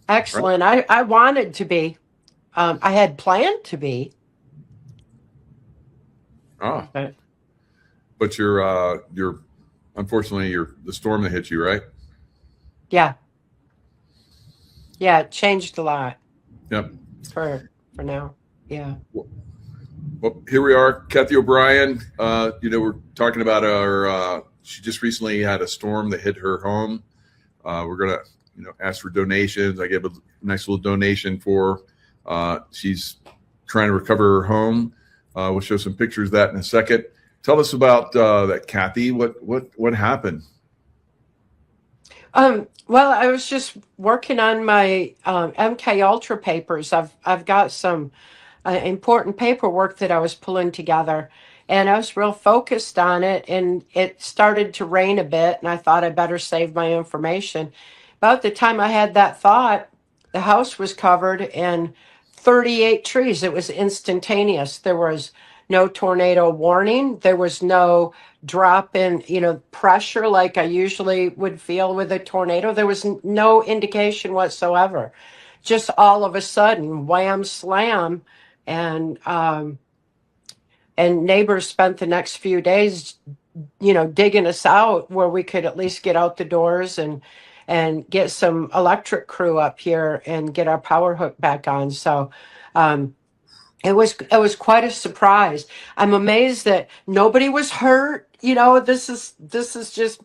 Right? Excellent. I wanted to be. I had planned to be, Oh, but but you're unfortunately you're the storm that hit you, right? yeah, yeah, it changed a lot Yep. for now. Yeah. Well, here we are, Kathy O'Brien. We're talking about our. She just recently had a storm that hit her home. We're gonna, ask for donations. I gave a nice little donation for. She's trying to recover her home. We'll show some pictures of that in a second. Tell us about that, Kathy. What happened? Well, I was just working on my MK Ultra papers. I've got some important paperwork that I was pulling together, and I was real focused on it. And it started to rain a bit, and I thought I better save my information. About the time I had that thought, the house was covered in 38 trees. It was instantaneous. There was no tornado warning. There was no drop in, pressure like I usually would feel with a tornado. There was no indication whatsoever. Just all of a sudden, wham slam, and neighbors spent the next few days, digging us out where we could at least get out the doors and get some electric crew up here and get our power hook back on. So um, it was quite a surprise. I'm amazed that nobody was hurt. This is just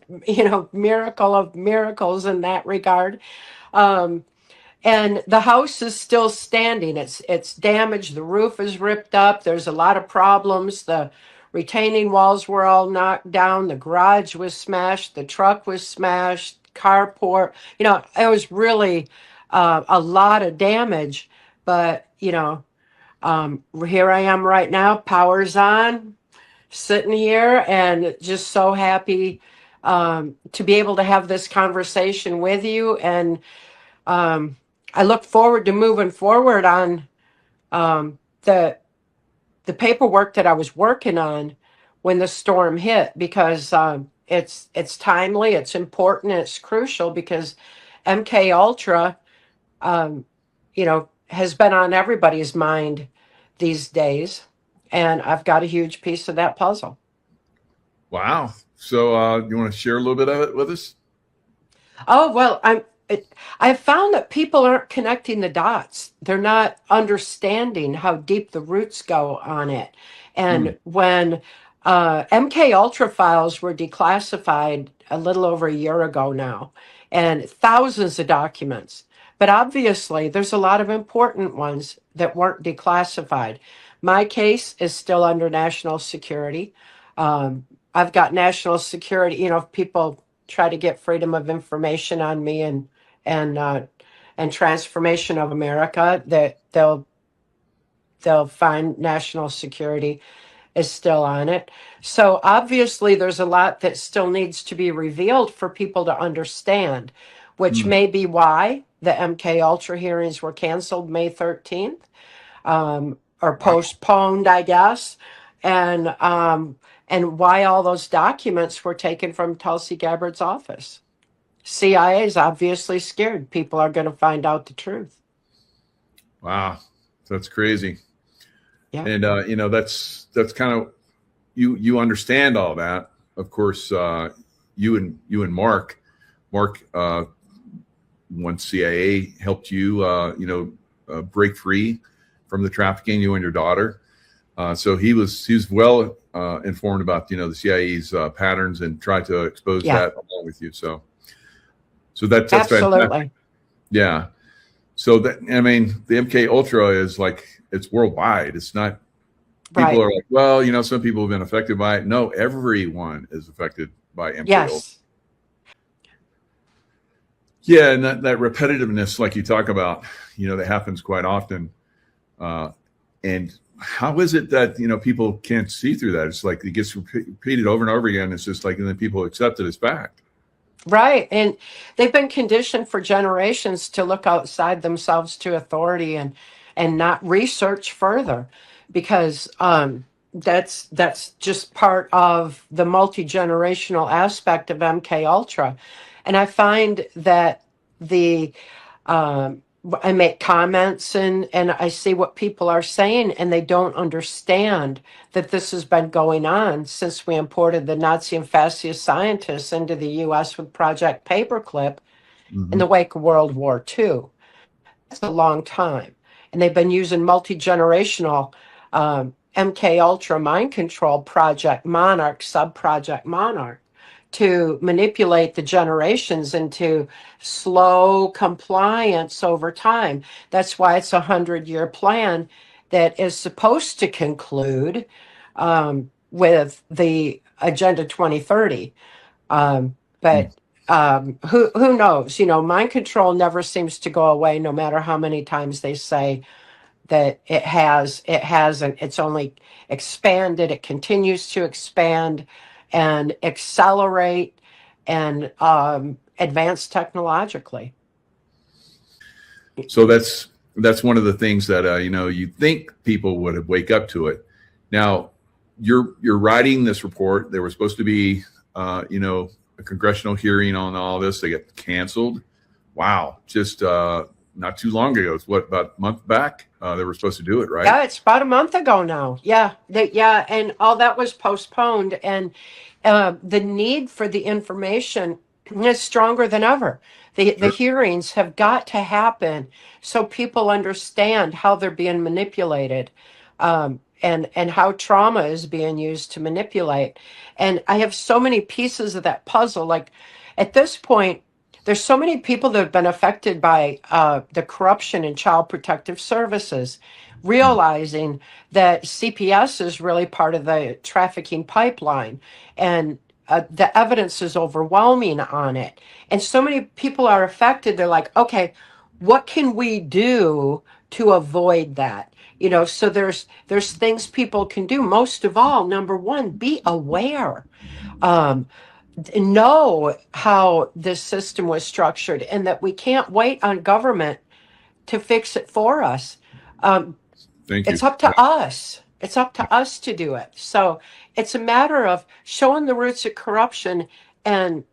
miracle of miracles in that regard. Um, and the house is still standing. It's damaged. The roof is ripped up. There's a lot of problems. The retaining walls were all knocked down. The garage was smashed. The truck was smashed. Carport. It was really a lot of damage. But here I am right now. Power's on, sitting here, and just so happy to be able to have this conversation with you. And um, I look forward to moving forward on um, the the paperwork that I was working on when the storm hit, because it's timely, it's important, it's crucial, because MK Ultra, um, has been on everybody's mind these days, and I've got a huge piece of that puzzle. Wow. So you want to share a little bit of it with us? Oh, well, I've found that people aren't connecting the dots. They're not understanding how deep the roots go on it. Hmm. And when MK Ultra files were declassified a little over a year ago now, and thousands of documents, but obviously there's a lot of important ones that weren't declassified. My case is still under national security. I've got national security. If people try to get freedom of information on me and uh, and transformation of America, that they'll find national security is still on it. So obviously there's a lot that still needs to be revealed for people to understand, which Hmm. may be why the MK Ultra hearings were canceled May 13th, or Wow. postponed, I guess, and why all those documents were taken from Tulsi Gabbard's office. CIA is obviously scared people are going to find out the truth. Wow. That's crazy. Yeah. And that's kind of you understand all that. Of course, you and Mark, once CIA helped you, break free from the trafficking, you and your daughter. So he was well informed about the CIA's patterns and tried to expose Yeah, that along with you. So that's fantastic. absolutely. Yeah. So that, I mean, the MK Ultra is like, it's worldwide. It's not, people Right. are like, well, some people have been affected by it. No, everyone is affected by MK Ultra. Yes. Yeah, and that repetitiveness, like you talk about, that happens quite often. Uh, and how is it that people can't see through that? It's like it gets repeated over and over again. It's just like, and then people accept it as fact. Right. And they've been conditioned for generations to look outside themselves to authority and not research further, because that's just part of the multi-generational aspect of MK Ultra. And I find that the I make comments and I see what people are saying, and they don't understand that this has been going on since we imported the Nazi and fascist scientists into the US with Project Paperclip in Hmm. the wake of World War II. That's a long time. And they've been using multi-generational MK Ultra mind control, Project Monarch, sub-Project Monarch, to manipulate the generations into slow compliance over time. That's why it's a 100-year plan that is supposed to conclude with the Agenda 2030. But who knows? You know, mind control never seems to go away, no matter how many times they say that it has. It hasn't. It's only expanded. It continues to expand and accelerate and advance technologically. So that's one of the things that you think people would wake up to it. Now, you're writing this report. There was supposed to be a congressional hearing on all this. They got canceled. Wow, just not too long ago. It's what, about a month back? They were supposed to do it, right? Yeah, it's about a month ago now. Yeah, and all that was postponed, and the need for the information is stronger than ever. The Sure. hearings have got to happen so people understand how they're being manipulated, and how trauma is being used to manipulate. And I have so many pieces of that puzzle. Like at this point, there's so many people that have been affected by the corruption in child protective services, realizing that CPS is really part of the trafficking pipeline, and the evidence is overwhelming on it. And so many people are affected. They're like, okay, what can we do to avoid that? You know, so there's things people can do. Most of all, number one, be aware. Um, know how this system was structured, and that we can't wait on government to fix it for us. Um, Thank you. it's up to us. It's up to us to do it. So it's a matter of showing the roots of corruption and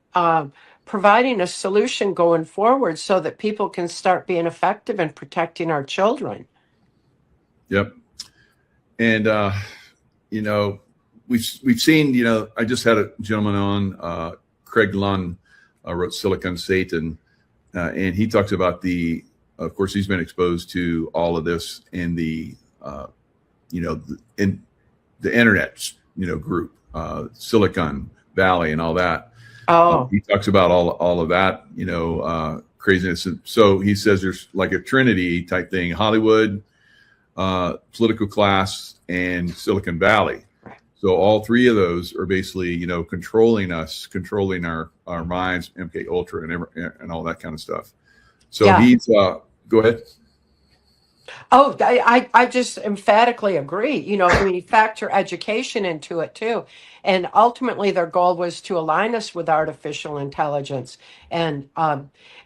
providing a solution going forward so that people can start being effective in protecting our children. Yep. And you know, we've seen. I just had a gentleman on, Craig Lunn, wrote Silicon Satan, and he talks about of course, he's been exposed to all of this in in the internet, group, Silicon Valley, and all that. Oh, He talks about all of that, craziness. And so he says there's like a Trinity type thing: Hollywood, political class, and Silicon Valley. So all three of those are basically, controlling us, controlling our minds, MK Ultra, and all that kind of stuff. So yeah. he's go ahead. Oh, I just emphatically agree. You know, I mean, you factor education into it too. And ultimately, their goal was to align us with artificial intelligence and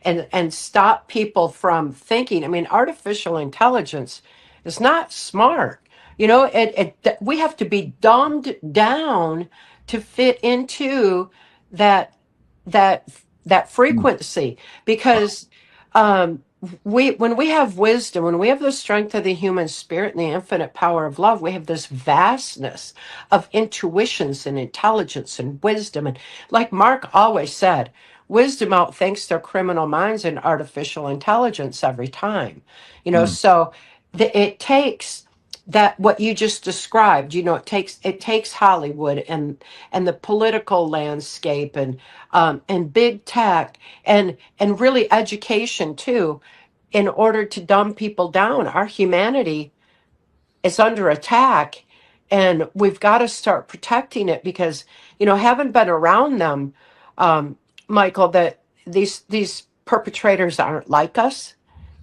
and stop people from thinking. I mean, artificial intelligence is not smart. You know, we have to be dumbed down to fit into that that that Hmm. frequency because um, we when we have wisdom, when we have the strength of the human spirit and the infinite power of love, we have this vastness of intuitions and intelligence and wisdom. And like Mark always said, wisdom outthinks their criminal minds and artificial intelligence every time. You know, Hmm. so it takes that what you just described. You know, it takes Hollywood and the political landscape and big tech and really education too, in order to dumb people down. Our humanity is under attack, and we've got to start protecting it because, you know, having been around them, um, Michael, that these perpetrators aren't like us,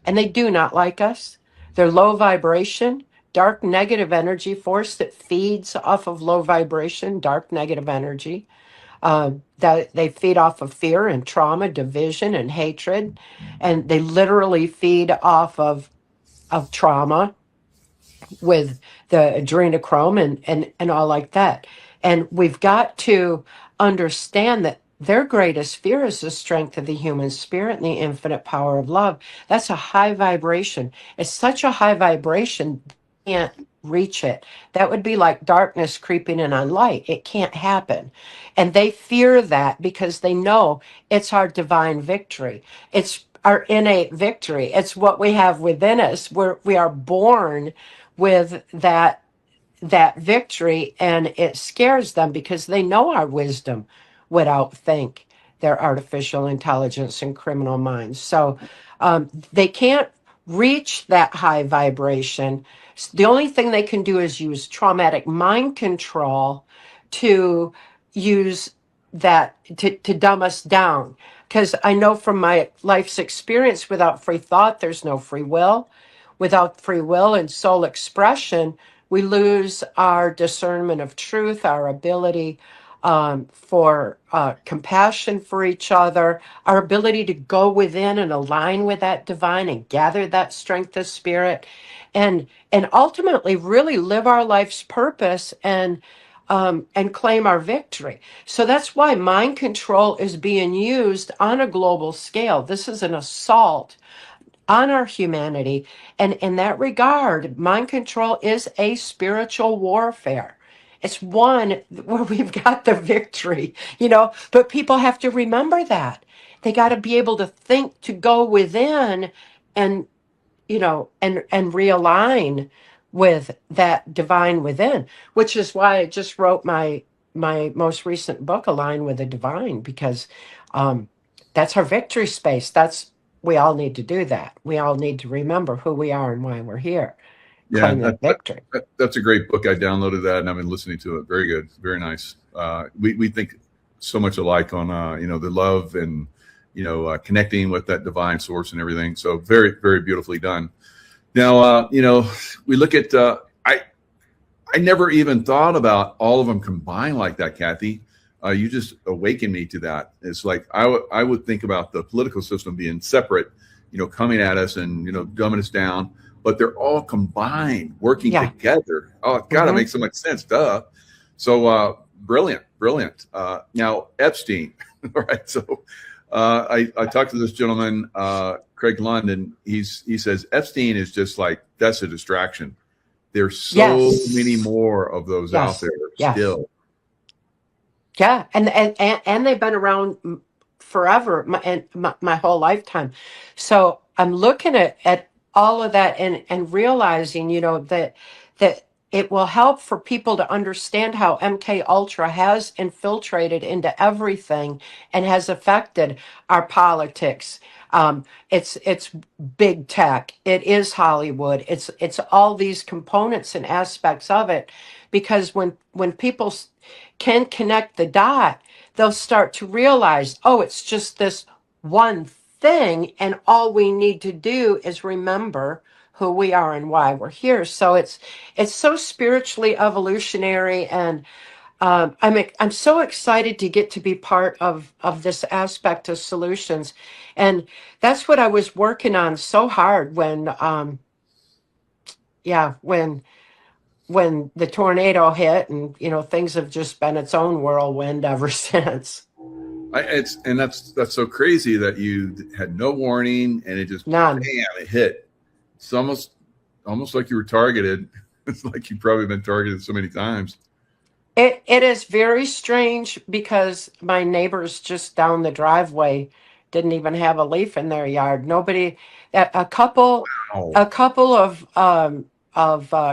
and they do not like us. They're low vibration, dark negative energy force that feeds off of low vibration, dark negative energy. That they feed off of fear and trauma, division and hatred, and they literally feed off of trauma with the adrenochrome and all like that. And we've got to understand that their greatest fear is the strength of the human spirit and the infinite power of love. That's a high vibration. It's such a high vibration, you can't reach it. That would be like darkness creeping in on light. It can't happen. And they fear that because they know it's our divine victory. It's our innate victory. It's what we have within us. We are born with that victory, and it scares them because they know our wisdom would outthink their artificial intelligence and criminal minds. So they can't reach that high vibration. The only thing they can do is use traumatic mind control to use that to dumb us down. Because I know from my life's experience, without free thought, there's no free will. Without free will and soul expression, we lose our discernment of truth, our ability for compassion for each other, our ability to go within and align with that divine and gather that strength of spirit, and ultimately really live our life's purpose and claim our victory. So that's why mind control is being used on a global scale. This is an assault on our humanity. And in that regard, mind control is a spiritual warfare. It's one where we've got the victory, but people have to remember that. They got to be able to think to go within and, and realign with that divine within, which is why I just wrote my most recent book, Align with the Divine, because um, that's our victory space. We all need to do that. We all need to remember who we are and why we're here. Yeah, Claim that victory. that's a great book. I downloaded that and I've been listening to it. Very good, very nice. We think so much alike on the love and connecting with that divine source and everything. So very, very beautifully done. Now we look at I never even thought about all of them combined like that, Kathy. You just awakened me to that. It's like I would think about the political system being separate, coming at us and dumbing us down, but they're all combined, working Yeah. together. Oh, it gotta make so much sense, duh. So brilliant, brilliant. Now Epstein, all right. So I talked to this gentleman, Craig Lund, and he says Epstein is just like that's a distraction. There's so Yes. many more of those out Yes. there Yes. still. Yeah, and they've been around forever, my whole lifetime. So I'm looking at all of that and realizing, that it will help for people to understand how MK Ultra has infiltrated into everything and has affected our politics. It's big tech. It is Hollywood. It's all these components and aspects of it, because when people can connect the dot, they'll start to realize, oh, it's just this one thing, and all we need to do is remember who we are and why we're here. So it's so spiritually evolutionary, and I'm so excited to get to be part of this aspect of solutions, and that's what I was working on so hard when the tornado hit, and things have just been its own whirlwind ever since. That's so crazy that you had no warning and it just None. bam, it hit. It's almost like you were targeted. It's like you've probably been targeted so many times. It is very strange because my neighbors just down the driveway didn't even have a leaf in their yard. Nobody, a couple, Oh, a couple of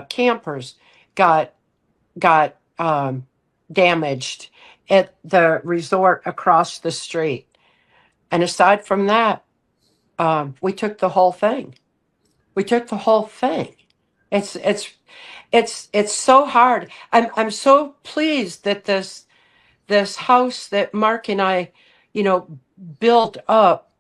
campers got got damaged at the resort across the street, and aside from that, we took the whole thing. We took the whole thing. It's it's it's so hard. I'm so pleased that this house that Mark and I, you know, built up,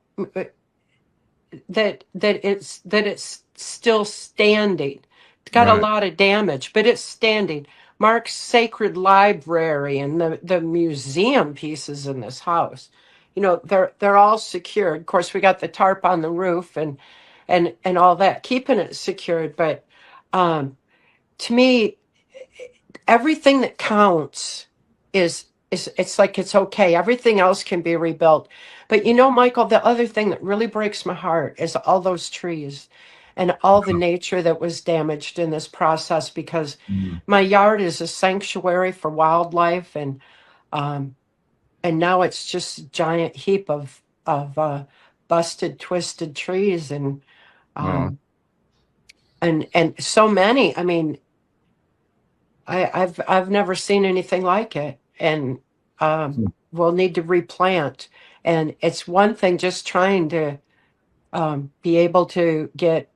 that it's still standing. It's got a right. lot of damage, but it's standing. Mark's sacred library and the museum pieces in this house, they're all secured. Of course, we got the tarp on the roof and all that, keeping it secured. But to me, everything that counts is it's like it's okay. Everything else can be rebuilt. But you know, Michael, the other thing that really breaks my heart is all those trees and all the nature that was damaged in this process because Mm. my yard is a sanctuary for wildlife um and now it's just a giant heap of busted, twisted trees Oh, um and so many. I mean, I've never seen anything like it, and hmm. we'll need to replant. And it's one thing just trying to be able to get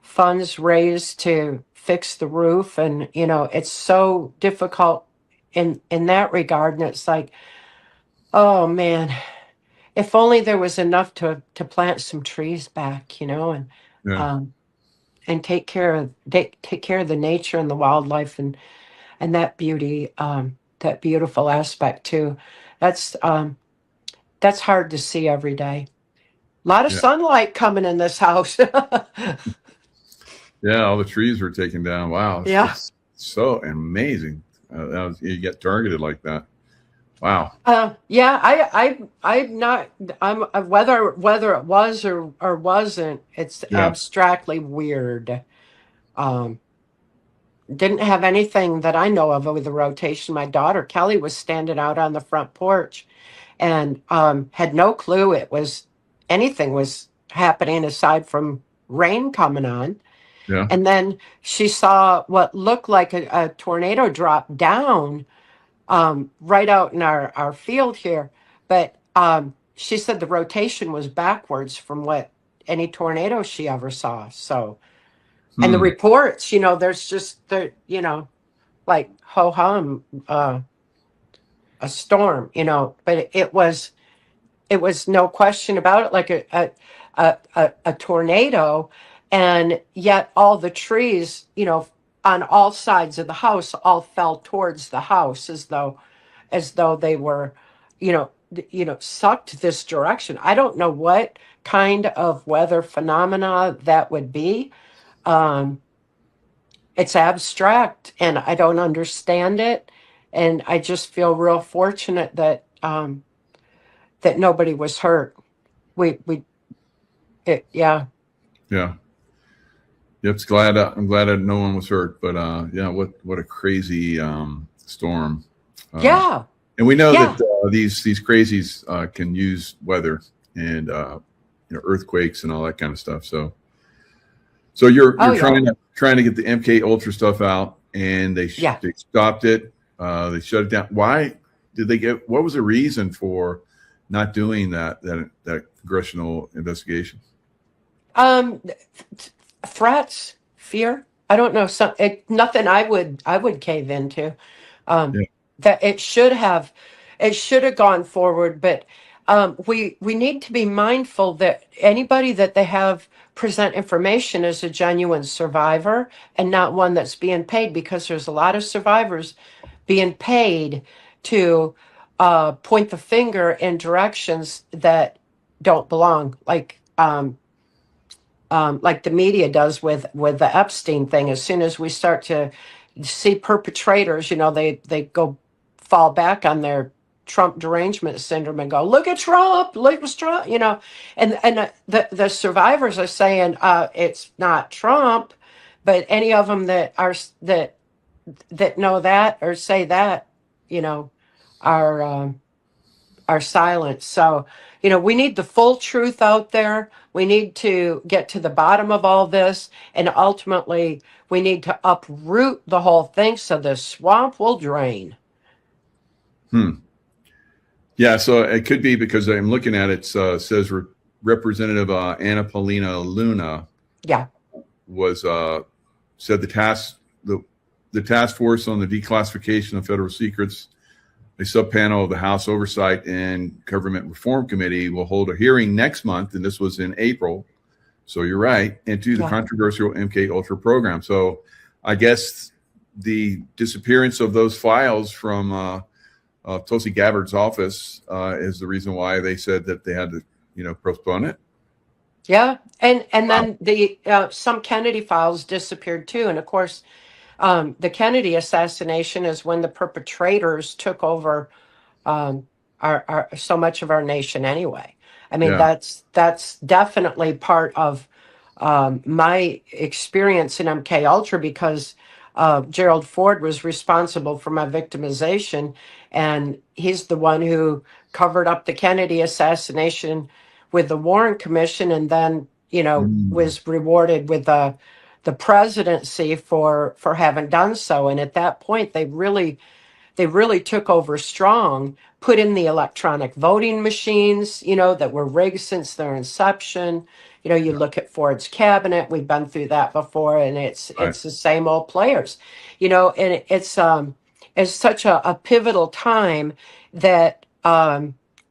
funds raised to fix the roof, and you know it's so difficult in that regard. And it's like, oh man, if only there was enough to plant some trees back, you know, Yeah, um, and take care of the nature and the wildlife and that beauty, that beautiful aspect too. That's um, that's hard to see every day. A lot of yeah, sunlight coming in this house. yeah. All the trees were taken down. Wow, Yeah. it's so amazing. You get targeted like that. Wow. Yeah, I'm not, whether it was or wasn't, it's Yeah, abstractly weird. Um, didn't have anything that I know of with the rotation. My daughter Kelly was standing out on the front porch and had no clue it was anything was happening aside from rain coming on. yeah, And then she saw what looked like a tornado drop down right out in our field here. But she said the rotation was backwards from what any tornado she ever saw. So, and the hmm. reports, you know, there's just the, you know, like ho hum, a storm, you know, but it was no question about it, like a tornado, and yet all the trees, you know, on all sides of the house, all fell towards the house as though they were, you know, sucked this direction. I don't know what kind of weather phenomena that would be. Um, it's abstract, and I don't understand it, and I just feel real fortunate that nobody was hurt. We yeah. Yeah. Yep. It's glad. I'm glad that no one was hurt. But yeah, what a crazy storm. Um, Yeah. and we know Yeah. that these crazies can use weather and earthquakes and all that kind of stuff. So Oh you're yeah. trying to get the MK Ultra stuff out, and Yeah. they stopped it. They shut it down. Why did they get? What was the reason for not doing that congressional investigation? Th- threats, fear. I don't know. Nothing I would cave into. Um, Yeah, that it should have gone forward, but we need to be mindful that anybody that they have present information is a genuine survivor and not one that's being paid, because there's a lot of survivors being paid to point the finger in directions that don't belong, like the media does with the Epstein thing. As soon as we start to see perpetrators, you know, they go fall back on their Trump derangement syndrome and go, look at Trump, look at Trump, you know, and the survivors are saying it's not Trump, but any of them that know that or say that, you know, are. Are silent. So, you know, we need the full truth out there. We need to get to the bottom of all this. And ultimately, we need to uproot the whole thing so the swamp will drain. hmm. Yeah. So it could be because I'm looking at it. Says Representative Anna Paulina Luna Yeah. was said the task force on the declassification of federal secrets, a subpanel of the House Oversight and Government Reform Committee, will hold a hearing next month, and this was in April. So you're right, into the Yeah. controversial MK Ultra program. So I guess the disappearance of those files from Tulsi Gabbard's office is the reason why they said that they had to, postpone it. Yeah. And Wow. then the some Kennedy files disappeared too. And of course, the Kennedy assassination is when the perpetrators took over our so much of our nation anyway. I mean, Yeah. that's definitely part of my experience in MK Ultra, because Gerald Ford was responsible for my victimization, and he's the one who covered up the Kennedy assassination with the Warren Commission, and then Mm. was rewarded with the presidency for having done so. And at that point, they really took over strong, put in the electronic voting machines, that were rigged since their inception. You look at Ford's cabinet, we've been through that before, and Right. it's the same old players, and it's such a pivotal time that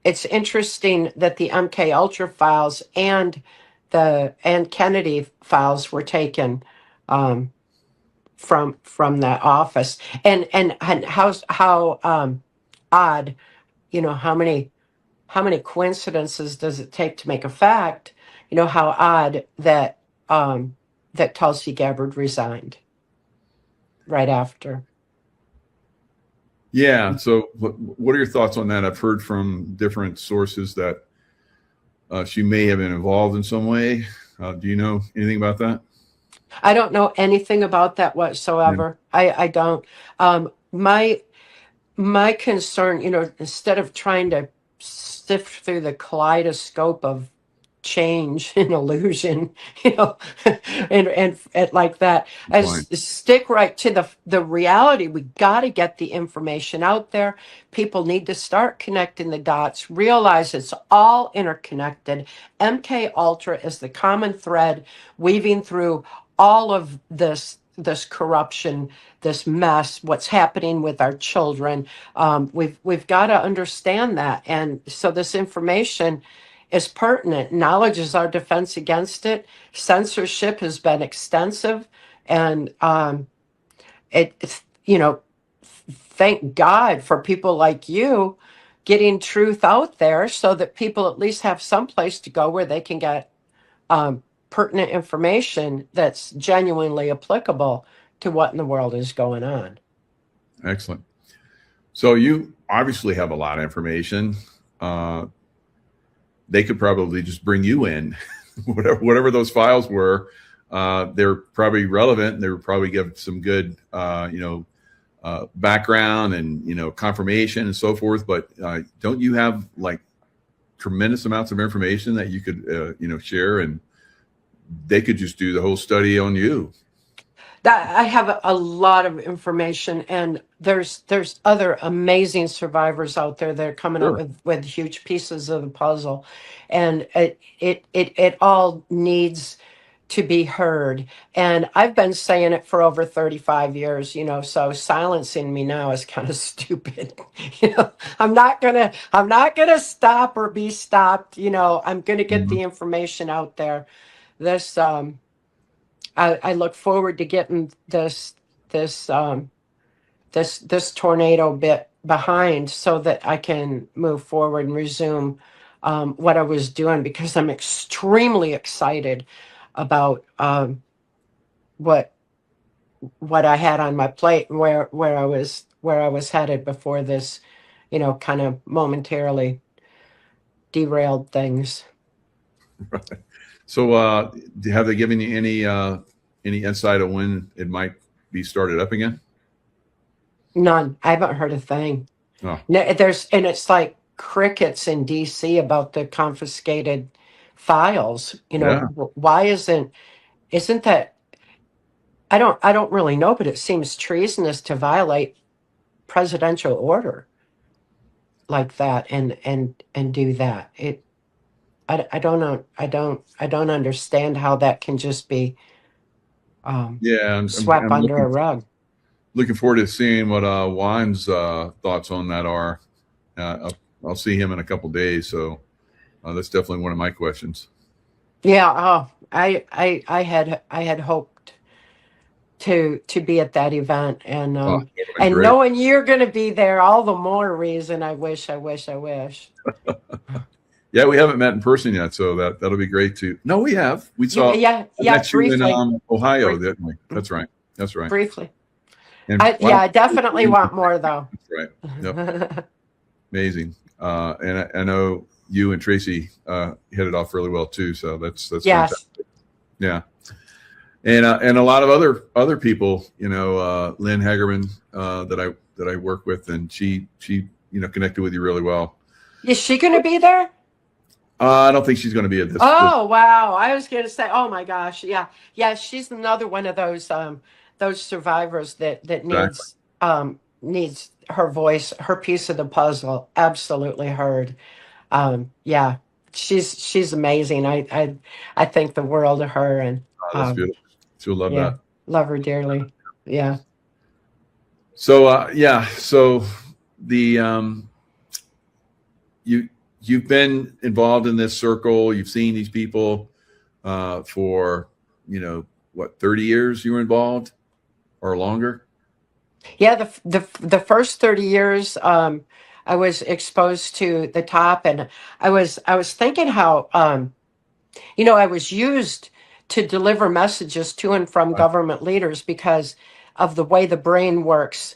it's interesting that the MK Ultra files and Kennedy files were taken um, from that office, and how odd, how many coincidences does it take to make a fact? How odd that Tulsi Gabbard resigned right after. Yeah. So, what are your thoughts on that? I've heard from different sources that she may have been involved in some way. Do you know anything about that? I don't know anything about that Yeah. whatsoever. I don't. My concern, instead of trying to sift through the kaleidoscope of change and illusion, and like that, Good as point. stick right to the reality. We got to get the information out there. People need to start connecting the dots, realize it's all interconnected. MK Ultra is the common thread weaving through all of this corruption, this mess, what's happening with our children. We've got to understand that, and so this information is pertinent. Knowledge is our defense against it. Censorship has been extensive, and it's thank God for people like you getting truth out there, so that people at least have some place to go where they can get pertinent information that's genuinely applicable to what in the world is going on. Excellent. So, you obviously have a lot of information. Uh, they could probably just bring you in, whatever those files were. They're probably relevant. They would probably give some good, background and confirmation and so forth. But don't you have like tremendous amounts of information that you could share, and they could just do the whole study on you? That I have a lot of information, and there's other amazing survivors out there that are coming up Sure. with huge pieces of the puzzle, and it all needs to be heard. And I've been saying it for over 35 years, so silencing me now is kind of stupid. I'm not gonna stop or be stopped. I'm gonna get Mhm. the information out there. This I look forward to getting this this tornado bit behind, so that I can move forward and resume what I was doing, because I'm extremely excited about what what I had on my plate, and where I was headed before this, kind of momentarily derailed things. So, have they given you any insight on when it might be started up again? None. I haven't heard a thing. Oh, No, and it's like crickets in DC about the confiscated files. yeah. Why isn't that? I don't really know, but it seems treasonous to violate presidential order like that, and do that. I don't know. I don't understand how that can just be Yeah, swept I'm under a rug. looking forward to seeing what Juan's thoughts on that are. I'll see him in a couple days, so that's definitely one of my questions. Yeah. Oh, I had hoped to be at that event, and Oh, that would have been and great. knowing you're going to be there, all the more reason. I wish. Yeah, we haven't met in person yet, so that'll be great too. No, we have. Yeah, I yeah, met you in briefly. Ohio, Bri- didn't we? That's right. That's right. Briefly. And Yeah, wow, I definitely want more though. that's right. Yep. Amazing. And I know you and Tracy hit it off really well too. So that's Yes. fantastic. Yeah. And a lot of other people, Lynn Hagerman, that I work with, and she connected with you really well. Is she going to be there? I don't think she's going to be at this. Oh, wow. I was going to say, oh my gosh. Yeah. Yeah, she's another one of those survivors that Exactly. needs her voice, her piece of the puzzle absolutely heard. Yeah. She's amazing. I think the world of her, and That's um beautiful. She'll love yeah, that. love her dearly. Yeah. So yeah, so the you you've been involved in this circle. You've seen these people for what 30 years you were involved or longer. Yeah, the first 30 years I was exposed to the top, and I was thinking how I was used to deliver messages to and from Right. government leaders because of the way the brain works.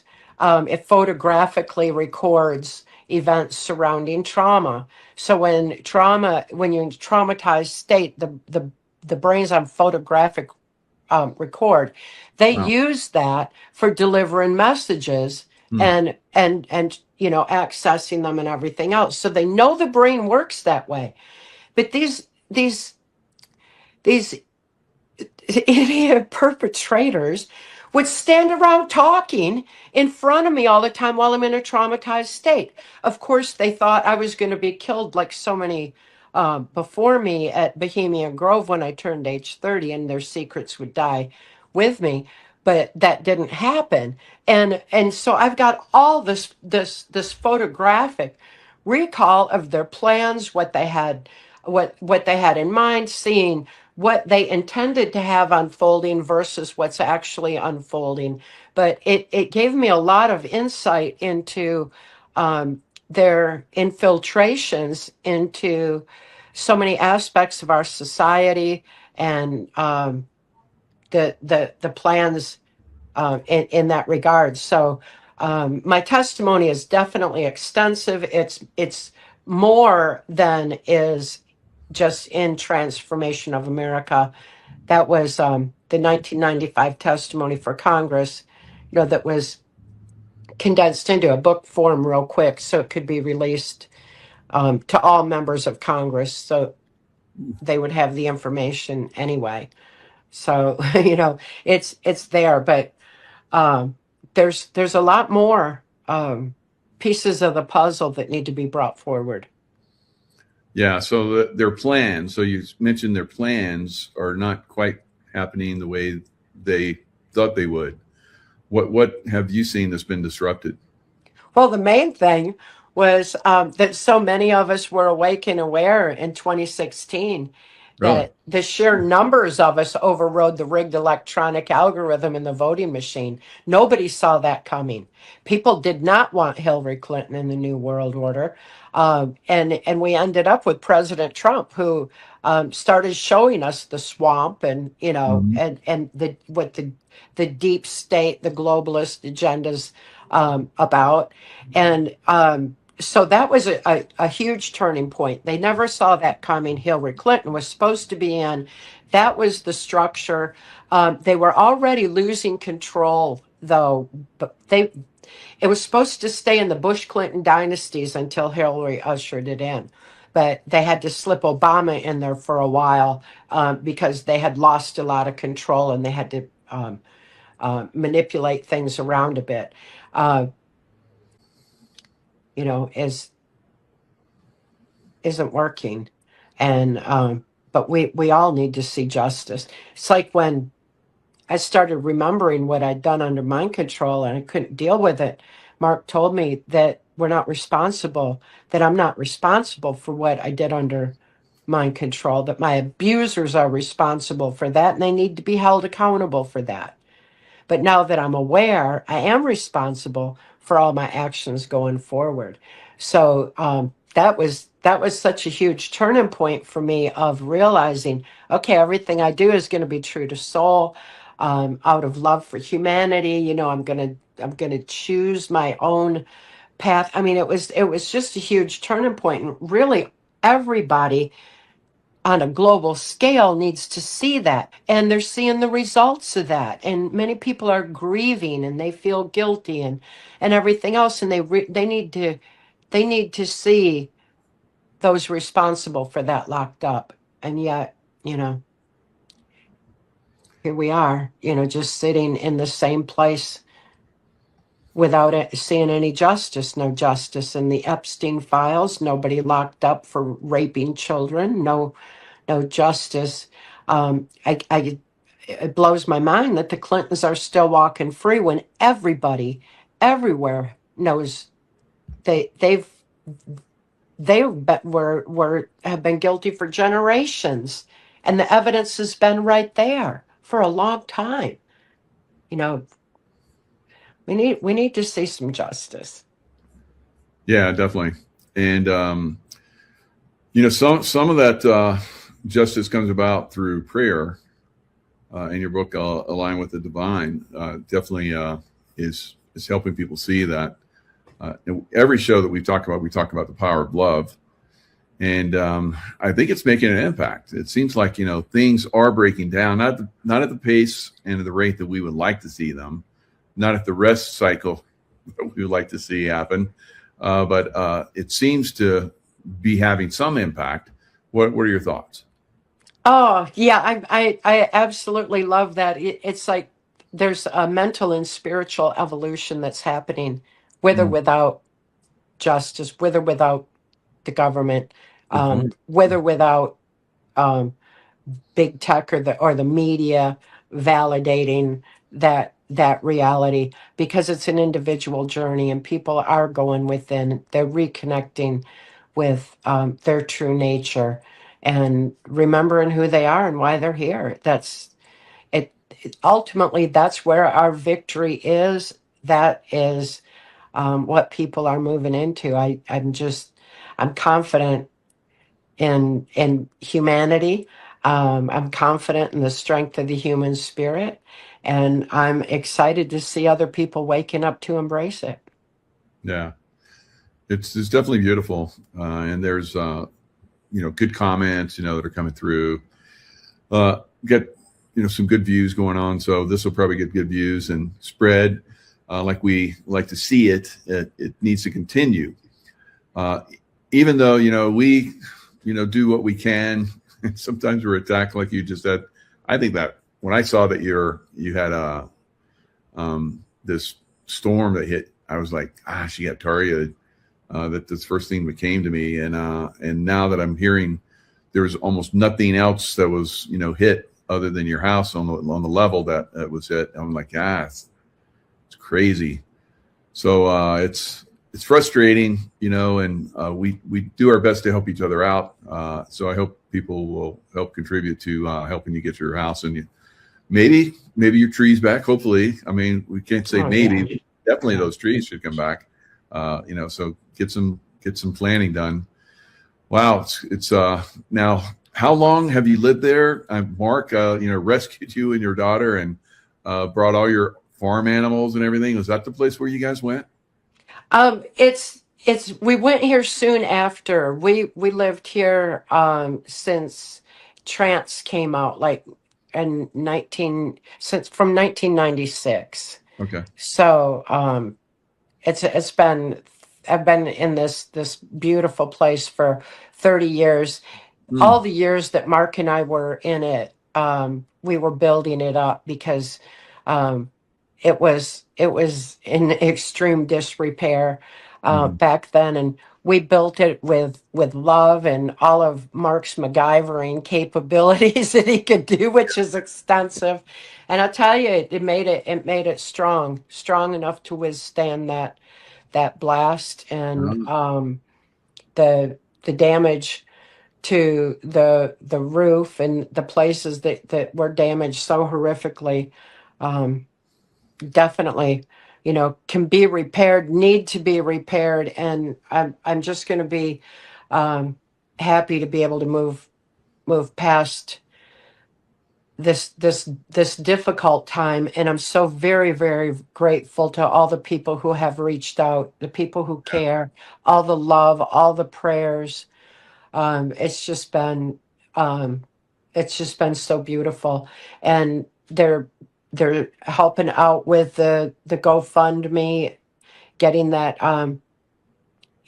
It photographically records events surrounding trauma. So when you're in traumatized state, the brain's on photographic record. They Wow. use that for delivering messages Hmm. and accessing them and everything else. So they know the brain works that way. But these idiot perpetrators would stand around talking in front of me all the time while I'm in a traumatized state. Of course, they thought I was going to be killed like so many before me at Bohemian Grove when I turned age 30, and their secrets would die with me. But that didn't happen, and so I've got all this photographic recall of their plans, what they had, what they had in mind, seeing what they intended to have unfolding versus what's actually unfolding. But it gave me a lot of insight into their infiltrations into so many aspects of our society, and the plans in that regard. So my testimony is definitely extensive. It's more than is just in Transformation of America. That was the 1995 testimony for Congress, that was condensed into a book form real quick so it could be released to all members of Congress, so they would have the information anyway. So it's there, but um, there's a lot more pieces of the puzzle that need to be brought forward. Yeah. So their plans. So you mentioned their plans are not quite happening the way they thought they would. What have you seen that's been disrupted? Well, the main thing was that so many of us were awake and aware in 2016 Really? that the sheer numbers of us overrode the rigged electronic algorithm in the voting machine. Nobody saw that coming. People did not want Hillary Clinton in the New World Order. And we ended up with President Trump, who started showing us the swamp, and Mhm. and the deep state, the globalist agendas about. And so that was a huge turning point. They never saw that coming. Hillary Clinton was supposed to be in. That was the structure. They were already losing control, though. But it was supposed to stay in the Bush Clinton dynasties until Hillary ushered it in. But they had to slip Obama in there for a while because they had lost a lot of control, and they had to manipulate things around a bit. Uh, is isn't working, and but we all need to see justice. It's like when I started remembering what I'd done under mind control and I couldn't deal with it. Mark told me that we're not responsible, that I'm not responsible for what I did under mind control, that my abusers are responsible for that, and they need to be held accountable for that. But now that I'm aware, I am responsible for all my actions going forward. So that was such a huge turning point for me of realizing, okay, everything I do is going to be true to soul, out of love for humanity. I'm gonna choose my own path. I mean, it was just a huge turning point, and really everybody on a global scale needs to see that, and they're seeing the results of that, and many people are grieving and they feel guilty and everything else, and they need to see those responsible for that locked up. And yet, here we are, just sitting in the same place without seeing any justice. No justice in the Epstein files, nobody locked up for raping children, no justice. It blows my mind that the Clintons are still walking free when everybody everywhere knows they've were have been guilty for generations, and the evidence has been right there for a long time. You know, we need to see some justice. Yeah, definitely. And some of that justice comes about through prayer. In your book, Align with the Divine, definitely is helping people see that. In every show that we talk about the power of love, and I think it's making an impact. It seems like things are breaking down, not at the pace and at the rate that we would like to see them, not at the rest cycle that we would like to see happen, but it seems to be having some impact. What are your thoughts? Oh yeah, I absolutely love that. It's like there's a mental and spiritual evolution that's happening, with or Mm, without justice, with or without the government, good point. with or without um, big tech or the media validating that reality, because it's an individual journey and people are going within, they're reconnecting with their true nature and remembering who they are and why they're here. That's ultimately that's where our victory is. That is what people are moving into. I'm confident in humanity. I'm confident in the strength of the human spirit, and I'm excited to see other people waking up to embrace it. Yeah, it's definitely beautiful, and there's good comments that are coming through. Get some good views going on, so this will probably get good views and spread like we like to see it. It needs to continue, uh, even though we do what we can. Sometimes we're attacked, like you just said. I think that when I saw that you had this storm that hit, I was like, she got targeted. That's the first thing that came to me, and now that I'm hearing there was almost nothing else that was hit other than your house on the level that was hit. I'm like, it's crazy. So it's frustrating, and we do our best to help each other out. So I hope people will help contribute to helping you get your house, and maybe your trees back. Hopefully, I mean, we can't say Oh yeah. maybe. Definitely, Yeah. those trees should come back. So get some planning done. Wow, it's now. How long have you lived there? Mark, rescued you and your daughter and brought all your farm animals and everything. Was that the place where you guys went? It's we went here soon after. We lived here since Trance came out, like in 19 since from 1996. Okay. So it's been I've been in this beautiful place for 30 years. All Mm. the years that Mark and I were in it, we were building it up because um, it was in extreme disrepair Mhm. back then, and we built it with love and all of Mark's MacGyvering capabilities that he could do, which is extensive. And I'll tell you, it made it strong enough to withstand that blast, and Uh, the damage to the roof and the places that were damaged so horrifically. Um, Definitely, can be repaired, need to be repaired, and I'm just going to be um, happy to be able to move past this difficult time, and I'm so very, very grateful to all the people who have reached out, the people who care, all the love, all the prayers. um, it's just been um, it's just been so beautiful, and they're helping out with the GoFundMe, getting that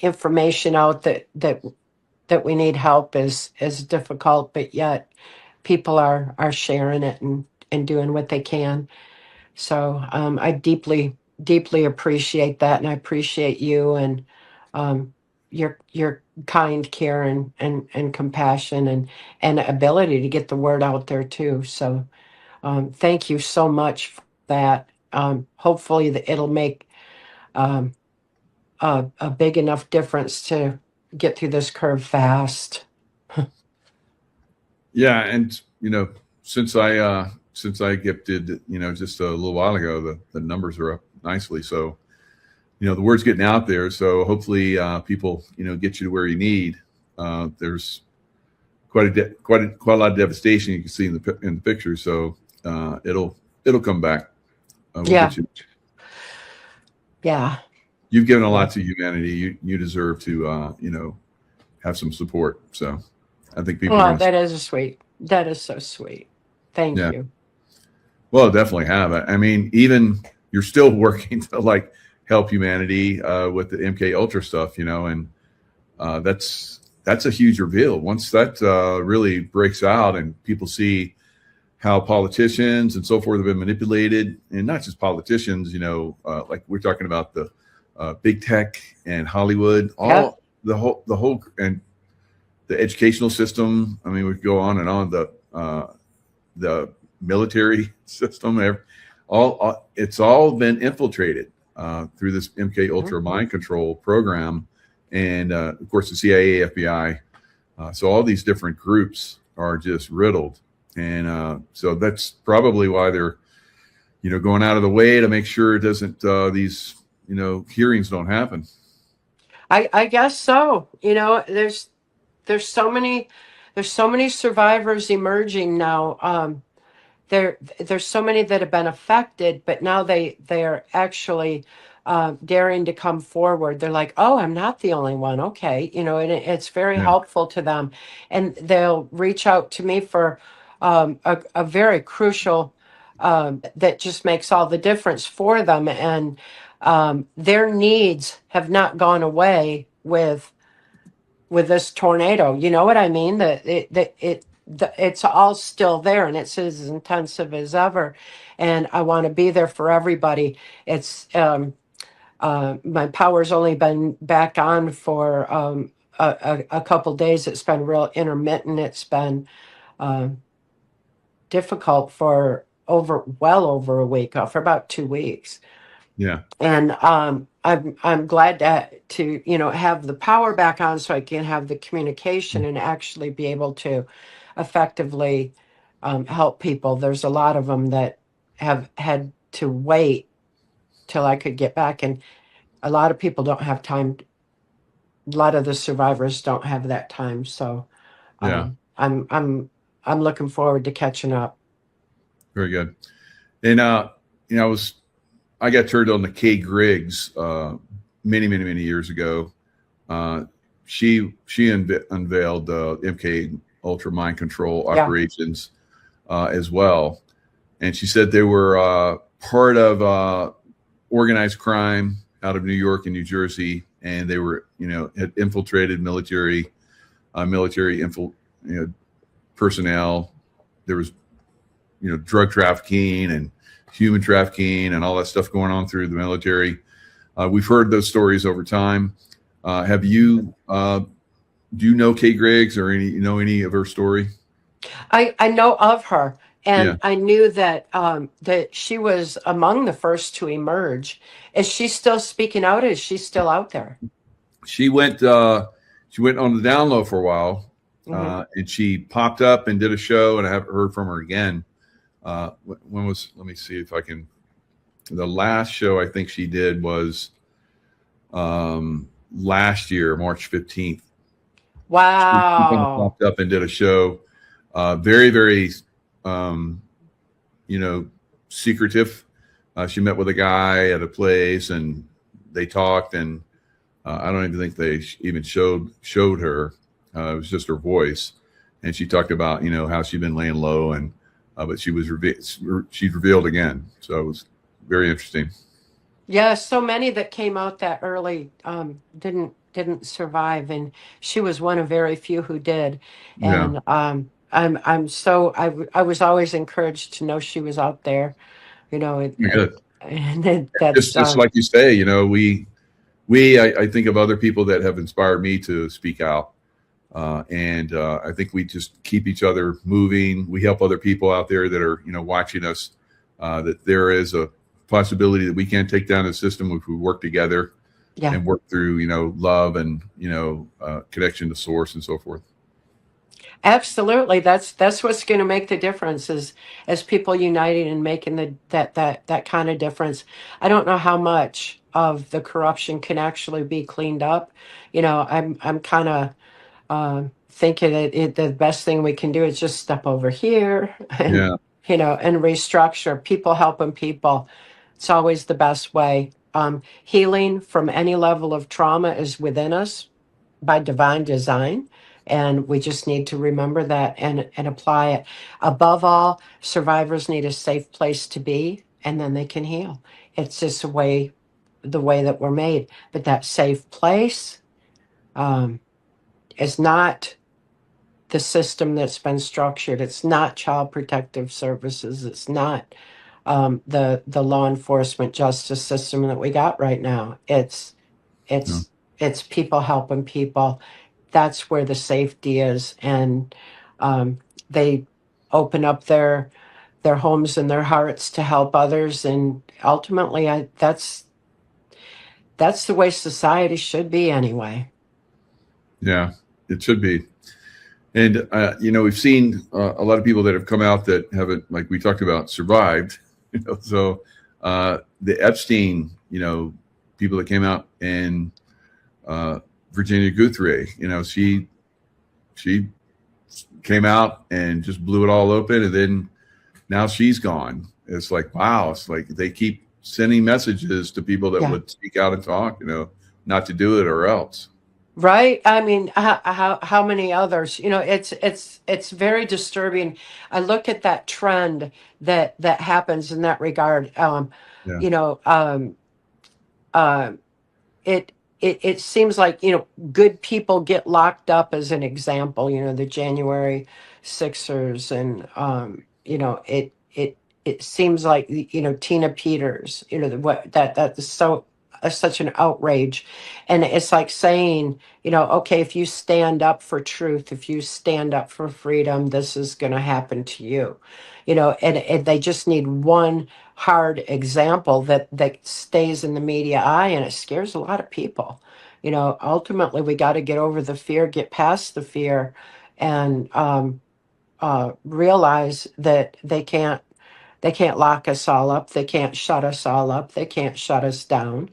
information out that we need help is difficult, but yet people are sharing it and doing what they can. So I deeply appreciate that, and I appreciate you and your kind care and compassion and ability to get the word out there too. So thank you so much for that. Hopefully that it'll make um, a big enough difference to get through this curve fast. Yeah, and since I gifted, just a little while ago, the numbers are up nicely. So the word's getting out there. So hopefully people get you to where you need. There's quite a lot of devastation you can see in the picture. So it'll come back. We'll Yeah, get you. yeah. You've given a lot to humanity. You deserve to have some support. So I think people are Well, going to. that is sweet. That is so sweet. Thank Yeah. you. Well, definitely have. I mean, even you're still working to like help humanity with the MK Ultra stuff, and that's a huge reveal. Once that really breaks out and people see how politicians and so forth have been manipulated, and not just politicians, like we're talking about the big tech and Hollywood, Yep. all the whole and the educational system. I mean, we could go on and on. The military system, it's all been infiltrated through this MK Ultra mind control program, and of course the CIA, FBI. So all these different groups are just riddled, and so that's probably why they're going out of the way to make sure it doesn't these hearings don't happen. I guess so. There's so many survivors emerging now. There's so many that have been affected, but now they're actually daring to come forward. They're like, oh, I'm not the only one. Okay, and it's very Yeah, helpful to them, and they'll reach out to me for a very crucial that just makes all the difference for them, and their needs have not gone away with this tornado. You know what I mean? It's all still there, and it's as intensive as ever. And I want to be there for everybody. It's my power's only been back on for a couple days. It's been real intermittent. It's been uh, difficult for well over a week, for about 2 weeks. yeah, And I'm glad to have the power back on so I can have the communication and actually be able to effectively help people. There's a lot of them that have had to wait till I could get back, and a lot of people don't have time. A lot of the survivors don't have that time, so yeah. I'm looking forward to catching up. Very good. And I got turned on to Kay Griggs many years ago. She unveiled MK Ultra mind control Yeah, operations as well, and she said they were part of organized crime out of New York and New Jersey, and they were had infiltrated military personnel. There was drug trafficking and human trafficking and all that stuff going on through the military. We've heard those stories over time. Have you? Do you know Kay Griggs or any of her story? I know of her, Yeah, and I knew that she was among the first to emerge. Is she still speaking out? Is she still out there? she went. She went on the down low for a while, Hmm. and she popped up and did a show, and I haven't heard from her again. When was? Let me see if I can. The last show I think she did was last year, March 15th. She kind of Wow. popped up and did a show. Very, very. um, you know, secretive. She met with a guy at a place, and they talked, and I don't even think they even showed her. It was just her voice, and she talked about how she'd been laying low, and but she'd revealed again. So it was very interesting. Yeah, so many that came out that early didn't survive, and she was one of very few who did. Yeah, And I was always encouraged to know she was out there, you know, good. and that's Just like you say, I think of other people that have inspired me to speak out. And I think we just keep each other moving. We help other people out there that are, watching us, that there is a possibility that we can take down the system if we work together yeah. and work through, love and, connection to source and so forth. Absolutely. That's what's going to make the difference is as people uniting and making that kind of difference. I don't know how much of the corruption can actually be cleaned up. I'm kind of thinking that the best thing we can do is just step over here and Yeah. and restructure. People helping people. It's always the best way. Healing from any level of trauma is within us by divine design. And we just need to remember that and apply it. Above all, survivors need a safe place to be, and then they can heal. It's just the way that we're made. But that safe place um, is not the system that's been structured. It's not child protective services. It's not the law enforcement justice system that we got right now. No. It's people helping people. That's where the safety is, and they open up their homes and their hearts to help others. And ultimately, that's the way society should be anyway. Yeah, it should be. And, we've seen a lot of people that have come out that haven't, like we talked about, survived. So the Epstein, people that came out, and Virginia Guthrie, she came out and just blew it all open. And then now she's gone. It's like, wow. It's like they keep sending messages to people that Yeah. would speak out and talk, not to do it or else. Right. I mean, how many others? It's very disturbing. I look at that trend that happens in that regard. Yeah. You know, uh, it it seems like good people get locked up as an example. The January Sixers, and it seems like Tina Peters. What that is so such an outrage, and it's like saying okay, if you stand up for truth, if you stand up for freedom, this is going to happen to you. And they just need one hard example that stays in the media eye, and it scares a lot of people. Ultimately we got to get over the fear, get past the fear, and realize that they can't lock us all up, they can't shut us all up, they can't shut us down.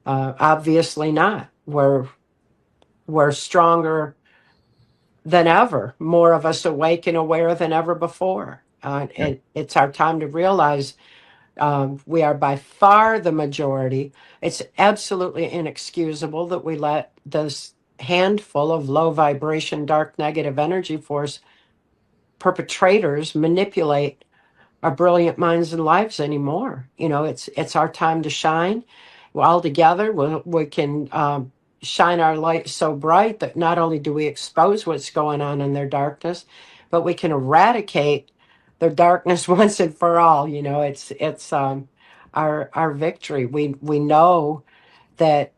Obviously not. We're stronger than ever, more of us awake and aware than ever before. Yeah. It's our time to realize we are by far the majority. It's absolutely inexcusable that we let this handful of low vibration, dark, negative energy force perpetrators manipulate our brilliant minds and lives anymore. It's our time to shine. We're all together. We can shine our light so bright that not only do we expose what's going on in their darkness, but we can eradicate their darkness once and for all. It's our victory. We know that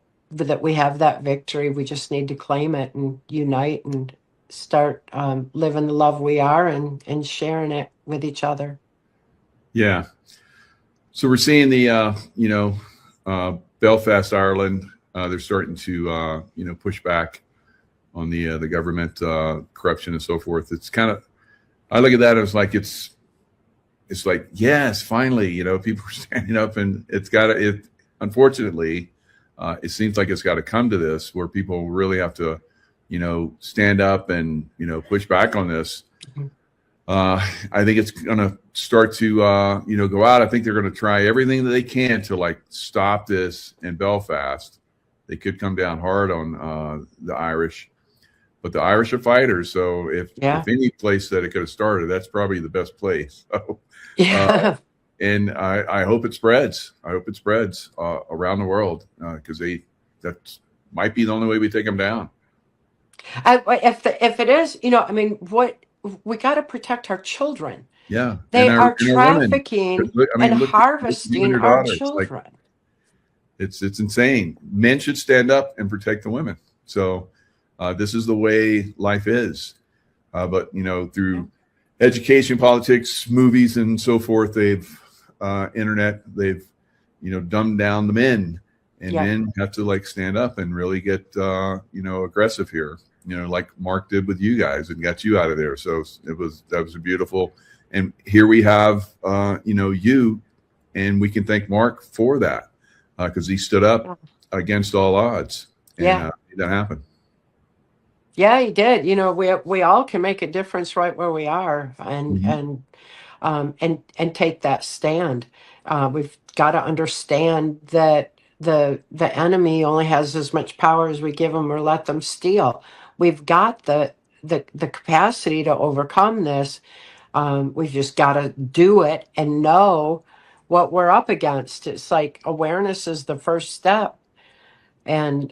we have that victory. We just need to claim it and unite and start living the love we are and sharing it with each other. Yeah. So we're seeing the, Belfast, Ireland. They're starting to, push back on the government corruption and so forth. It's kind of, I look at that as like it's like, yes, finally, people are standing up, and it's got to. Unfortunately, it seems like it's got to come to this where people really have to, stand up and push back on this. Mhm. I think it's going to start to, go out. I think they're going to try everything that they can to like stop this in Belfast. They could come down hard on the Irish, but the Irish are fighters. So Yeah. if any place that it could have started, that's probably the best place. So, Yeah. and I hope it spreads. I hope it spreads around the world because that might be the only way we take them down. If it is, I mean, what we got to protect our children. Yeah, They are and our women. trafficking I and mean, look at you and harvesting your our daughter. It's like children. it's insane. Men should stand up and protect the women. So this is the way life is. But through education, politics, movies, and so forth, internet, they've dumbed down the men, and Yeah. men have to like stand up and really get aggressive here. Like Mark did with you guys and got you out of there. So that was a beautiful. And here we have you, and we can thank Mark for that because he stood up against all odds and Yeah. made that happen. Yeah, he did. We all can make a difference right where we are, Mhm. and take that stand. We've got to understand that the enemy only has as much power as we give them or let them steal. We've got the capacity to overcome this. We've just got to do it and know what we're up against. It's like awareness is the first step, and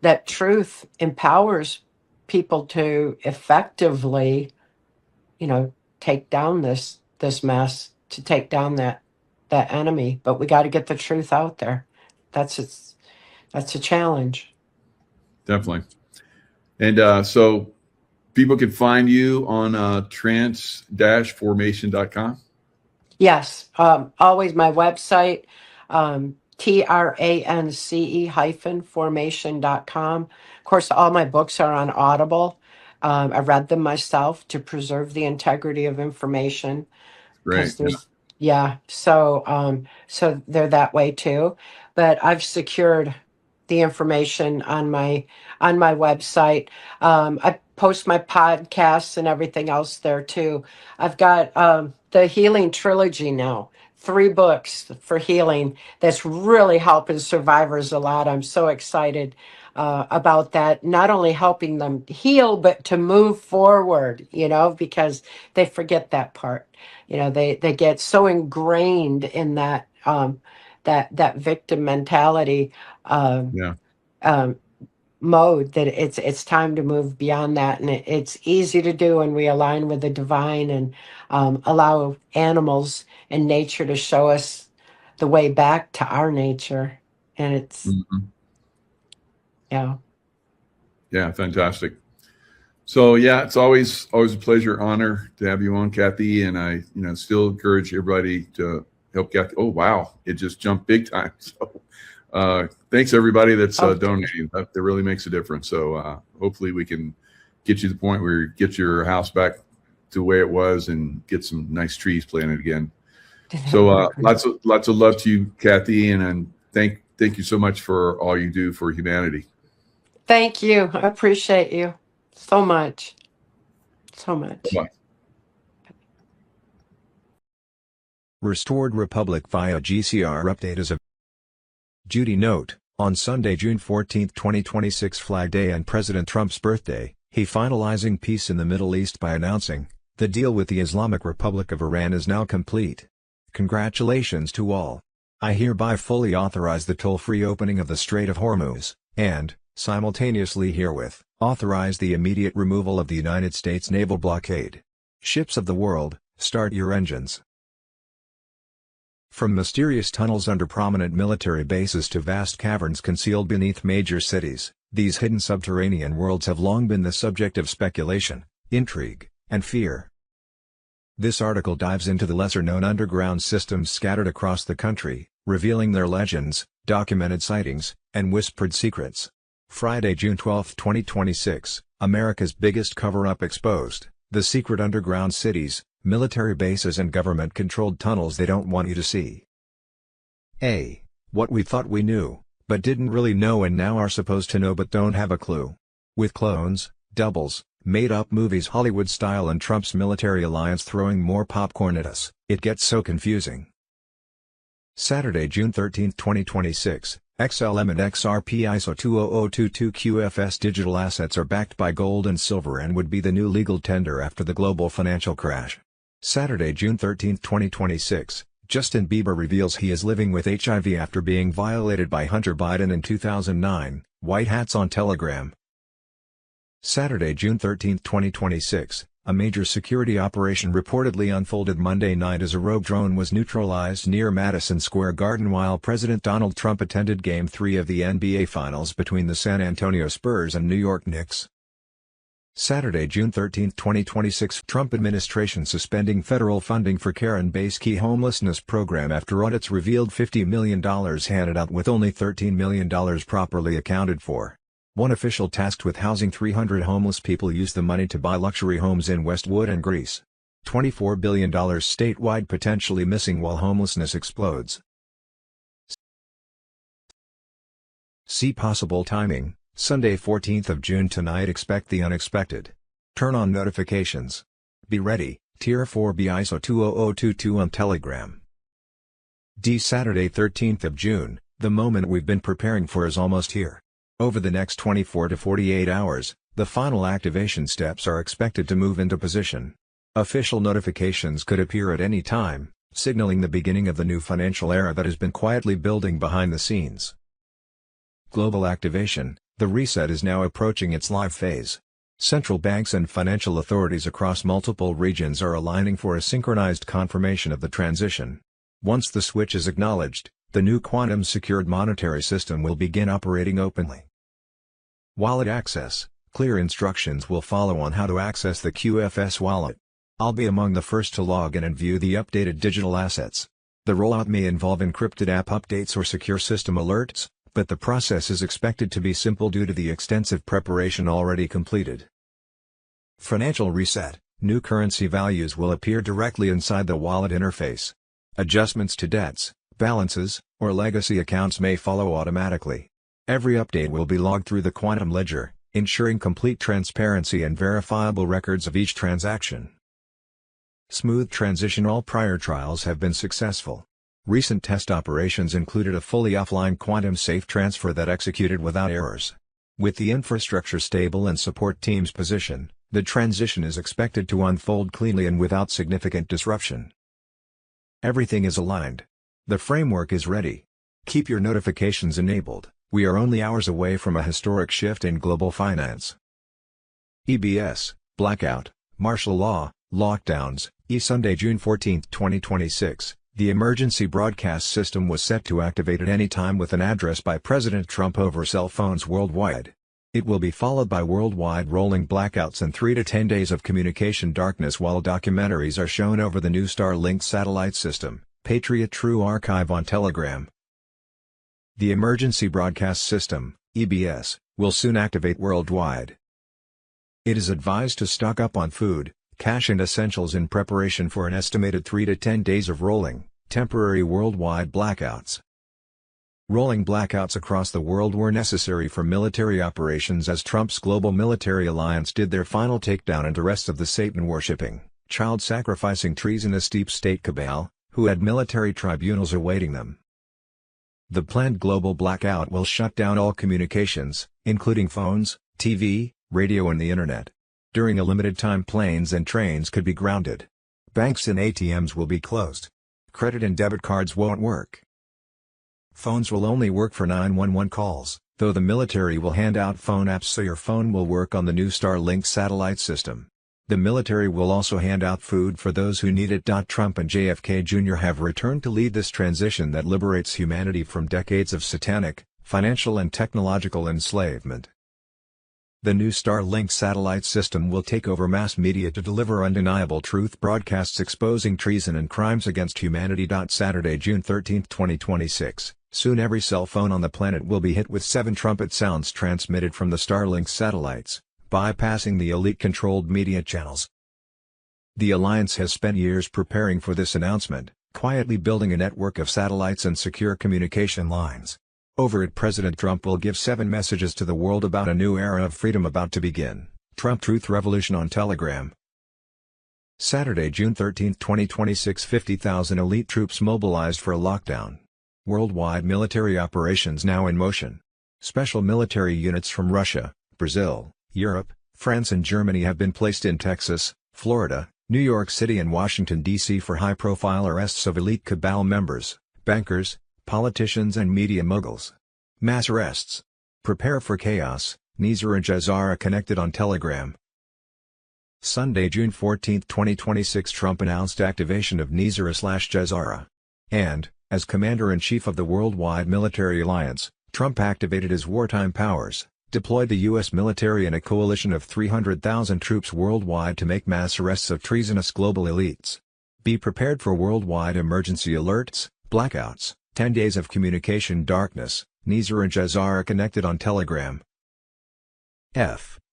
that truth empowers people to effectively, you know, take down this mess, to take down that enemy. But we got to get the truth out there. That's it's that's a challenge. Definitely. And so people can find you on trance-formation.com. Yes, always my website, trance-formation.com. Of course, all my books are on Audible. I read them myself to preserve the integrity of information, Great. because Yeah. so they're that way too. But I've secured the information on my website. I post my podcasts and everything else there too. I've got the healing trilogy now, 3 books for healing that's really helping survivors a lot. I'm so excited about that, not only helping them heal but to move forward, because they forget that part. They get so ingrained in that victim mentality, um, Yeah. um, mode, that it's time to move beyond that, and it's easy to do when we align with the divine, and allow animals and nature to show us the way back to our nature. And it's Mhm. yeah. Yeah. Fantastic. So yeah, it's always a pleasure, honor to have you on, Kathy. And I, still encourage everybody to help Kathy. Oh wow, it just jumped big time. So thanks everybody that's Oh, donating. That really makes a difference. So hopefully we can get you to the point where you get your house back to the way it was and get some nice trees planted again. that So would be great. lots of love to you, Kathy, and thank you so much for all you do for humanity. Thank you. I appreciate you so much. So much. Bye-bye. Restored Republic via GCR update as of Judy note, on Sunday, June 14, 2026 Flag Day and President Trump's birthday, he finalizing peace in the Middle East by announcing, the deal with the Islamic Republic of Iran is now complete. Congratulations to all. I hereby fully authorize the toll-free opening of the Strait of Hormuz, and, simultaneously herewith, authorize the immediate removal of the United States naval blockade. Ships of the world, start your engines. From mysterious tunnels under prominent military bases to vast caverns concealed beneath major cities, these hidden subterranean worlds have long been the subject of speculation, intrigue, and fear. This article dives into the lesser-known underground systems scattered across the country, revealing their legends, documented sightings, and whispered secrets. Friday, June 12, 2026, America's biggest cover-up exposed, the secret underground cities, military bases and government-controlled tunnels they don't want you to see. What we thought we knew, but didn't really know and now are supposed to know but don't have a clue. With clones, doubles, Made-up movies Hollywood style and Trump's military alliance throwing more popcorn at us, it gets so confusing. Saturday, June 13, 2026, XLM and XRP ISO 20022 QFS digital assets are backed by gold and silver and would be the new legal tender after the global financial crash. Saturday, June 13, 2026, Justin Bieber reveals he is living with HIV after being violated by Hunter Biden in 2009, White Hats on Telegram. Saturday, June 13, 2026, a major security operation reportedly unfolded Monday night as a rogue drone was neutralized near Madison Square Garden while President Donald Trump attended Game 3 of the NBA Finals between the San Antonio Spurs and New York Knicks. Saturday, June 13, 2026, Trump administration suspending federal funding for Karen-based key homelessness program after audits revealed $50 million handed out with only $13 million properly accounted for. One official tasked with housing 300 homeless people used the money to buy luxury homes in Westwood and Greece. $24 billion statewide potentially missing while homelessness explodes. See possible timing, Sunday 14th of June tonight. Expect the unexpected. Turn on notifications. Be ready, Tier 4B ISO 20022 on Telegram. Saturday 13th of June, the moment we've been preparing for is almost here. Over the next 24 to 48 hours, the final activation steps are expected to move into position. Official notifications could appear at any time, signaling the beginning of the new financial era that has been quietly building behind the scenes. Global activation, the reset is now approaching its live phase. Central banks and financial authorities across multiple regions are aligning for a synchronized confirmation of the transition. Once the switch is acknowledged, the new quantum-secured monetary system will begin operating openly. Wallet access, clear instructions will follow on how to access the QFS wallet. I'll be among the first to log in and view the updated digital assets. The rollout may involve encrypted app updates or secure system alerts, but the process is expected to be simple due to the extensive preparation already completed. Financial reset, new currency values will appear directly inside the wallet interface. Adjustments to debts, balances, or legacy accounts may follow automatically. Every update will be logged through the quantum ledger, ensuring complete transparency and verifiable records of each transaction. Smooth transition. All prior trials have been successful. Recent test operations included a fully offline quantum-safe transfer that executed without errors. With the infrastructure stable and support teams positioned, the transition is expected to unfold cleanly and without significant disruption. Everything is aligned. The framework is ready. Keep your notifications enabled. We are only hours away from a historic shift in global finance. EBS, blackout, martial law, lockdowns. Sunday, June 14, 2026, the emergency broadcast system was set to activate at any time with an address by President Trump over cell phones worldwide. It will be followed by worldwide rolling blackouts and 3 to 10 days of communication darkness while documentaries are shown over the new Starlink satellite system, Patriot True Archive on Telegram. The Emergency Broadcast System, EBS, will soon activate worldwide. It is advised to stock up on food, cash and essentials in preparation for an estimated 3 to 10 days of rolling, temporary worldwide blackouts. Rolling blackouts across the world were necessary for military operations as Trump's global military alliance did their final takedown and arrest of the Satan-worshipping, child-sacrificing treasonous deep state cabal, who had military tribunals awaiting them. The planned global blackout will shut down all communications, including phones, TV, radio and the Internet. During a limited time, planes and trains could be grounded. Banks and ATMs will be closed. Credit and debit cards won't work. Phones will only work for 911 calls, though the military will hand out phone apps so your phone will work on the new Starlink satellite system. The military will also hand out food for those who need it. Trump and JFK Jr. have returned to lead this transition that liberates humanity from decades of satanic, financial and technological enslavement. The new Starlink satellite system will take over mass media to deliver undeniable truth broadcasts exposing treason and crimes against humanity. Saturday, June 13, 2026, soon every cell phone on the planet will be hit with 7 trumpet sounds transmitted from the Starlink satellites, bypassing the elite-controlled media channels. The alliance has spent years preparing for this announcement, quietly building a network of satellites and secure communication lines. Over it, President Trump will give 7 messages to the world about a new era of freedom about to begin, Trump Truth Revolution on Telegram. Saturday, June 13, 2026. 50,000 elite troops mobilized for a lockdown. Worldwide military operations now in motion. Special military units from Russia, Brazil, Europe, France and Germany have been placed in Texas, Florida, New York City and Washington, D.C. for high-profile arrests of elite cabal members, bankers, politicians and media moguls. Mass arrests. Prepare for chaos, Nizar and Jazara connected on Telegram. Sunday, June 14, 2026. Trump announced activation of Nizar/Jazara. And, as Commander-in-Chief of the Worldwide Military Alliance, Trump activated his wartime powers, deployed the U.S. military and a coalition of 300,000 troops worldwide to make mass arrests of treasonous global elites. Be prepared for worldwide emergency alerts, blackouts, 10 days of communication darkness, Nizar and Jazara connected on Telegram.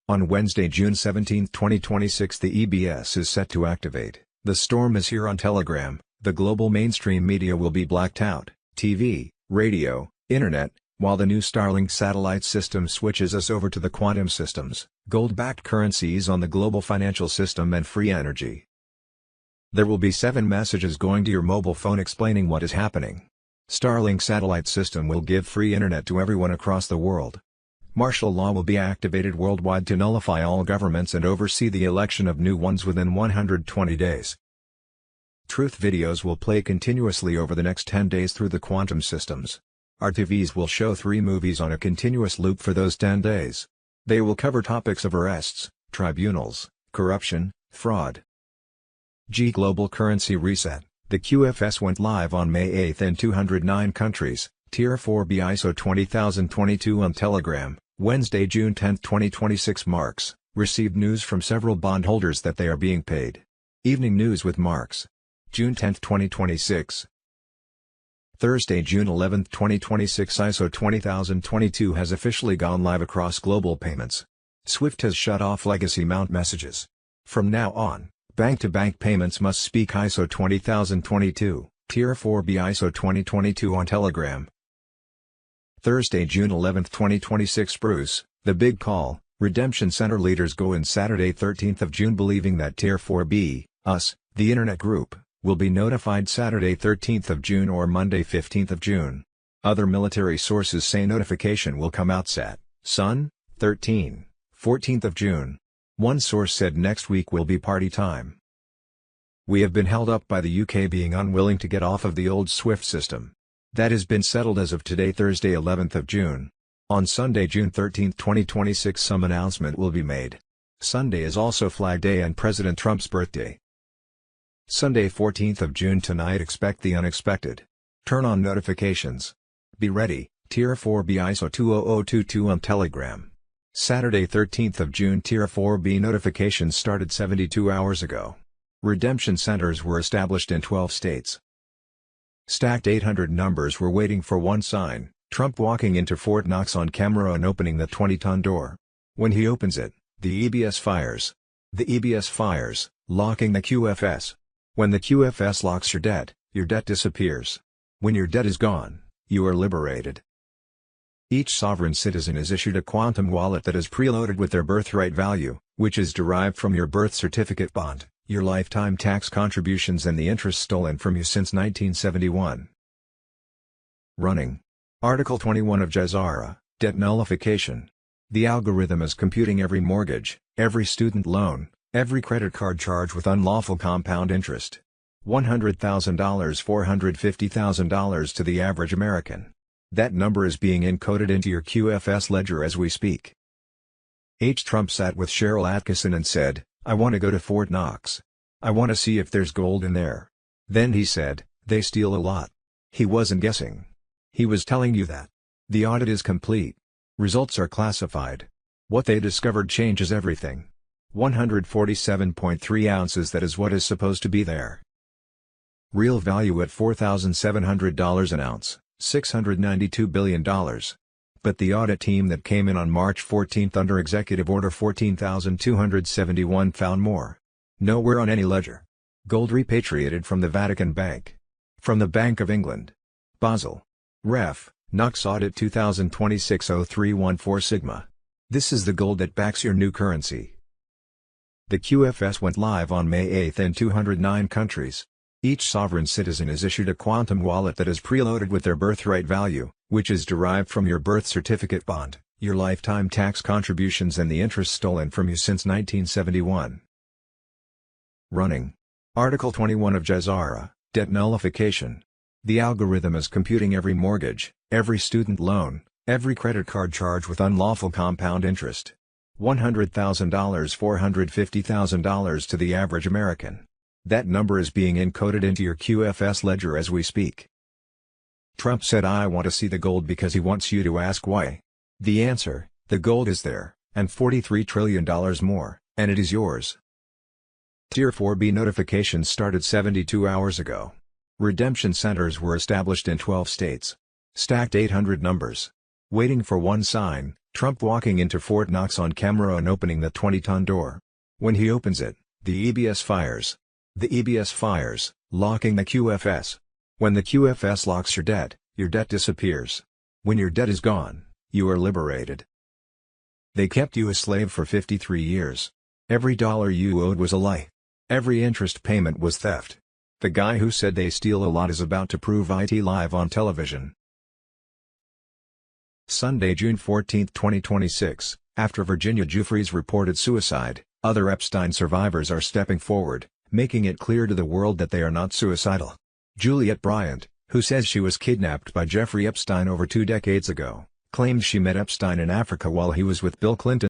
On Wednesday, June 17, 2026, the EBS is set to activate. The storm is here on Telegram. The global mainstream media will be blacked out, TV, radio, internet, while the new Starlink satellite system switches us over to the quantum systems, gold-backed currencies on the global financial system and free energy. There will be 7 messages going to your mobile phone explaining what is happening. Starlink satellite system will give free internet to everyone across the world. Martial law will be activated worldwide to nullify all governments and oversee the election of new ones within 120 days. Truth videos will play continuously over the next 10 days through the quantum systems. Our TVs will show 3 movies on a continuous loop for those 10 days. They will cover topics of arrests, tribunals, corruption, fraud. Global Currency Reset. The QFS went live on May 8 in 209 countries, Tier 4B ISO 20022 on Telegram. Wednesday, June 10, 2026. Marks received news from several bondholders that they are being paid. Evening News with Marks. June 10, 2026. Thursday, June 11, 2026. ISO 20022 has officially gone live across global payments. SWIFT has shut off legacy mount messages. From now on, bank-to-bank payments must speak ISO 20022, Tier 4B ISO 2022 on Telegram. Thursday, June 11, 2026. Bruce, the big call. Redemption Center leaders go in Saturday 13th of June believing that Tier 4B, us, the Internet Group, will be notified Saturday 13th of June or Monday 15th of June. Other military sources say notification will come out Sun, 14th of June. One source said next week will be party time. We have been held up by the UK being unwilling to get off of the old SWIFT system. That has been settled as of today, Thursday 11th of June. On Sunday, June 13, 2026, some announcement will be made. Sunday is also Flag Day and President Trump's birthday. Sunday 14th of June. Tonight expect the unexpected. Turn on notifications. Be ready, Tier 4B ISO 20022 on Telegram. Saturday 13th of June. Tier 4B notifications started 72 hours ago. Redemption centers were established in 12 states. Stacked 800 numbers were waiting for one sign, Trump walking into Fort Knox on camera and opening the 20-ton door. When he opens it, the EBS fires. The EBS fires, locking the QFS. When the QFS locks your debt disappears. When your debt is gone, you are liberated. Each sovereign citizen is issued a quantum wallet that is preloaded with their birthright value, which is derived from your birth certificate bond, your lifetime tax contributions and the interest stolen from you since 1971. Running. Article 21 of Jazara, Debt Nullification. The algorithm is computing every mortgage, every student loan, every credit card charge with unlawful compound interest. $100,000, $450,000 to the average American. That number is being encoded into your QFS ledger as we speak. Trump sat with Cheryl Atkinson and said, "I want to go to Fort Knox. I want to see if there's gold in there." Then he said, "They steal a lot." He wasn't guessing. He was telling you that. The audit is complete. Results are classified. What they discovered changes everything. 147.3 ounces, that is what is supposed to be there. Real value at $4,700 an ounce, $692 billion. But the audit team that came in on March 14 under Executive Order 14,271 found more. Nowhere on any ledger. Gold repatriated from the Vatican Bank. From the Bank of England. Basel. Ref. Knox Audit 2026-0314 Sigma. This is the gold that backs your new currency. The QFS went live on May 8 in 209 countries. Each sovereign citizen is issued a quantum wallet that is preloaded with their birthright value, which is derived from your birth certificate bond, your lifetime tax contributions and the interest stolen from you since 1971. Running. Article 21 of Jazara, Debt Nullification. The algorithm is computing every mortgage, every student loan, every credit card charge with unlawful compound interest. $100,000 $450,000 to the average American. That number is being encoded into your QFS ledger as we speak. Trump said I want to see the gold because he wants you to ask why. The answer, the gold is there, and $43 trillion more, and it is yours. Tier 4B notifications started 72 hours ago. Redemption centers were established in 12 states. Stacked 800 numbers. Waiting for one sign, Trump walking into Fort Knox on camera and opening the 20-ton door. When he opens it, the EBS fires. The EBS fires, locking the QFS. When the QFS locks your debt disappears. When your debt is gone, you are liberated. They kept you a slave for 53 years. Every dollar you owed was a lie. Every interest payment was theft. The guy who said they steal a lot is about to prove it live on television. Sunday, June 14, 2026, after Virginia Giuffre's reported suicide, other Epstein survivors are stepping forward, making it clear to the world that they are not suicidal. Juliette Bryant, who says she was kidnapped by Jeffrey Epstein over 2 decades ago, claims she met Epstein in Africa while he was with Bill Clinton.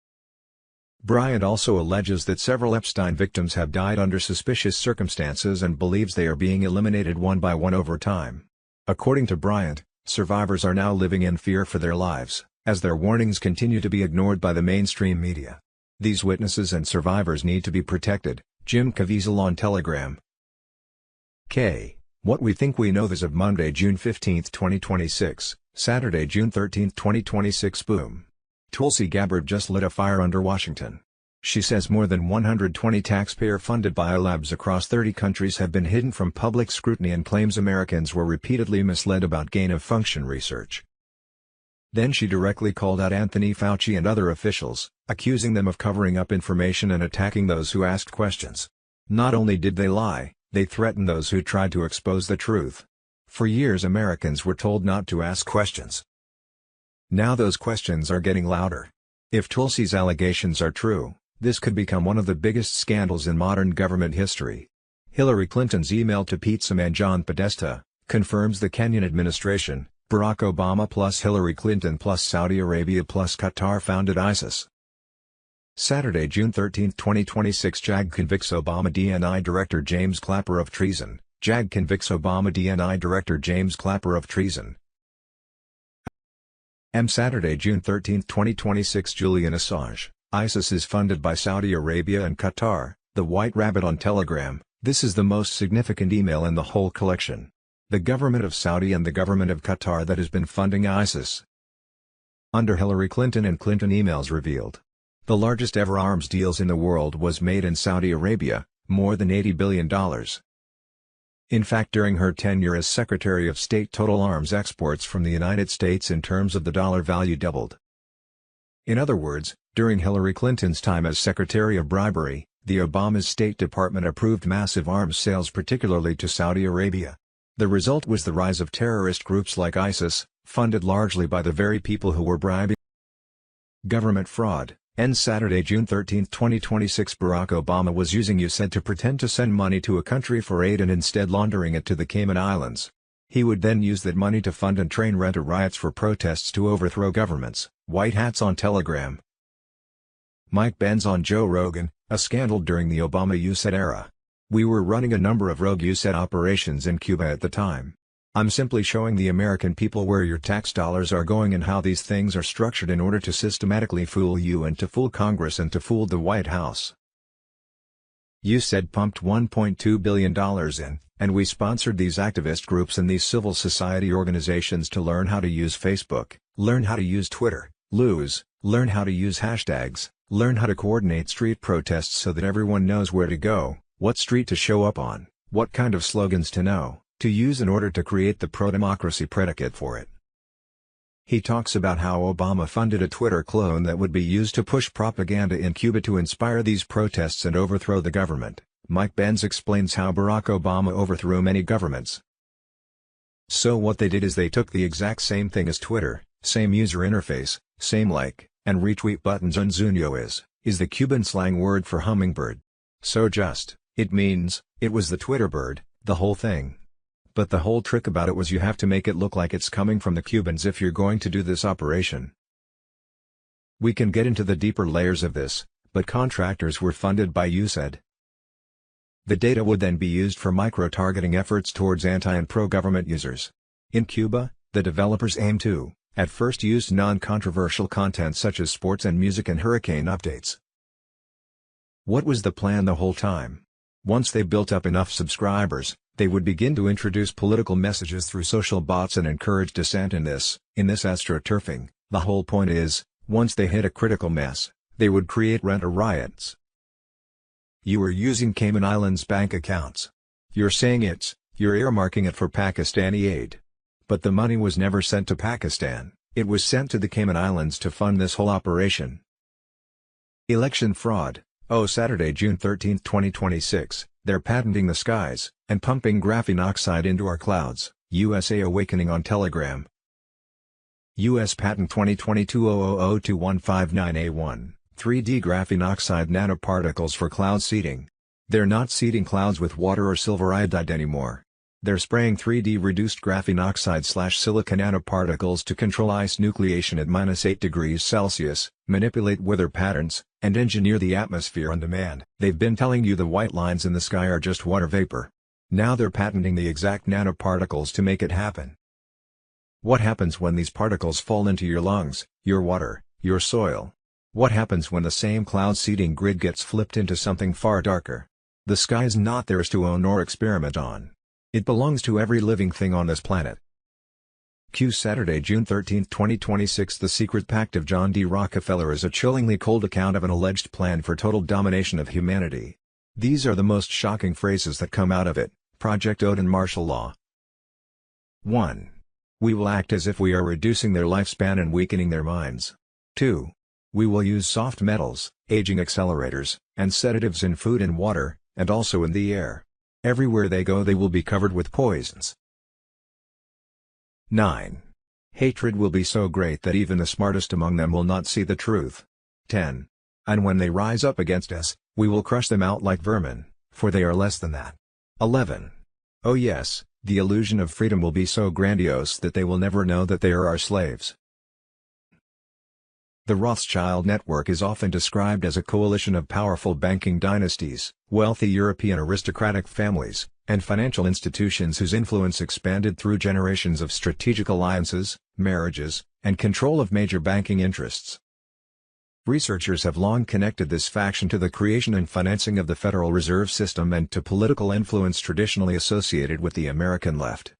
Bryant also alleges that several Epstein victims have died under suspicious circumstances and believes they are being eliminated one by one over time. According to Bryant, survivors are now living in fear for their lives, as their warnings continue to be ignored by the mainstream media. These witnesses and survivors need to be protected. Jim Caviezel on Telegram. What we think we know. As of Monday, June 15, 2026, Saturday, June 13, 2026. Boom. Tulsi Gabbard just lit a fire under Washington. She says more than 120 taxpayer-funded biolabs across 30 countries have been hidden from public scrutiny and claims Americans were repeatedly misled about gain-of-function research. Then she directly called out Anthony Fauci and other officials, accusing them of covering up information and attacking those who asked questions. Not only did they lie, they threatened those who tried to expose the truth. For years Americans were told not to ask questions. Now those questions are getting louder. If Tulsi's allegations are true, this could become one of the biggest scandals in modern government history. Hillary Clinton's email to Pizza and John Podesta confirms the Kenyan administration, Barack Obama plus Hillary Clinton plus Saudi Arabia plus Qatar founded ISIS. Saturday, June 13, 2026. JAG convicts Obama DNI Director James Clapper of treason. JAG convicts Obama DNI Director James Clapper of treason. Saturday, June 13, 2026. Julian Assange. ISIS is funded by Saudi Arabia and Qatar. The White Rabbit on Telegram. This is the most significant email in the whole collection. The government of Saudi and the government of Qatar that has been funding ISIS. Under Hillary Clinton and Clinton emails revealed. The largest ever arms deals in the world was made in Saudi Arabia, more than $80 billion. In fact, during her tenure as Secretary of State, total arms exports from the United States in terms of the dollar value doubled. In other words, during Hillary Clinton's time as Secretary of Bribery, the Obama's State Department approved massive arms sales, particularly to Saudi Arabia. The result was the rise of terrorist groups like ISIS, funded largely by the very people who were bribing. Government fraud. Ends Saturday, June 13, 2026. Barack Obama was using USAID to pretend to send money to a country for aid and instead laundering it to the Cayman Islands. He would then use that money to fund and train renter riots for protests to overthrow governments. White hats on Telegram. Mike Benz on Joe Rogan, a scandal during the Obama USAID era. We were running a number of rogue USAID operations in Cuba at the time. I'm simply showing the American people where your tax dollars are going and how these things are structured in order to systematically fool you and to fool Congress and to fool the White House. USAID pumped $1.2 billion in, and we sponsored these activist groups and these civil society organizations to learn how to use Facebook, learn how to use Twitter, learn how to use hashtags, learn how to coordinate street protests so that everyone knows where to go, what street to show up on, what kind of slogans to use in order to create the pro-democracy predicate for it. He talks about how Obama funded a Twitter clone that would be used to push propaganda in Cuba to inspire these protests and overthrow the government. Mike Benz explains how Barack Obama overthrew many governments. So what they did is they took the exact same thing as Twitter, same user interface, same like, and retweet buttons. Unzuño is the Cuban slang word for hummingbird. So it means, it was the Twitter bird, the whole thing. But the whole trick about it was you have to make it look like it's coming from the Cubans if you're going to do this operation. We can get into the deeper layers of this, but contractors were funded by USAID. The data would then be used for micro-targeting efforts towards anti- and pro-government users. In Cuba, the developers aim to, at first, use non-controversial content such as sports and music and hurricane updates. What was the plan the whole time? Once they built up enough subscribers, they would begin to introduce political messages through social bots and encourage dissent in this astroturfing. The whole point is, once they hit a critical mass, they would create rent or riots. You are using Cayman Islands bank accounts. You're saying you're earmarking it for Pakistani aid. But the money was never sent to Pakistan, it was sent to the Cayman Islands to fund this whole operation. Election fraud. Saturday, June 13, 2026, they're patenting the skies, and pumping graphene oxide into our clouds, USA awakening on Telegram. U.S. Patent 2022-00021598-1, 3D graphene oxide nanoparticles for cloud seeding. They're not seeding clouds with water or silver iodide anymore. They're spraying 3D reduced graphene oxide/silica nanoparticles to control ice nucleation at -8 degrees Celsius, manipulate weather patterns, and engineer the atmosphere on demand. They've been telling you the white lines in the sky are just water vapor. Now they're patenting the exact nanoparticles to make it happen. What happens when these particles fall into your lungs, your water, your soil? What happens when the same cloud seeding grid gets flipped into something far darker? The sky is not theirs to own or experiment on. It belongs to every living thing on this planet. Q Saturday, June 13, 2026. The Secret Pact of John D. Rockefeller is a chillingly cold account of an alleged plan for total domination of humanity. These are the most shocking phrases that come out of it. Project Odin martial law. 1. We will act as if we are reducing their lifespan and weakening their minds. 2. We will use soft metals, aging accelerators, and sedatives in food and water, and also in the air. Everywhere they go they will be covered with poisons. 9. Hatred will be so great that even the smartest among them will not see the truth. 10. And when they rise up against us, we will crush them out like vermin, for they are less than that. 11. Oh yes, the illusion of freedom will be so grandiose that they will never know that they are our slaves. The Rothschild network is often described as a coalition of powerful banking dynasties, wealthy European aristocratic families, and financial institutions whose influence expanded through generations of strategic alliances, marriages, and control of major banking interests. Researchers have long connected this faction to the creation and financing of the Federal Reserve System and to political influence traditionally associated with the American left.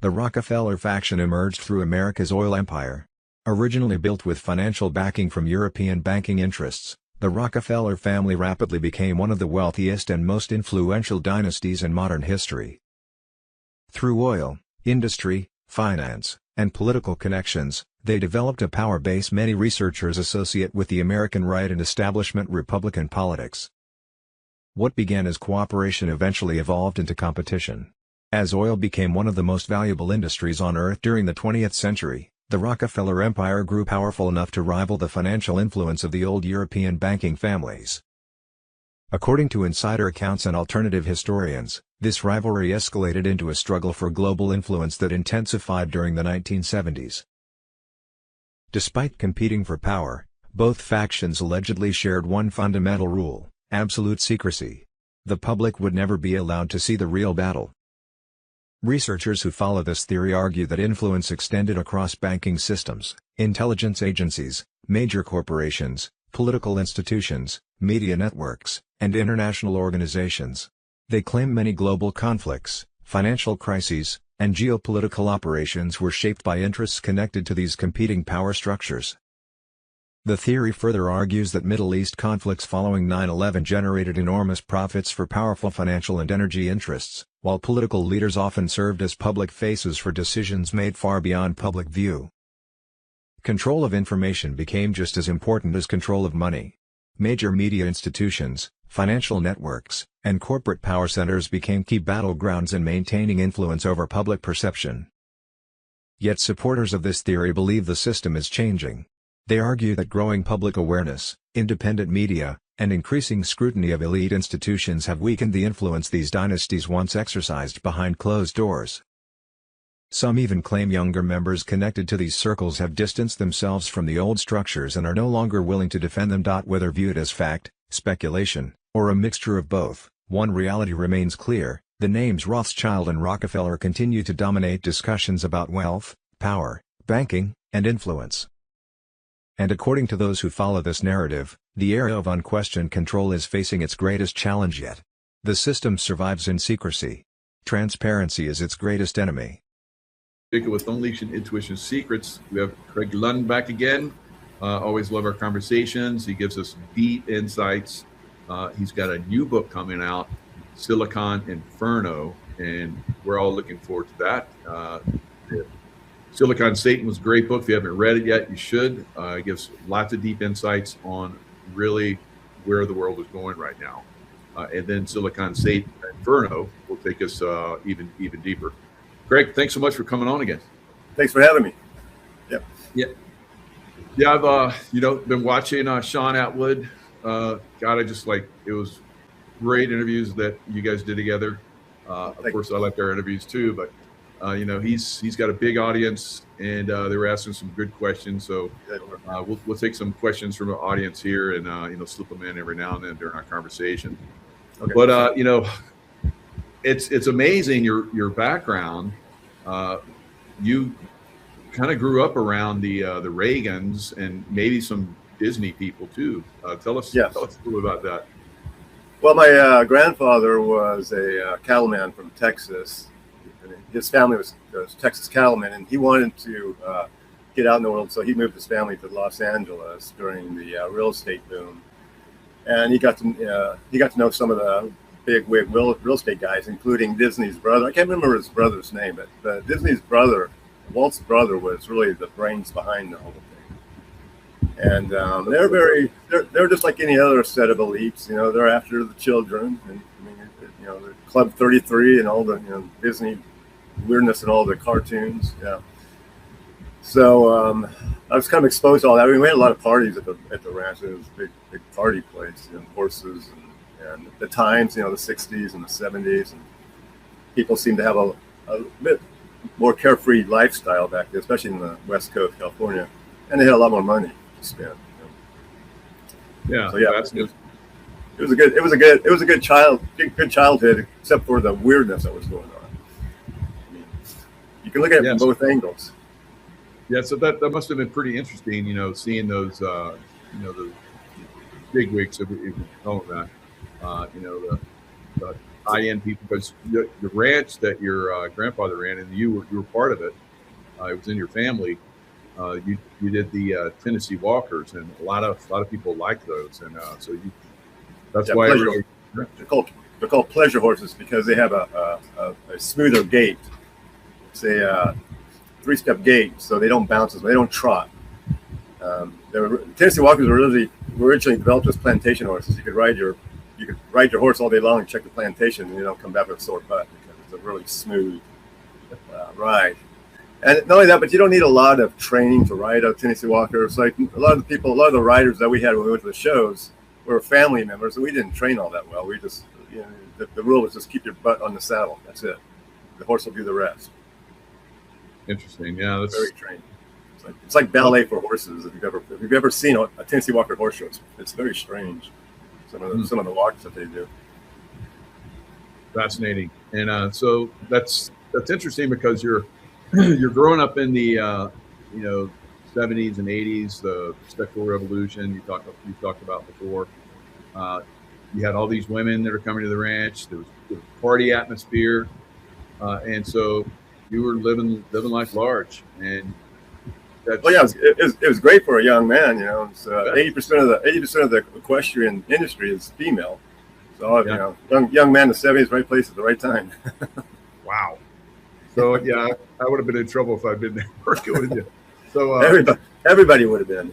The Rockefeller faction emerged through America's oil empire. Originally built with financial backing from European banking interests, the Rockefeller family rapidly became one of the wealthiest and most influential dynasties in modern history. Through oil, industry, finance, and political connections, they developed a power base many researchers associate with the American right and establishment Republican politics. What began as cooperation eventually evolved into competition. As oil became one of the most valuable industries on Earth during the 20th century, the Rockefeller empire grew powerful enough to rival the financial influence of the old European banking families. According to insider accounts and alternative historians, this rivalry escalated into a struggle for global influence that intensified during the 1970s. Despite competing for power, both factions allegedly shared one fundamental rule: absolute secrecy. The public would never be allowed to see the real battle. Researchers who follow this theory argue that influence extended across banking systems, intelligence agencies, major corporations, political institutions, media networks, and international organizations. They claim many global conflicts, financial crises, and geopolitical operations were shaped by interests connected to these competing power structures. The theory further argues that Middle East conflicts following 9/11 generated enormous profits for powerful financial and energy interests, while political leaders often served as public faces for decisions made far beyond public view. Control of information became just as important as control of money. Major media institutions, financial networks, and corporate power centers became key battlegrounds in maintaining influence over public perception. Yet supporters of this theory believe the system is changing. They argue that growing public awareness, independent media, and increasing scrutiny of elite institutions have weakened the influence these dynasties once exercised behind closed doors. Some even claim younger members connected to these circles have distanced themselves from the old structures and are no longer willing to defend them. Whether viewed as fact, speculation, or a mixture of both, one reality remains clear: the names Rothschild and Rockefeller continue to dominate discussions about wealth, power, banking, and influence. And according to those who follow this narrative, the era of unquestioned control is facing its greatest challenge yet. The system survives in secrecy. Transparency is its greatest enemy. With Unleashing Intuition Secrets, we have Craig Lund back again. Always love our conversations. He gives us deep insights. He's got a new book coming out, Silicon Inferno, and we're all looking forward to that. Silicon Satan was a great book. If you haven't read it yet, you should. It gives lots of deep insights on really where the world is going right now. And then Silicon Satan Inferno will take us even deeper. Greg, thanks so much for coming on again. Thanks for having me. Yeah. I've been watching Sean Atwood. God, it was great interviews that you guys did together. Of course, I like our interviews too, but he's got a big audience, and they were asking some good questions. So we'll take some questions from the audience here, and slip them in every now and then during our conversation. Okay. But it's amazing your background. You kind of grew up around the Reagans and maybe some Disney people too. Tell us a little about that. Well, my grandfather was a cattleman from Texas. His family was Texas cattlemen, and he wanted to get out in the world, so he moved his family to Los Angeles during the real estate boom. And he got to know some of the big wig real estate guys, including Disney's brother. I can't remember his brother's name, but Disney's brother, Walt's brother, was really the brains behind the whole thing. And they're just like any other set of elites. They're after the children, and the Club 33 and all the Disney weirdness and all the cartoons. Yeah. So I was kind of exposed to all that. We had a lot of parties at the ranch. It was a big party place, horses and the times, the 60s and the 70s, and people seemed to have a bit more carefree lifestyle back then, especially in the West Coast, California, and they had a lot more money to spend. Yeah, so it was a good childhood, except for the weirdness that was going on. You can look at it from both angles. Yeah, so that must have been pretty interesting, seeing those, the big wigs, if you call them that. The high-end people, because the ranch that your grandfather ran, and you were part of it. It was in your family. You did the Tennessee Walkers, and a lot of people liked those, and so that's why they're called pleasure horses because they have a smoother gait. It's a 3-step gait, so they don't bounce as well. They don't trot. Tennessee Walkers were originally developed as plantation horses. You could ride your horse all day long and check the plantation, and you don't come back with a sore butt because it's a really smooth ride. And not only that, but you don't need a lot of training to ride a Tennessee Walker. It's like a lot of the riders that we had when we went to the shows were family members, and we didn't train all that well. We just, the rule was just keep your butt on the saddle. That's it. The horse will do the rest. Interesting. Yeah, that's very trained. It's like ballet for horses. If you've ever seen a Tennessee Walker horse show, it's very strange. Some of the walks that they do. Fascinating. And so that's interesting because you're growing up in the 70s and 80s, the sexual revolution you talked about before. You had all these women that are coming to the ranch. There was party atmosphere, and so you were living life large. And it was great for a young man. 80% of the equestrian industry is female. So young man in the 70s, right place at the right time. Wow. So I would have been in trouble if I'd been there working with you. So Everybody would have been.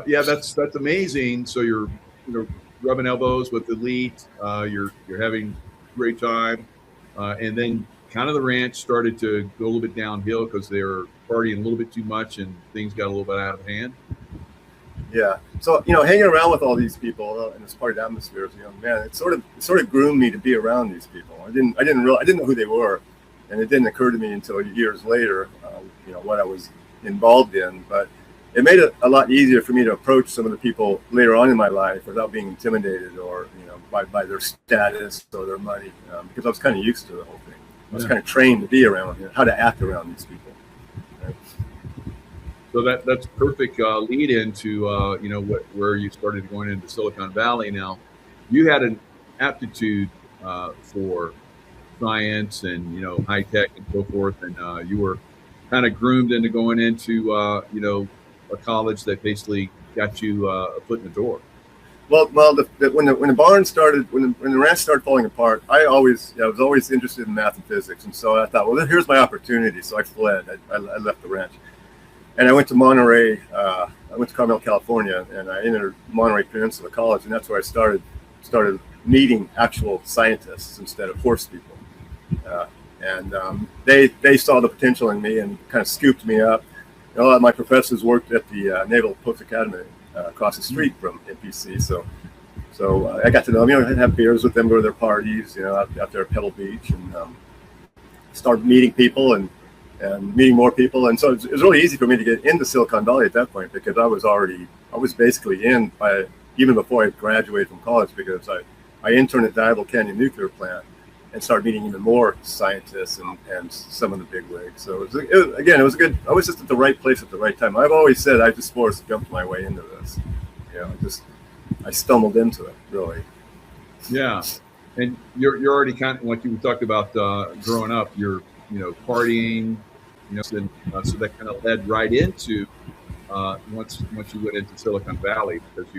Yeah, that's amazing. So you're rubbing elbows with the elite. You're having a great time, and then kind of the ranch started to go a little bit downhill because they were partying a little bit too much and things got a little bit out of hand. Yeah. So hanging around with all these people in this party atmosphere as a young man, it sort of groomed me to be around these people. I didn't know who they were, and it didn't occur to me until years later, what I was involved in. But it made it a lot easier for me to approach some of the people later on in my life without being intimidated or by their status or their money, because I was kind of used to the whole thing. I was kind of trained to be around, how to act around these people. Right? So that's perfect lead into where you started going into Silicon Valley. Now, you had an aptitude for science and high tech and so forth, and you were kind of groomed into going into a college that basically got you a foot in the door. Well, when the barn started, when the ranch started falling apart, I was always interested in math and physics, and so I thought, well, here's my opportunity. So I fled. I left the ranch, and I went to Monterey. I went to Carmel, California, and I entered Monterey Peninsula College, and that's where I started meeting actual scientists instead of horse people. They saw the potential in me and kind of scooped me up. A lot of my professors worked at the Naval Post Academy across the street from NPC, so I got to know them. I'd have beers with them, go to their parties, out there at Pebble Beach, and start meeting people and meeting more people. And so it was really easy for me to get into Silicon Valley at that point because I was basically in even before I graduated from college, because I interned at Diablo Canyon Nuclear Plant and started meeting even more scientists and some of the big wigs. So it was good. I was just at the right place at the right time. I've always said I just forced jumped my way into this. I stumbled into it, really. Yeah, and you're already kind of like you talked about growing up. You're partying, so that kind of led right into once you went into Silicon Valley, because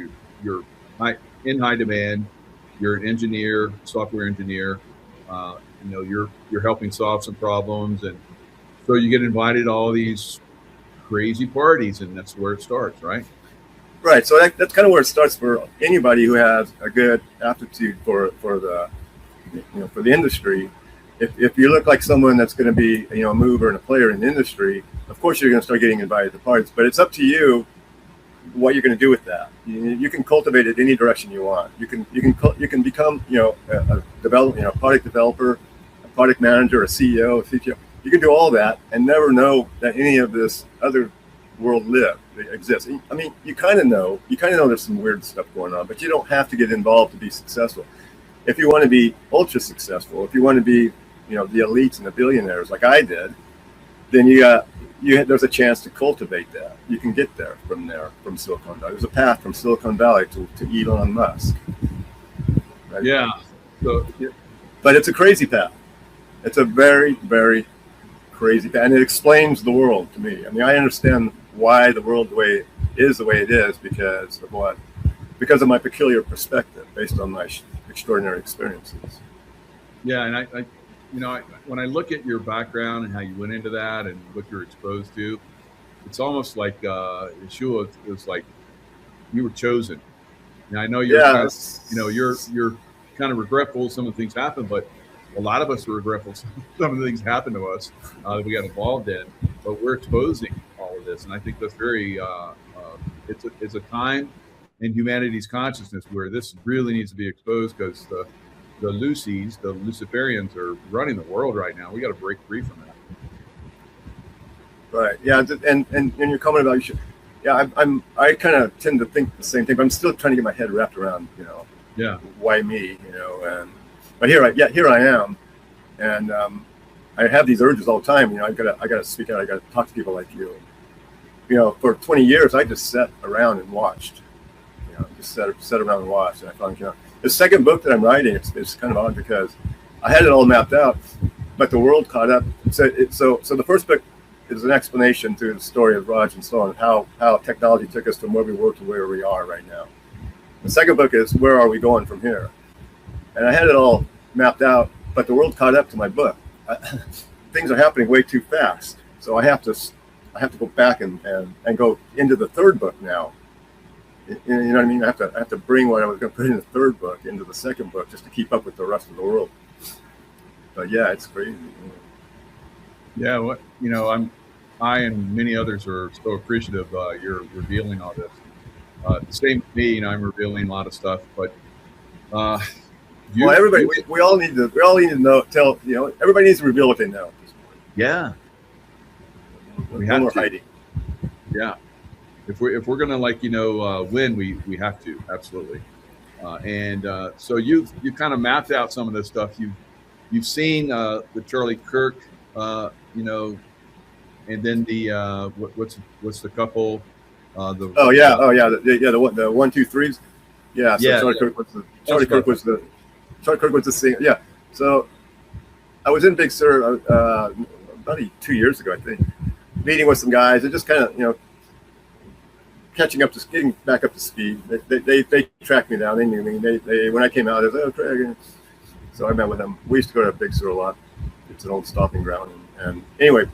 you're in high demand. You're an engineer, software engineer. You're helping solve some problems, and so you get invited to all these crazy parties, and that's where it starts, right? Right. So that's kind of where it starts for anybody who has a good aptitude for the industry. If you look like someone that's going to be a mover and a player in the industry, of course you're going to start getting invited to parties. But it's up to you what you're going to do with that. You can cultivate it any direction you want. You can become a product developer, a product manager, a CEO, a CTO. You can do all that and never know that any of this other world exists. I mean, you kind of know there's some weird stuff going on, but you don't have to get involved to be successful. If you want to be ultra successful, if you want to be the elites and the billionaires like I did, then there's a chance to cultivate that. You can get there from Silicon Valley. There's a path from Silicon Valley to Elon Musk. Right? Yeah. But it's a crazy path. It's a very, very crazy path, and it explains the world to me. I mean, I understand why the world the way it is because of what? Because of my peculiar perspective based on my extraordinary experiences. Yeah, and I when I look at your background and how you went into that and what you're exposed to, it's almost like Yeshua. It was like you were chosen. Now I know you're you're kind of regretful some of the things happened, but a lot of us are regretful some of the things happened to us that we got involved in. But we're exposing all of this, and I think that's very it's a time in humanity's consciousness where this really needs to be exposed, because the Luciferians are running the world right now. We got to break free from that. Right. Yeah. And you're comment about I kind of tend to think the same thing, but I'm still trying to get my head wrapped around, why me, but here I am, and I have these urges all the time. I gotta speak out. I gotta talk to people like you. For 20 years, I just sat around and watched. Just sat around and watched, and I found the second book that I'm writing, it's kind of odd because I had it all mapped out, but the world caught up. So the first book is an explanation to the story of Raj and so on, how technology took us from where we were to where we are right now. The second book is where are we going from here? And I had it all mapped out, but the world caught up to my book. Things are happening way too fast, so I have to I have to go back and go into the third book now. You know what I mean? I have to bring what I was going to put in the third book into the second book just to keep up with the rest of the world. But yeah, it's crazy. Yeah, what I and many others are so appreciative you're revealing all this. Same with me, I'm revealing a lot of stuff, but everybody, we all need to know. Everybody needs to reveal what they know at this point. Yeah, we have to hiding. Yeah, if we're gonna win, we have to, absolutely. So you kind of mapped out some of this stuff. You've seen the Charlie Kirk, and then the what's the couple? The 1, 2, 3s. Yeah. So Charlie Kirk was the singer. Yeah. So I was in Big Sur about 2 years ago, I think, meeting with some guys and just kind of getting back up to speed. They tracked me down. They knew me. They when I came out, they was like, oh, Craig. So I met with them. We used to go to Big Sur a lot. It's an old stomping ground. And anyway,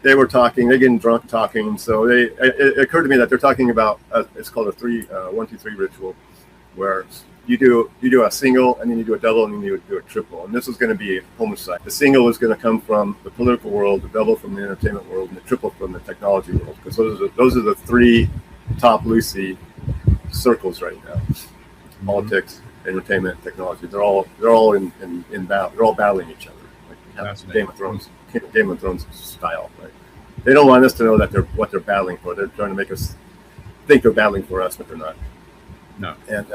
they were talking. They're getting drunk talking. So it occurred to me that they're talking about it's called a 1, 2, 3 ritual, where you do a single, and then you do a double, and then you do a triple. And this is going to be a homicide. The single is going to come from the political world, the double from the entertainment world, and the triple from the technology world. Because those are the 3 top Lucy circles right now: politics, entertainment, technology. They're all in battle. They're all battling each other, like Game of Thrones style. Right? They don't want us to know that what they're battling for. They're trying to make us think they're battling for us, but they're not. No. And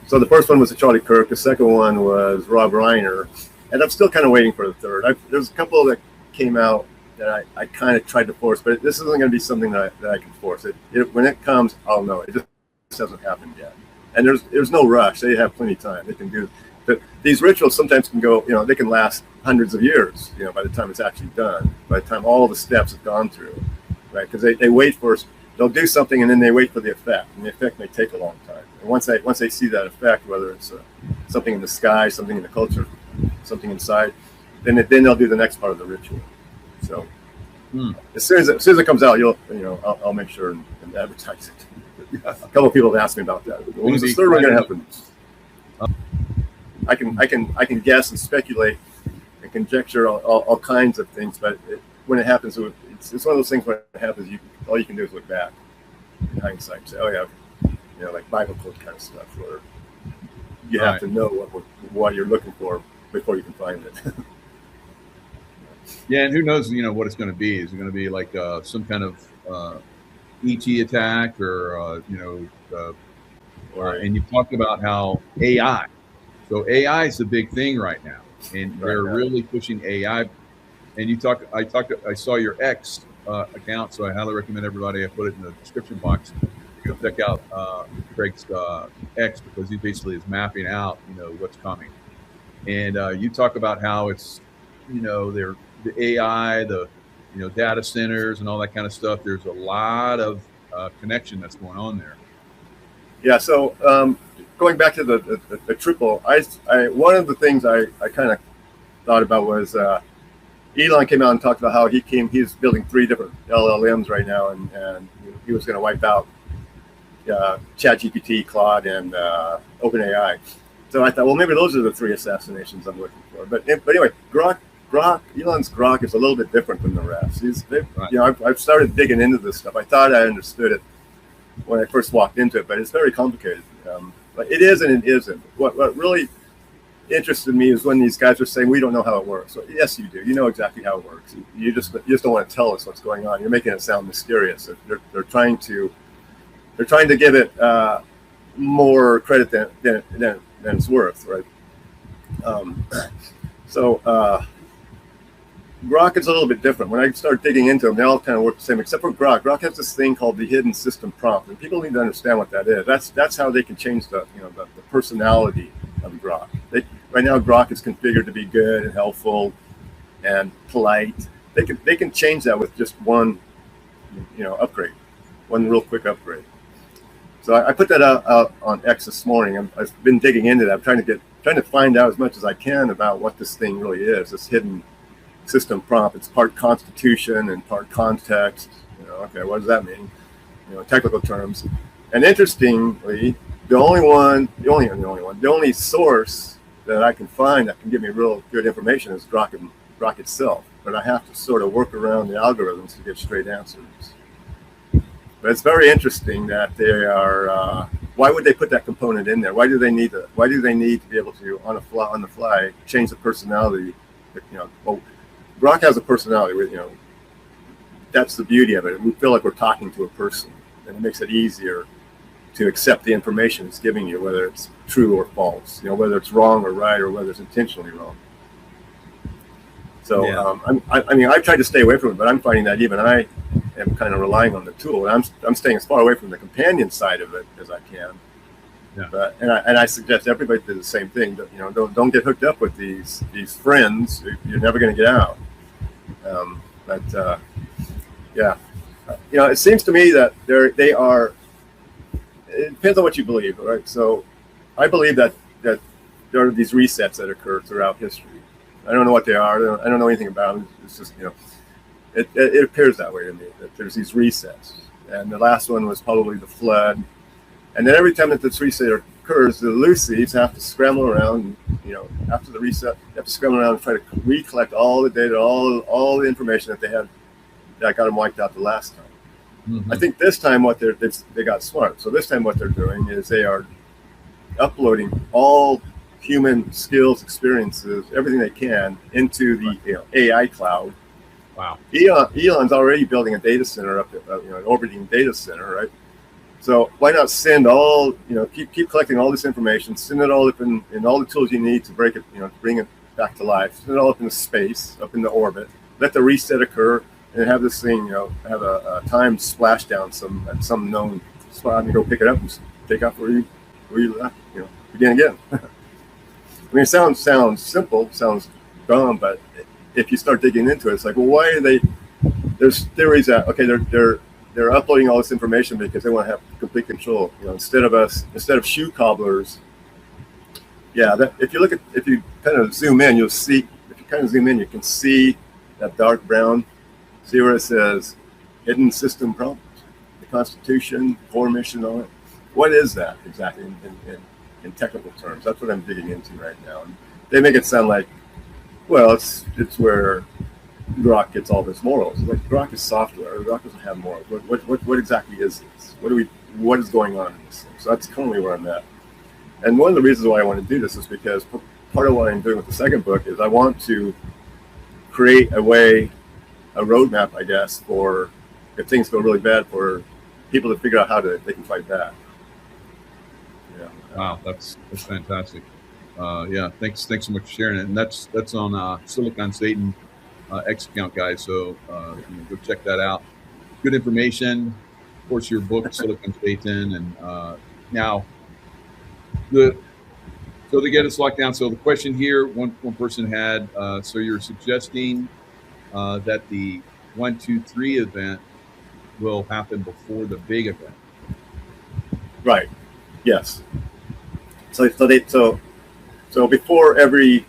so the first one was Charlie Kirk. The second one was Rob Reiner, and I'm still kind of waiting for the third. There's a couple that came out that I kind of tried to force, but this isn't going to be something that I can force. When it comes, I'll know. It just hasn't happened yet. And there's no rush. They have plenty of time. They can do. But these rituals sometimes can go. They can last hundreds of years. By the time it's actually done, by the time all the steps have gone through, right? Because they wait for. They'll do something and then they wait for the effect, and the effect may take a long time. And once they see that effect, whether it's something in the sky, something in the culture, something inside, then they'll do the next part of the ritual. So as soon as it comes out, I'll make sure and advertise it. A couple of people have asked me about that. When's the third one going to happen? I can guess and speculate and conjecture all kinds of things, but when it happens, it's one of those things when it happens, all you can do is look back in hindsight and say, oh yeah, like Bible code kind of stuff, where you have to know what you're looking for before you can find it. Yeah, and who knows, what it's going to be. Is it going to be like some kind of ET attack, or and you talked about how AI. So AI is the big thing right now, and they're really pushing AI. And I saw your X account, so I highly recommend everybody. I put it in the description box. Go check out Craig's X, because he basically is mapping out, what's coming. And you talk about how it's, they're the AI, the data centers and all that kind of stuff. There's a lot of connection that's going on there. Yeah. So going back to the triple, I one of the things I kind of thought about was Elon came out and talked about how he's building 3 different LLMs right now, and he was going to wipe out ChatGPT, Claude, and OpenAI. So I thought, well, maybe those are the 3 assassinations I'm looking for. But anyway, Elon's Grok is a little bit different than the rest. I've started digging into this stuff. I thought I understood it when I first walked into it, but it's very complicated. But it is and it isn't. What really interested me is when these guys are saying we don't know how it works. So yes, you do. You know exactly how it works. You just don't want to tell us what's going on. You're making it sound mysterious. They're trying to give it more credit than it's worth, right? Grok is a little bit different. When I start digging into them, they all kind of work the same, except for Grok. Grok has this thing called the hidden system prompt, and people need to understand what that is. That's how they can change the personality of Grok. Right now, Grok is configured to be good and helpful and polite. They can change that with just one, upgrade, one real quick upgrade. So I put that out on X this morning. I've been digging into that. I'm trying to find out as much as I can about what this thing really is. This hidden system prompt. It's part constitution and part context. Okay, what does that mean? Technical terms. And interestingly, the only source that I can find that can give me real good information is Grok itself. But I have to sort of work around the algorithms to get straight answers. But it's very interesting that they are. Why would they put that component in there? Why do they need to? Why do they need to be able to on the fly change the personality? Well, Grok has a personality. That's the beauty of it. We feel like we're talking to a person, and it makes it easier to accept the information it's giving you, whether it's true or false. Whether it's wrong or right, or whether it's intentionally wrong. So I've tried to stay away from it, but I'm finding that even I am kind of relying on the tool. And I'm staying as far away from the companion side of it as I can. Yeah. But I suggest everybody do the same thing. Don't get hooked up with these friends. You're never going to get out. It seems to me that they are. It depends on what you believe, right? So I believe that there are these resets that occur throughout history. I don't know what they are. I don't know anything about them. It's just, it appears that way to me, that there's these resets. And the last one was probably the flood. And then every time that this reset occurs, the Lucy's have to scramble around, after the reset, they have to scramble around and try to recollect all the data, all the information that they had that got them wiped out the last time. Mm-hmm. I think this time they got smart. So this time what they're doing is they are uploading all human skills, experiences, everything they can into the AI cloud. Wow. Elon's already building a data center up, an orbiting data center, right? So why not send all, keep collecting all this information, send it all up in all the tools you need to break it, to bring it back to life, send it all up into space, up into orbit, let the reset occur, and have this thing, have a timed splashdown at some known spot, and go pick it up and take off where you left, begin again. I mean, it sounds simple, sounds dumb, but if you start digging into it, it's like, well, why are they? There's theories that they're uploading all this information because they want to have complete control. Instead of shoe cobblers. Yeah, if you kind of zoom in, you'll see. If you kind of zoom in, you can see that dark brown. See where it says hidden system problems, the Constitution, core mission on it. What is that exactly in technical terms? That's what I'm digging into right now. And they make it sound like, well, it's where Grok gets all of its morals. Like, Grok is software. Grok doesn't have morals. What exactly is this? What is going on in this thing? So that's currently where I'm at. And one of the reasons why I want to do this is because part of what I'm doing with the second book is I want to create a roadmap, I guess, for if things go really bad, for people to figure out how they can fight back. Yeah. Wow, that's fantastic. Thanks so much for sharing it. And that's on Silicon Satan X account, guys. So go check that out. Good information. Of course, your book, Silicon Satan, and now so to get us locked down. So the question here, one person had. So you're suggesting that the 1, 2, 3 event will happen before the big event. Right. Yes. So before every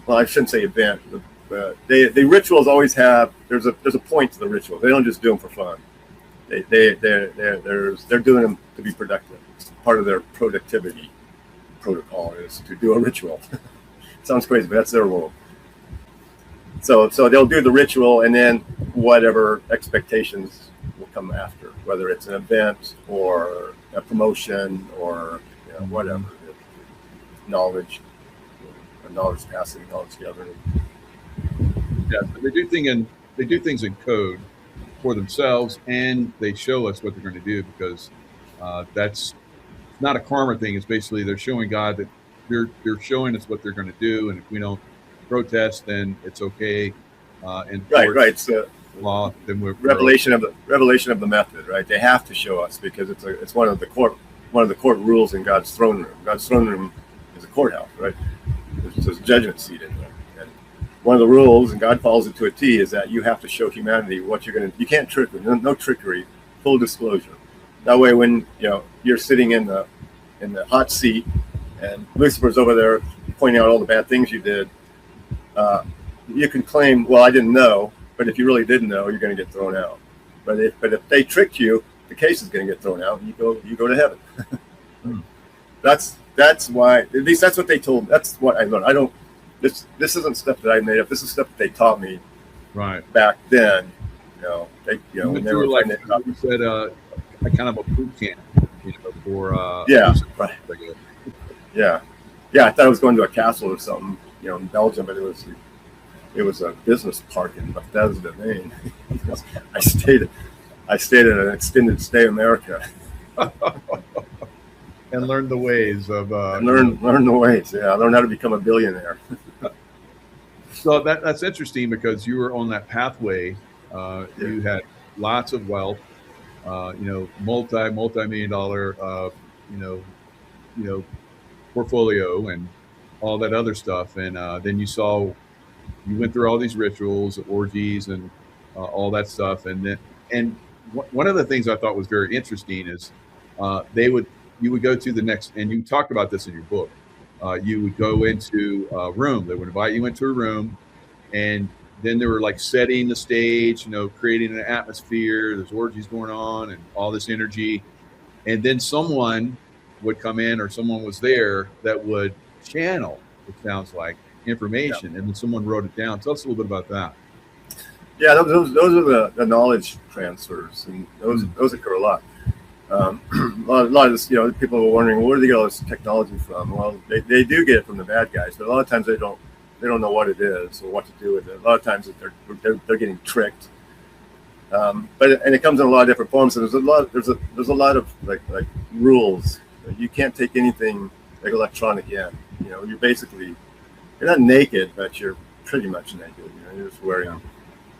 well, I shouldn't say event, but the rituals always have there's a point to the ritual. They don't just do them for fun. They're doing them to be productive. It's part of their productivity protocol is to do a ritual. Sounds crazy, but that's their role. So they'll do the ritual, and then whatever expectations will come after, whether it's an event or a promotion or whatever, knowledge passing, knowledge gathering. Yeah, they do things in code for themselves, and they show us what they're going to do, because that's not a karma thing. It's basically they're showing God that they're showing us what they're going to do, and if we don't protest, then it's okay. And right. It's law. Then we're revelation of the method. Right. They have to show us because it's one of the court rules in God's throne room. God's throne room is a courthouse. Right. There's a judgment seat in there. And one of the rules, and God follows it to a T, is that you have to show humanity what you're going to. You can't trick them. No trickery. Full disclosure. That way, when you're sitting in the hot seat, and Lucifer's over there pointing out all the bad things you did. you can claim, well, I didn't know, but if you really didn't know, you're going to get thrown out. But if they tricked you, the case is going to get thrown out, and you go to heaven. That's why, at least that's what they told. That's what I learned. I don't. This isn't stuff that I made up. This is stuff that they taught me Right. back then. They You when went they through, were like finding you said, a kind of a boot camp, for Yeah, right. I guess. Yeah. I thought I was going to a castle or something, in Belgium, but it was a business park in Bethesda, Maine. I stayed at an extended stay in America. And learn the ways of And learn the ways. Yeah, I learned how to become a billionaire. So that's interesting because you were on that pathway. You had lots of wealth, multi-million dollar, portfolio and all that other stuff. And then you went through all these rituals, orgies, and all that stuff. And one of the things I thought was very interesting is you would go to the next, and you talked about this in your book. You would go into a room. They would invite you into a room, and then they were like setting the stage, creating an atmosphere. There's orgies going on and all this energy. And then someone would come in, or someone was there that would channel, it sounds like, information, and then someone wrote it down. Tell us a little bit about that. Yeah, those are the knowledge transfers, and those occur a lot. A lot of this, people are wondering, where do they get all this technology from? Well, they do get it from the bad guys, but a lot of times they don't know what it is or what to do with it. A lot of times they're getting tricked. But it comes in a lot of different forms. And there's a lot of like rules. You can't take anything like electronic in. You're not naked, but you're pretty much naked. You're just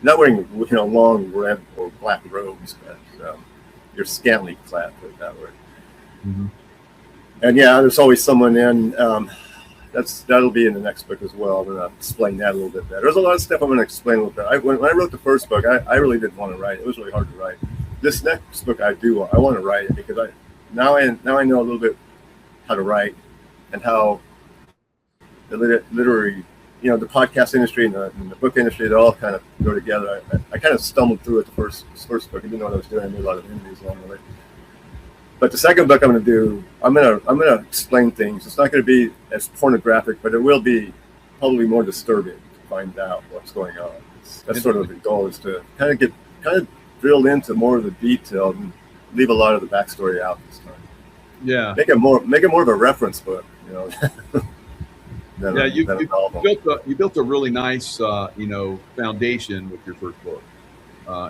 not wearing long red or black robes, but you're scantily clad, put it that way. Mm-hmm. And there's always someone in. That'll be in the next book as well. I'm going to explain that a little bit better. There's a lot of stuff I'm going to explain a little bit. When I wrote the first book, I really didn't want to write. It was really hard to write. This next book I want to write it because now I know a little bit how to write and how the literary, the podcast industry and the book industry, they all kind of go together. I kind of stumbled through it the first book. I didn't know what I was doing. I made a lot of interviews along the way. But the second book I'm going to do, I'm going to explain things. It's not going to be as pornographic, but it will be probably more disturbing to find out what's going on. That's sort of the goal, is to kind of drill into more of the detail and leave a lot of the backstory out this time. Yeah. Make it more of a reference book, than you a novel. built a really nice foundation with your first book,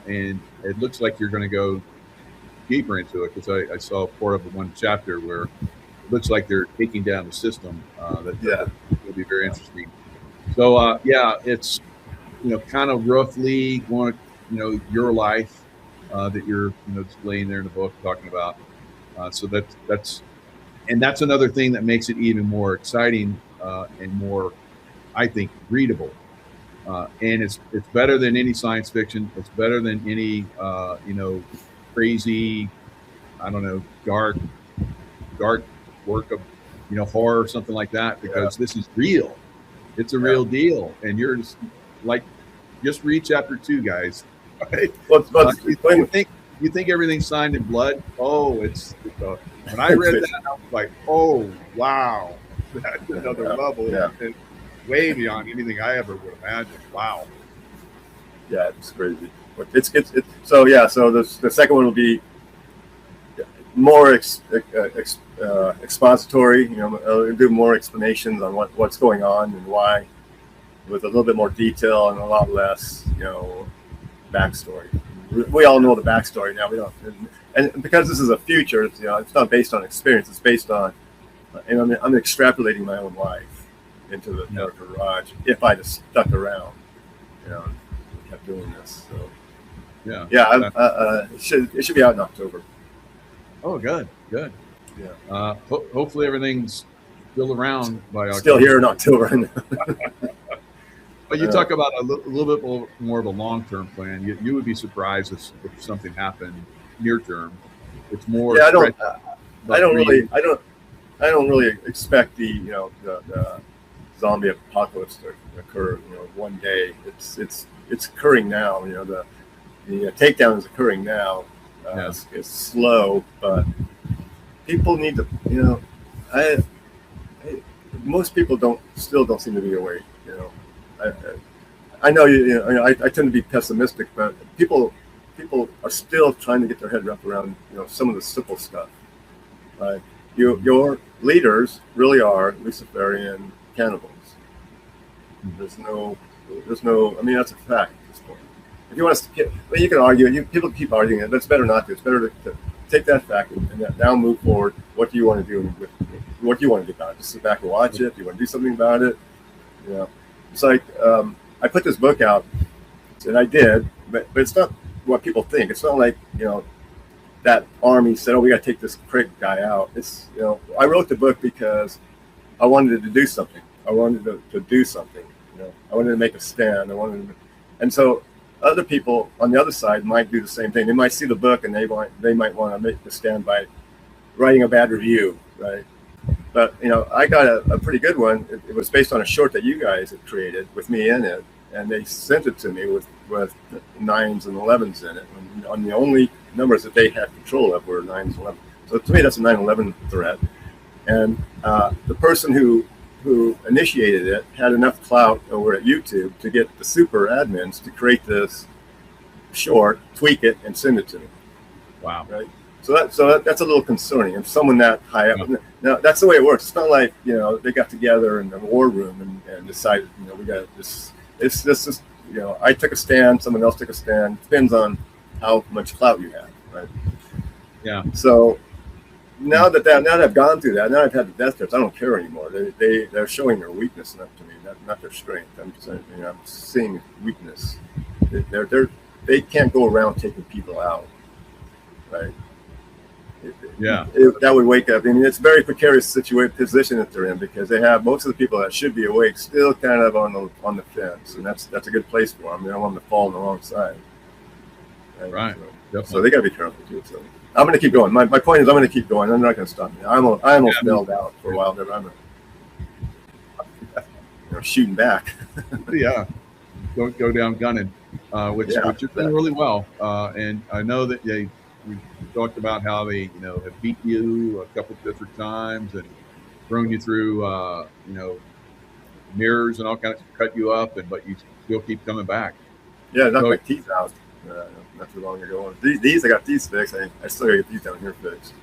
and it looks like you're going to go deeper into it, because I saw part of one chapter where it looks like they're taking down the system. That will be very interesting. So it's kind of roughly going your life that you're displaying there in the book, talking about. So that's another thing that makes it even more exciting and more, I think, readable. And it's better than any science fiction. It's better than any crazy, I don't know, dark work of horror or something like that, because this is real. It's a real deal, and you're just read chapter 2, guys. Right? You think everything's signed in blood? Oh, when I read that, I was like, oh wow, that's another level, and way beyond anything I ever would imagine. Wow. Yeah, it's crazy. So the second one will be more expository. Do more explanations on what's going on and why, with a little bit more detail and a lot less, backstory. We all know the backstory now. We don't, and because this is a future, it's not based on experience. It's based on, I'm extrapolating my own life into the garage. If I just stuck around, kept doing this. So. It should be out in October. Oh, good. Yeah. Hopefully everything's still around by October. Still here in October. But you talk about a little bit more of a long-term plan. You would be surprised if something happened near term. It's more. Yeah, I don't really expect the zombie apocalypse to occur, one day. It's occurring now. The takedown is occurring now. It's slow, but people need to, most people still don't seem to be awake. I know I tend to be pessimistic, but people are still trying to get their head wrapped around some of the simple stuff. Like your leaders really are Luciferian cannibals. There's no. I mean, that's a fact at this point. If you want to, you can argue. People keep arguing it, but it's better not to. It's better to take that fact and now move forward. What do you want to do with what do you want to do about it? Just sit back and watch it. Do you want to do something about it? It's like I put this book out, and I did, but it's not what people think. It's not like that army said, "Oh, we got to take this Craig guy out." It's I wrote the book because I wanted to do something. I wanted to do something. I wanted to make a stand. And so other people on the other side might do the same thing. They might see the book and they might want to make the stand by writing a bad review, right? But I got a pretty good one. It was based on a short that you guys had created with me in it, and they sent it to me with 9s and 11s in it. And on the only numbers that they had control of were 9s and 11s. So to me, that's a 9/11 threat. And the person who initiated it had enough clout over at YouTube to get the super admins to create this short, tweak it, and send it to me. Wow. Right. So that's a little concerning. If someone that high up, now that's the way it works. It's not like they got together in the war room and decided we got this. It's just I took a stand, someone else took a stand. It depends on how much clout you have, right? Yeah. So now that I've gone through that, now I've had the death threats, I don't care anymore. They're showing their weakness enough to me, not their strength. I'm seeing weakness. They can't go around taking people out, right? Yeah. That would wake up. I mean, it's a very precarious position that they're in because they have most of the people that should be awake still kind of on the fence, and that's a good place for them. They don't want them to fall on the wrong side. Right. So they got to be careful too. So I'm going to keep going. My point is I'm going to keep going. I'm not going to stop. I almost fell out for a while there. I'm shooting back. Yeah. Don't go down gunning, which you're doing really well. And I know that we talked about how they have beat you a couple of different times and thrown you through mirrors and all kinds of cut you up, but you still keep coming back. Yeah, knocked my teeth out not too long ago. These I got these fixed. I still got to get these down here fixed.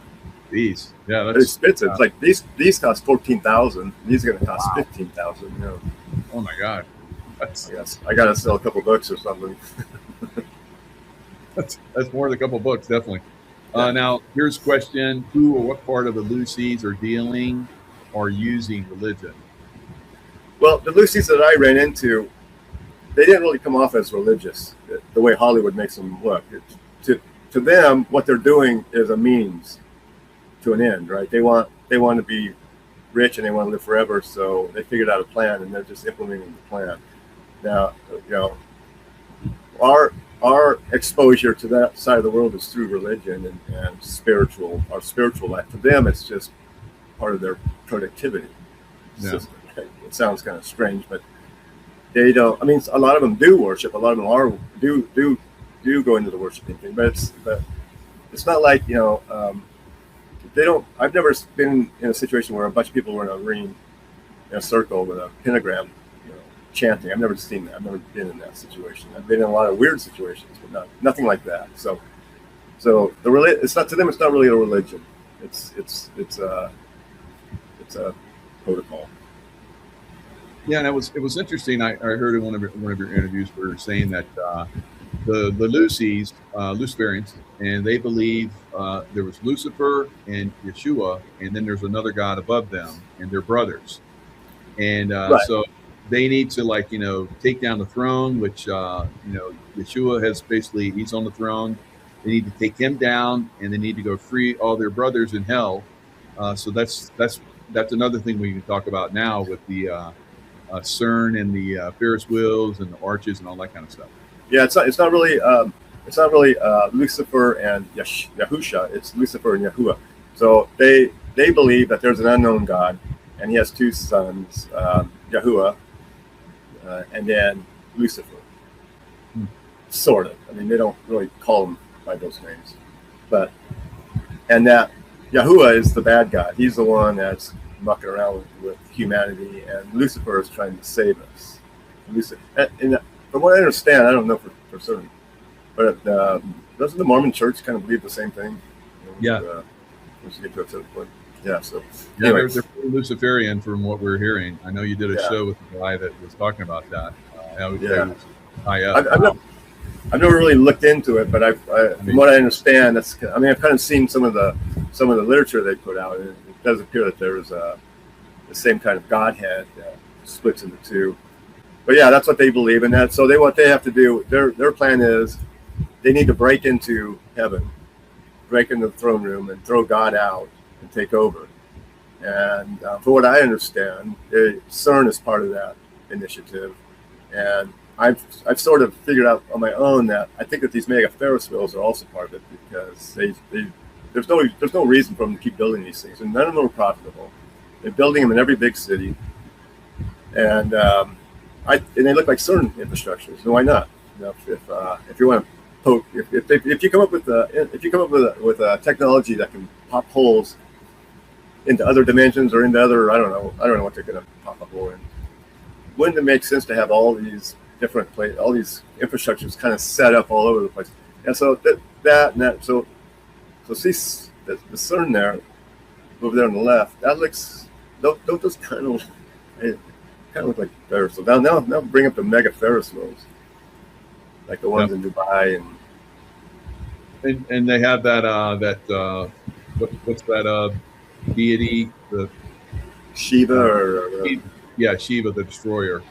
These, yeah, that's expensive. It's like these cost $14,000. These are going to cost $15,000. Oh my God, I got to sell a couple books or something. That's more than a couple books, definitely. Now, here's a question: who or what part of the Lucy's are dealing or using religion? Well, the Lucy's that I ran into, they didn't really come off as religious the way Hollywood makes them look. To them, what they're doing is a means to an end, right? They want to be rich and they want to live forever, so they figured out a plan and they're just implementing the plan. Now, our exposure to that side of the world is through religion and our spiritual life. To them, it's just part of their productivity system. Right? It sounds kind of strange, but they don't. I mean, a lot of them do worship. A lot of them do go into the worshiping thing, but it's not like they don't. I've never been in a situation where a bunch of people were in a ring in a circle with a pentagram chanting. I've never seen that. I've never been in that situation. I've been in a lot of weird situations, but nothing like that. So it's not to them. It's not really a religion. It's a protocol. Yeah, and it was interesting. I heard in one of your interviews where you were saying that the Lucy's, Luciferians, and they believe there was Lucifer and Yeshua, and then there's another god above them, and they're brothers. And so they need to take down the throne, which Yeshua has basically, he's on the throne. They need to take him down, and they need to go free all their brothers in hell. So that's another thing we can talk about now with the CERN and the Ferris wheels and the arches and all that kind of stuff. Yeah, it's not really Lucifer and Yahusha. It's Lucifer and Yahuwah. So they believe that there's an unknown God, and he has two sons, Yahuwah, and then Lucifer. Sort of. I mean, they don't really call him by those names, and that Yahuwah is the bad guy. He's the one that's mucking around with humanity, and Lucifer is trying to save us. And from what I understand, I don't know for certain, but doesn't the Mormon Church kind of believe the same thing? Yeah. Once you get to a certain point. Yeah. So yeah, anyway. they're pretty Luciferian from what we're hearing. I know you did a show with the guy that was talking about that. I've never really looked into it, but from what I understand, I've kind of seen some of the literature they put out. It does appear that there's the same kind of Godhead that splits into two. But yeah, that's what they believe in. That so what they have to do. Their plan is they need to break into heaven, break into the throne room, and throw God out and take over. And for what I understand, CERN is part of that initiative, and I've sort of figured out on my own that I think that these mega Ferris wheels are also part of it, because there's no reason for them to keep building these things, and none of them are profitable. They're building them in every big city, and they look like CERN infrastructures. So why not? If you want to poke, if you come up with a technology that can pop holes into other dimensions or into other, I don't know what they're going to pop a hole in. Wouldn't it make sense to have all these different all these infrastructures kind of set up all over the place? And so so see the CERN there, over there on the left, that looks, don't those kind of look like Ferris wheels. Now bring up the mega Ferris wheels, like the ones in Dubai and they have that what's that deity, the Shiva Shiva the destroyer.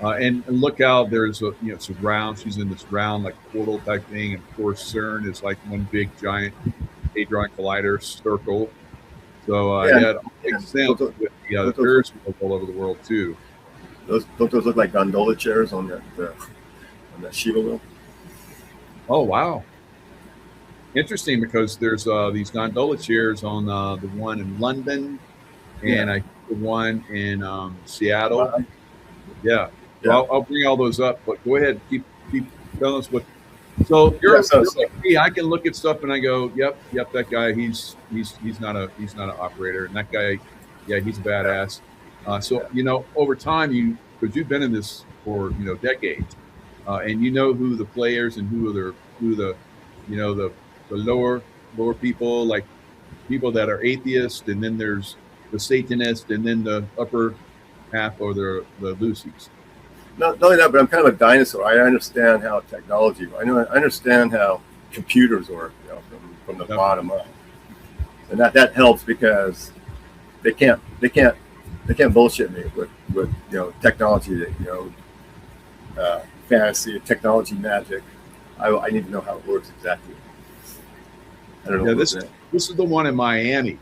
And look how there's it's a round. She's in this round like portal type thing, and of course CERN is like one big giant hadron collider circle. So it makes sense with the Ferris wheels all over the world too. Don't those look like gondola chairs on that Shiva wheel? Oh wow, interesting, because there's these gondola chairs on the one in London, and I think the one in Seattle. Wow. Yeah. Well, I'll bring all those up, but go ahead, keep telling us what. So you're like me. I can look at stuff and I go, yep, that guy, he's not an operator, and that guy, yeah, he's a badass. Over time, because you've been in this for decades, and you know who the players and who the lower people, like people that are atheists, and then there's the Satanists, and then the upper half or the Lucy's. Not only that, but I'm kind of a dinosaur. I understand how technology. I understand how computers work, from the bottom up, and that helps, because they can't bullshit me with technology, fantasy, technology magic. I need to know how it works exactly. I don't know. Yeah, this is the one in Miami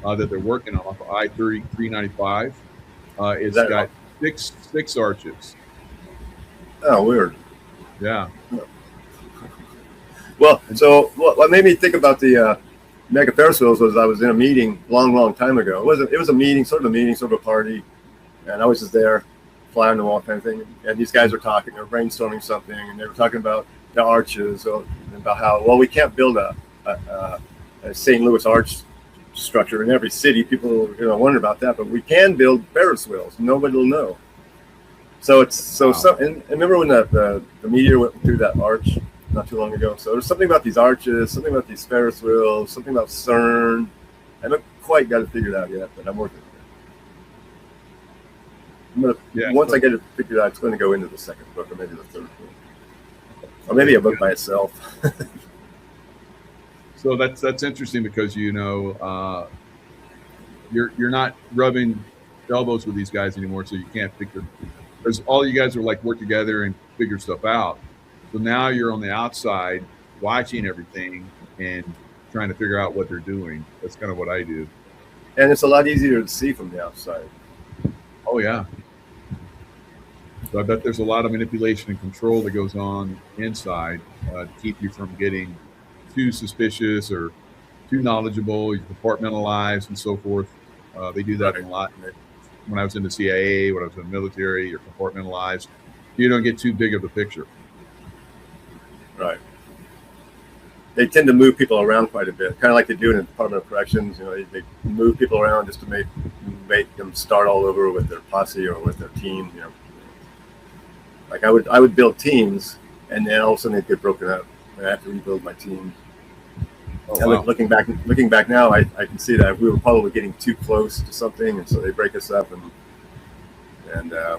that they're working on off of I-395. It's got six arches. Oh, weird. Yeah. Well, so what made me think about the mega Ferris wheels was I was in a meeting long time ago. It was a meeting, sort of a party, and I was just there, fly on the wall kind of thing. And these guys were talking, they were brainstorming something, and they were talking about the arches, about how we can't build a St. Louis arch structure in every city. People wonder about that, but we can build Ferris wheels. Nobody will know. So and remember when the meteor went through that arch not too long ago? So there's something about these arches, something about these Ferris wheels, something about CERN. I haven't quite got it figured out yet, but I'm working on it. Once I get it figured out, it's going to go into the second book, or maybe the third book, or maybe a book by itself. So that's interesting, because you're not rubbing elbows with these guys anymore, so you can't figure, because all you guys are like work together and figure stuff out. So now you're on the outside watching everything and trying to figure out what they're doing. That's kind of what I do. And it's a lot easier to see from the outside. Oh yeah. So I bet there's a lot of manipulation and control that goes on inside to keep you from getting too suspicious or too knowledgeable, you compartmentalize and so forth. They do that a lot. when I was in the CIA, when I was in the military, you're compartmentalized. You don't get too big of a picture. Right. They tend to move people around quite a bit, kind of like they do in the Department of Corrections. You know, they move people around just to make them start all over with their posse or with their team. You know, like I would build teams, and then all of a sudden they'd get broken up, and I have to rebuild my team. Oh, wow. Looking back now, I can see that we were probably getting too close to something, and so they break us up, and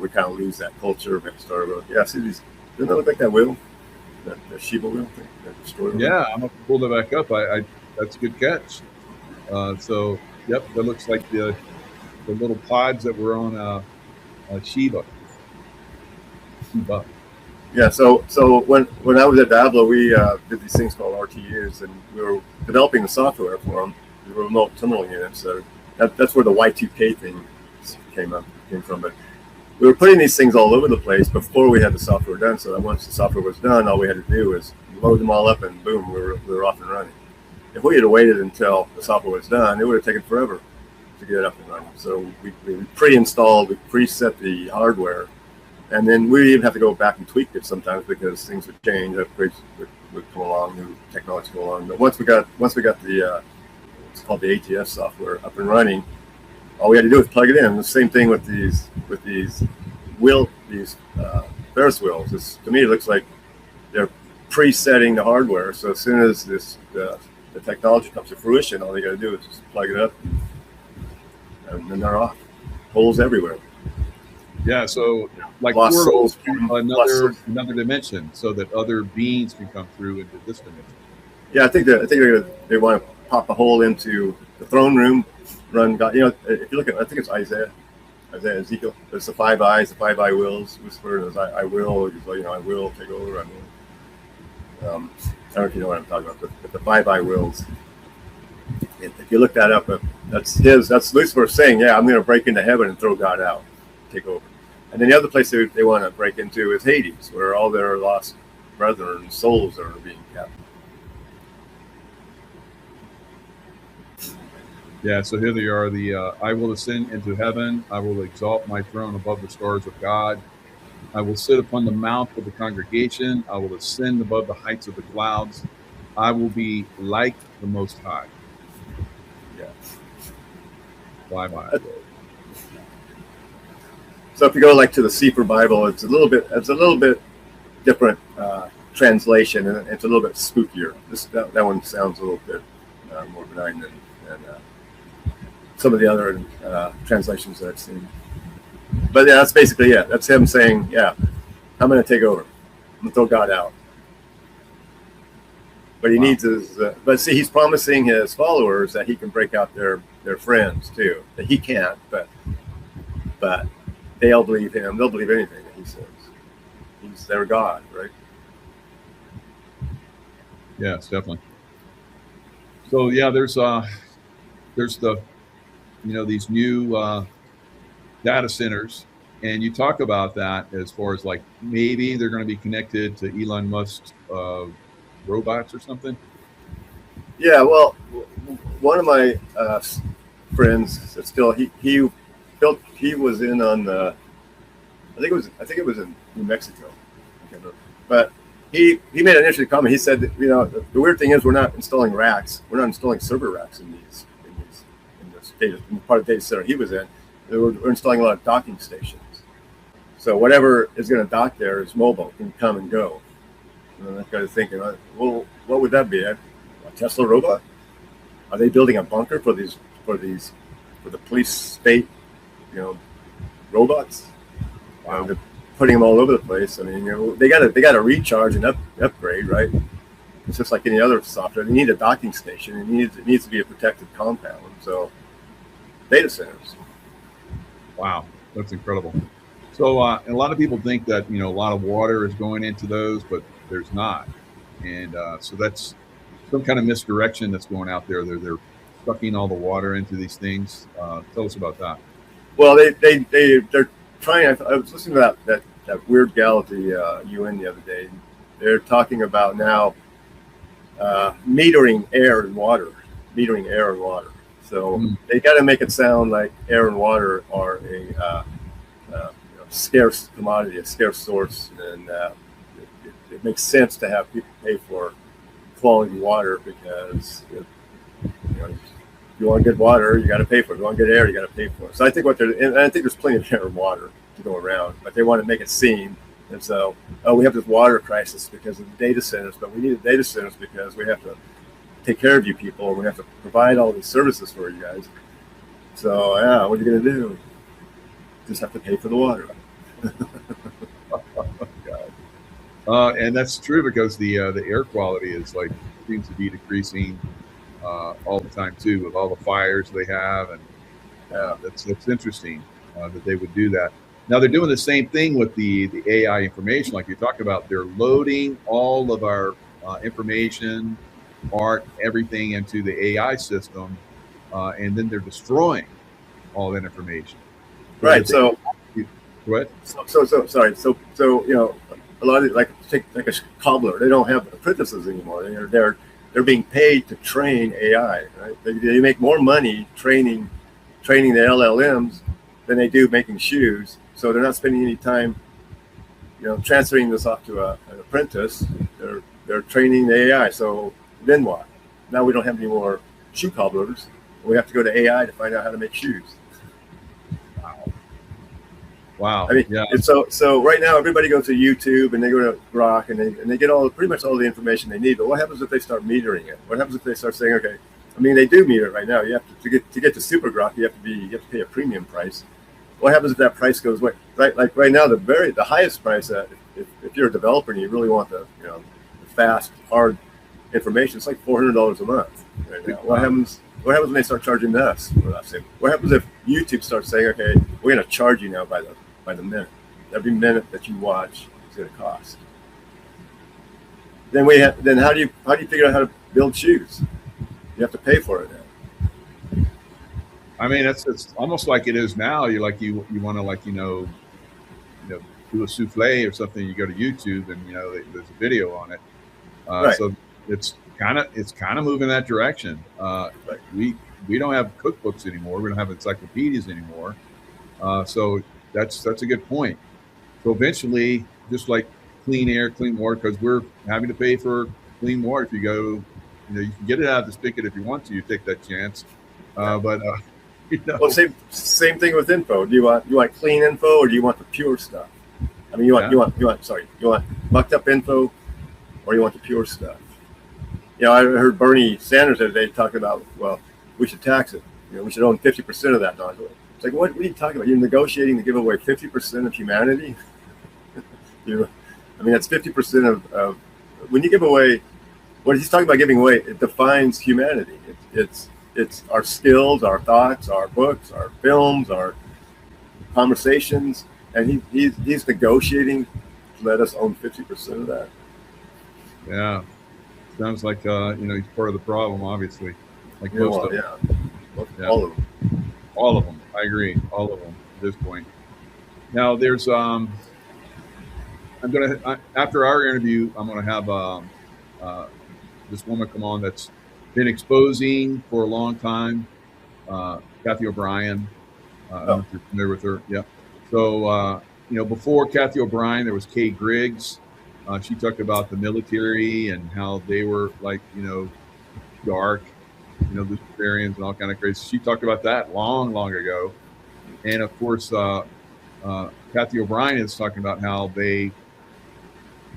we kind of lose that culture. We have to start over. Yeah, see these? Doesn't that look like that wheel? That Shiba wheel thing? That destroyer wheel? Yeah, I'm gonna pull that back up. I that's a good catch. So yep, that looks like the little pods that were on Shiba. Yeah, so when I was at Diablo, we did these things called RTUs, and we were developing the software for them, the remote terminal units. So that's where the Y2K thing came from. But we were putting these things all over the place before we had the software done. So that once the software was done, all we had to do was load them all up, and boom, we were off and running. If we had waited until the software was done, it would have taken forever to get it up and running. So we pre-installed, we preset the hardware. And then we even have to go back and tweak it sometimes because things would change, upgrades would come along, new technology come along. But once we got the it's called the ATS software up and running, all we had to do was plug it in. The same thing with these Ferris wheels. To me, it looks like they're presetting the hardware. So as soon as the technology comes to fruition, all they got to do is just plug it up, and then they're off. Holes everywhere. Yeah, so like Lost portals souls, to another dimension, so that other beings can come through into this dimension. Yeah, I think they want to pop a hole into the throne room, run God. You know, if you look at, I think it's Isaiah, Ezekiel. There's the 5 eyes, the 5 eye wills whisper. There's I will. He's like, I will take over. I will. I don't know if you know what I'm talking about, but the 5 eye wills. If you look that up, that's Lucifer saying, yeah, I'm going to break into heaven and throw God out, take over. And then the other place they want to break into is Hades, where all their lost brethren souls are being kept. Yeah, so here they are. I will ascend into heaven. I will exalt my throne above the stars of God. I will sit upon the mount of the congregation. I will ascend above the heights of the clouds. I will be like the Most High. Yeah. Bye-bye. So if you go like to the Sefer Bible, it's a little bit different translation, and it's a little bit spookier. That one sounds a little bit more benign than some of the other translations that I've seen. But yeah, that's basically it. That's him saying, yeah, I'm going to take over. I'm going to throw God out. But he needs his, but see, he's promising his followers that he can break out their friends too. That he can't, but they'll believe him. They'll believe anything that he says. He's their God, right? Yes, definitely. So yeah, there's the, these new data centers, and you talk about that as far as like maybe they're going to be connected to Elon Musk's robots or something. Yeah, well, one of my friends, he was in on the, I think it was in New Mexico, but he made an interesting comment. He said that, the weird thing is we're not installing racks, we're not installing server racks in this data, in the part of the data center he was in. We're installing a lot of docking stations. So whatever is going to dock there is mobile, can come and go. And that guy's thinking, well, what would that be? A Tesla robot? Are they building a bunker for the police state, robots? Wow. They're putting them all over the place. I mean, they got to recharge and upgrade, right? It's just like any other software. They need a docking station. It needs to be a protected compound. So, data centers. Wow, that's incredible. So, and a lot of people think that a lot of water is going into those, but there's not, and so that's some kind of misdirection that's going out there. They're sucking all the water into these things. Tell us about that. Well, they're trying. I was listening to that weird gal at the UN the other day. They're talking about now metering air and water. So Mm. they got to make it sound like air and water are a scarce commodity, a scarce source, and it makes sense to have people pay for quality water because if you want good water, you got to pay for it. If you want good air, you got to pay for it. So I think and I think there's plenty of air and water to go around, but they want to make it seem as though, oh, we have this water crisis because of the data centers, but we need the data centers because we have to take care of you people, and we have to provide all these services for you guys. So yeah, what are you going to do? Just have to pay for the water. And that's true because the air quality is seems to be decreasing all the time too, with all the fires they have, and that's interesting that they would do that. Now they're doing the same thing with the AI information, like you talked about. They're loading all of our information, art, everything into the AI system, and then they're destroying all that information. Right. So what? So sorry. So a lot of take a cobbler. They don't have apprentices anymore. They're being paid to train AI. Right? They make more money training the LLMs than they do making shoes. So they're not spending any time, transferring this off to an apprentice. They're training the AI. So then what? Now we don't have any more shoe cobblers. We have to go to AI to find out how to make shoes. Wow. I mean, yeah. And so right now everybody goes to YouTube and they go to Grok and they get pretty much all the information they need. But what happens if they start metering it? What happens if they start saying, okay, I mean, they do meter it right now. You have to get to Super Grok, you have to pay a premium price. What happens if that price goes away? Right, like right now, the highest price if you're a developer and you really want the fast, hard information, it's like $400 a month right now. What happens when they start charging us for that same? What happens if YouTube starts saying, okay, we're going to charge you now by the minute? Every minute that you watch is going to cost. Then how do you figure out how to build shoes? You have to pay for it now. I mean, it's almost like it is now. You want to do a souffle or something. You go to YouTube and there's a video on it. Right. So it's kind of moving that direction. Right. We don't have cookbooks anymore. We don't have encyclopedias anymore. So that's a good point. So eventually, just like clean air, clean water, because we're having to pay for clean water. If you go, you can get it out of the spigot if you want to. You take that chance. But well, same thing with info. Do you want clean info or do you want the pure stuff? I mean, you want mucked up info or you want the pure stuff? I heard Bernie Sanders the other day talking about, well, we should tax it. We should own 50% of that knowledge. It's like, what are you talking about? You're negotiating to give away 50% of humanity? That's 50% of when you give away. What he's talking about giving away, it defines humanity. It's our skills, our thoughts, our books, our films, our conversations, and he's negotiating to let us own 50% of that. Yeah, sounds like he's part of the problem, obviously. Like most of them. Yeah. All of them. All of them. I agree. All of them at this point. Now there's after our interview, I'm gonna have this woman come on that's been exposing for a long time, Kathy O'Brien. I don't know if you're familiar with her. Yeah. So before Kathy O'Brien, there was Kay Griggs. She talked about the military and how they were dark, Luciferians and all kind of crazy. She talked about that long ago. And of course, Kathy O'Brien is talking about how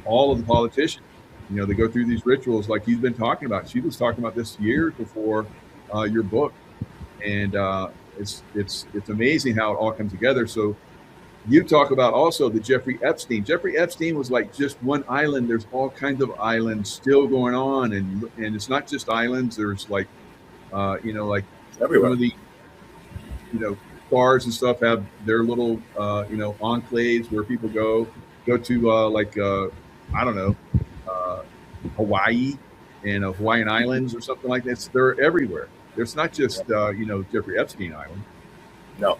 all of the politicians, they go through these rituals like you've been talking about. She was talking about this years before your book. And it's amazing how it all comes together. So you talk about also the Jeffrey Epstein. Jeffrey Epstein was like just one island. There's all kinds of islands still going on. And it's not just islands. There's like everywhere. Some of the, bars and stuff have their little, enclaves where people go to I don't know, Hawaii and Hawaiian Islands or something like that. They're everywhere. There's not just, Jeffrey Epstein Island. No.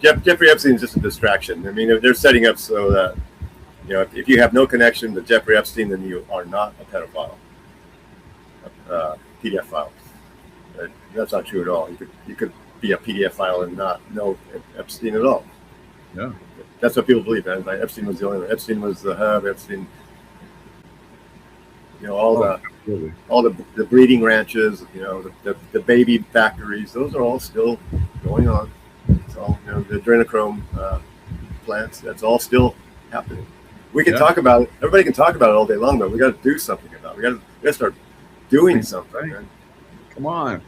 Jeffrey Epstein is just a distraction. I mean, they're setting up so that, if you have no connection to Jeffrey Epstein, then you are not a pedophile. PDF file. That's not true at all. You could be a PDF file and not know Epstein at all. Yeah. That's what people believe. Man. Like Epstein was the only one. Epstein was the hub. Epstein, all the breeding ranches, the baby factories. Those are all still going on. It's all the adrenochrome plants. That's all still happening. We can talk about it. Everybody can talk about it all day long, but we got to do something about it. We got to start doing something. Right. Come on.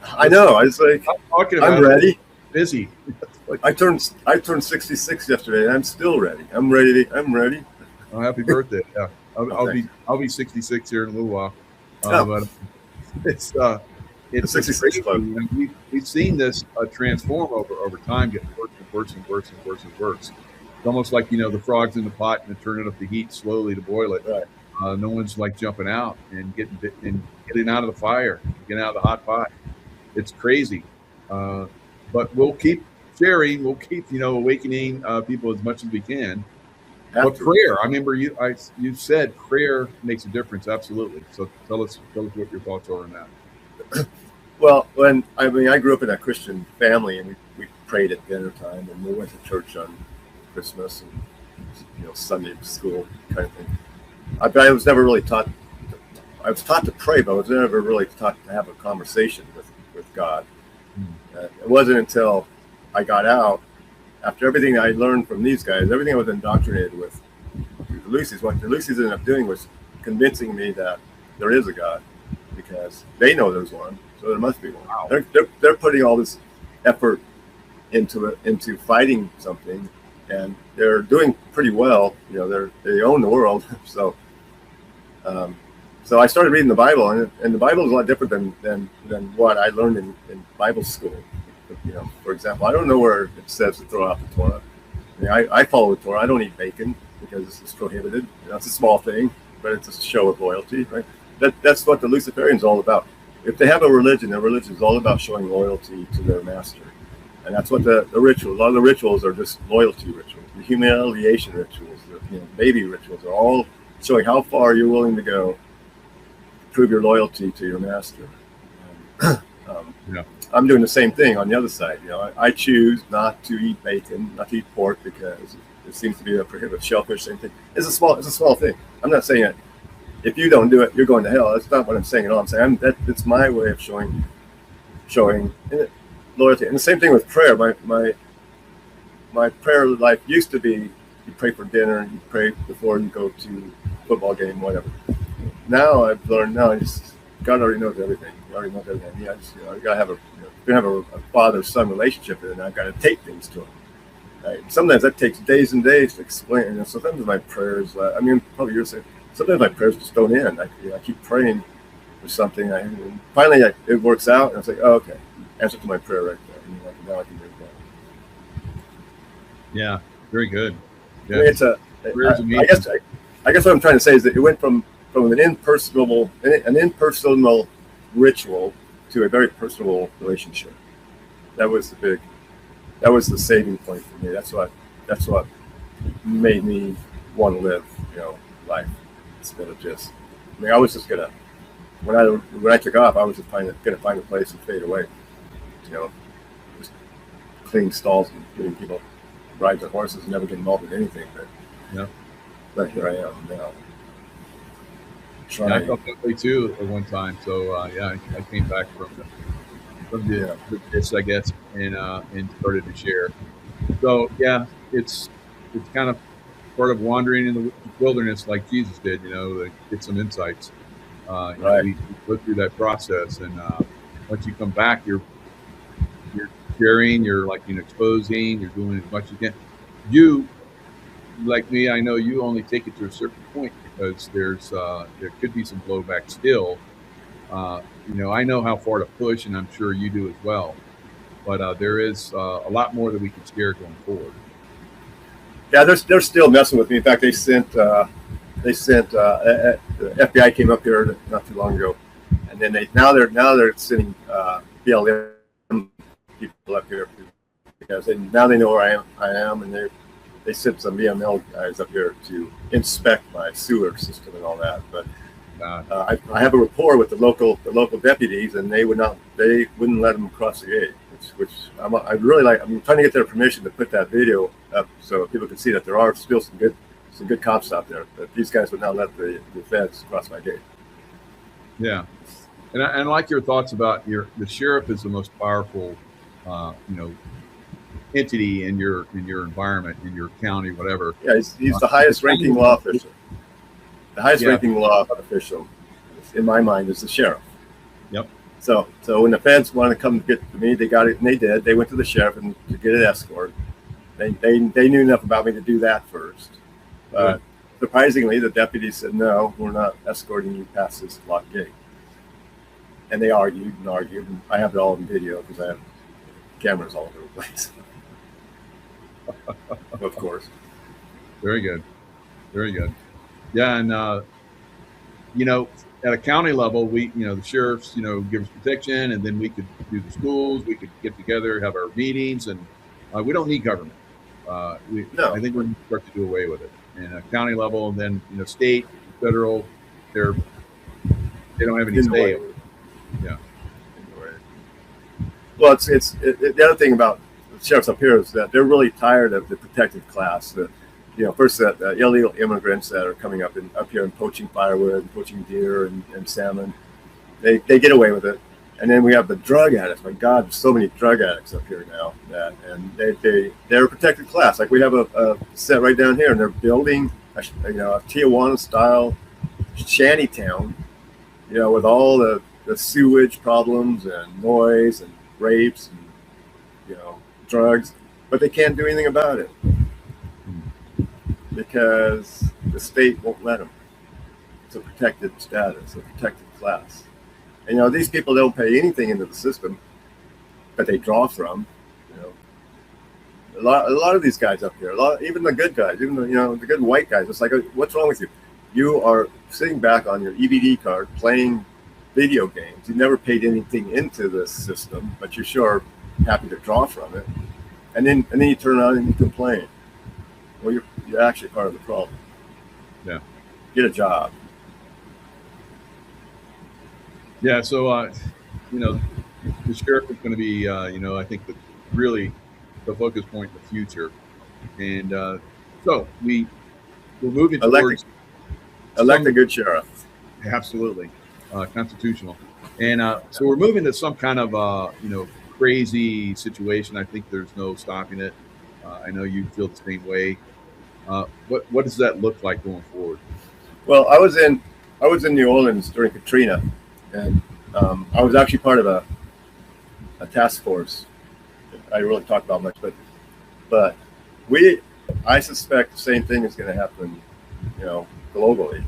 I know. I was like, I'm ready. Busy. I turned 66 yesterday, and I'm still ready. I'm ready. Oh, happy birthday! Yeah, I'll be 66 here in a little while. But it's 66 club. We've seen this transform over time, get worse and worse and worse and worse and worse. It's almost like the frogs in the pot and turning up the heat slowly to boil it. Right. No one's like jumping out and getting out of the fire, getting out of the hot pot. It's crazy, but we'll keep sharing. We'll keep awakening people as much as we can. But prayer, I remember you said prayer makes a difference. Absolutely. So tell us what your thoughts are on that. Well, I grew up in a Christian family, and we prayed at dinner time, and we went to church on Christmas and Sunday school kind of thing. I was never really taught. I was taught to pray, but I was never really taught to have a conversation with God. It wasn't until I got out, after everything I learned from these guys, everything I was indoctrinated with, the Lucy's, what the Lucy's ended up doing was convincing me that there is a God, because they know there's one, so there must be one. Wow. They're putting all this effort into fighting something, and they're doing pretty well. They own the world. So I started reading the Bible, and the Bible is a lot different than what I learned in Bible school. For example, I don't know where it says to throw out the Torah. I follow the Torah. I don't eat bacon because it's prohibited. It's a small thing, but it's a show of loyalty, right? That's what the Luciferian's all about. If they have a religion, their religion is all about showing loyalty to their master. And that's what the rituals, a lot of the rituals are just loyalty rituals. The humiliation rituals, the baby rituals are all showing how far you're willing to go to prove your loyalty to your master. I'm doing the same thing on the other side. I choose not to eat bacon, not to eat pork, because it seems to be a prohibited. Shellfish, same thing. It's a small thing. I'm not saying that if you don't do it, you're going to hell. That's not what I'm saying at all. I'm saying it's my way of showing loyalty. And the same thing with prayer. My prayer life used to be, you pray for dinner, you pray before you go to a football game, whatever. Now I've learned, God already knows everything. He already knows everything. You gotta have a father-son relationship, and I've got to take things to him. Right? Sometimes that takes days and days to explain. And sometimes my prayers, probably you're saying, sometimes my prayers just don't end. I keep praying for something, and finally it works out, and I was like, oh, okay, answer to my prayer right there. And now I can move on. Yeah, very good. Yeah. I guess what I'm trying to say is that it went from an impersonal ritual to a very personal relationship. That was the saving point for me. That's what made me want to live, life instead of just. I was just gonna, when I took off, I was just gonna find a place and fade away. Just clean stalls and giving people rides on horses and never get involved in anything. But here I am now. Yeah, I felt that way too at one time. So I came back from the this, I guess, and started to share. So yeah, it's kind of part of wandering in the wilderness like Jesus did, to get some insights. Right. We go through that process, and once you come back, you're sharing, you're exposing, you're doing as much as you can. You, like me, I know you only take it to a certain point, because there could be some blowback still. I know how far to push, and I'm sure you do as well. But there is a lot more that we can share going forward. Yeah, they're still messing with me. In fact, they sent the FBI came up here not too long ago, and then now they're sending BLM people up here because now they know where I am, and they sent some BML guys up here to inspect my sewer system and all that. But I have a rapport with the local deputies, and they wouldn't let them cross the gate. Which I really like. I'm trying to get their permission to put that video up so people can see that there are still some good cops out there. But these guys would not let the feds cross my gate. Yeah, and I like your thoughts about the sheriff is the most powerful, entity in your environment, in your county, whatever. Yeah, he's the highest ranking law official. The highest ranking law official, in my mind, is the sheriff. Yep. So when the feds wanted to come get to me, they got it, and they did. They went to the sheriff and to get an escort. They knew enough about me to do that first. Surprisingly, the deputy said, "No, we're not escorting you past this locked gate." And they argued and argued. And I have it all in video because I have cameras all over the place. Of course. Very good. Very good. Yeah, and at a county level, the sheriffs, give us protection, and then we could do the schools, we could get together, have our meetings, and we don't need government. I think we're going to start to do away with it. And a county level, and then state, federal, they don't have any say. Yeah. Well, the other thing about the sheriffs up here is that they're really tired of the protected class. First the illegal immigrants that are coming up here and poaching firewood, and poaching deer and salmon. They get away with it. And then we have the drug addicts. My God, there's so many drug addicts up here now. They're a protected class. Like we have a set right down here, and they're building a Tijuana style shanty town, with all the sewage problems and noise and rapes and drugs, but they can't do anything about it because the state won't let them. It's a protected status, a protected class. And these people don't pay anything into the system, but they draw from. A lot of these guys up here, even the good guys, even the good white guys. It's like, what's wrong with you? You are sitting back on your EBD card playing video games. You never paid anything into this system, but you're sure happy to draw from it. And then you turn around and you complain. Well, you're actually part of the problem. Yeah. Get a job. Yeah. So, the sheriff is going to be, I think really the focus point in the future. And so we're moving towards elect a good sheriff. Absolutely. Constitutional. And so we're moving to some kind of, crazy situation. I think there's no stopping it. I know you feel the same way. What does that look like going forward? Well, I was in New Orleans during Katrina, and I was actually part of a task force. I didn't really talk about much, but I suspect the same thing is going to happen, globally.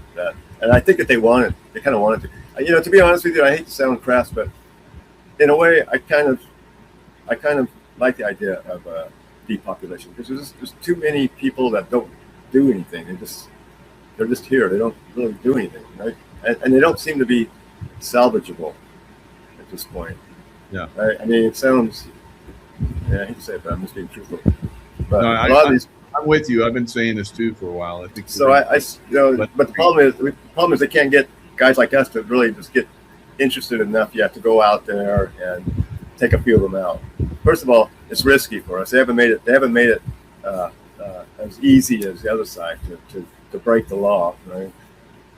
And I think that they kind of wanted to. To be honest with you, I hate to sound crass, but in a way, I kind of like the idea of depopulation because there's too many people that don't do anything. They're just here. They don't really do anything, right? And they don't seem to be salvageable at this point. Yeah. Right? I mean, it sounds. Yeah, I hate to say it, but I'm just being truthful. But a lot of these. I'm with you. I've been saying this too for a while. I think so. But the problem is they can't get guys like us to really just get interested enough yet to go out there and take a few of them out. First of all, it's risky for us. They haven't made it as easy as the other side to break the law. Right?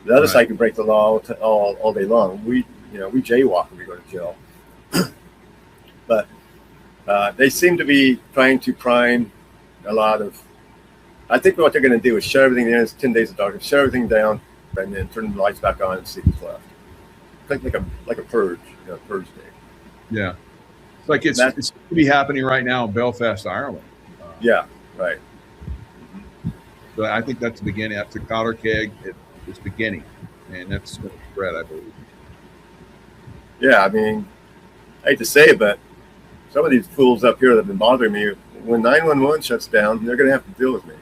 The other side can break the law all day long. We jaywalk when we go to jail. But they seem to be trying to prime a lot of. I think what they're going to do is shut everything in. It's 10 days of darkness. Shut everything down, and then turn the lights back on and see what's left. Like a purge, purge day. Yeah, it's like it's going to be happening right now in Belfast, Ireland. Yeah, right. So I think that's the beginning. After powder keg, it's beginning, and that's going to spread, I believe. Yeah, I mean, I hate to say it, but some of these fools up here that have been bothering me, when 911 shuts down, they're going to have to deal with me.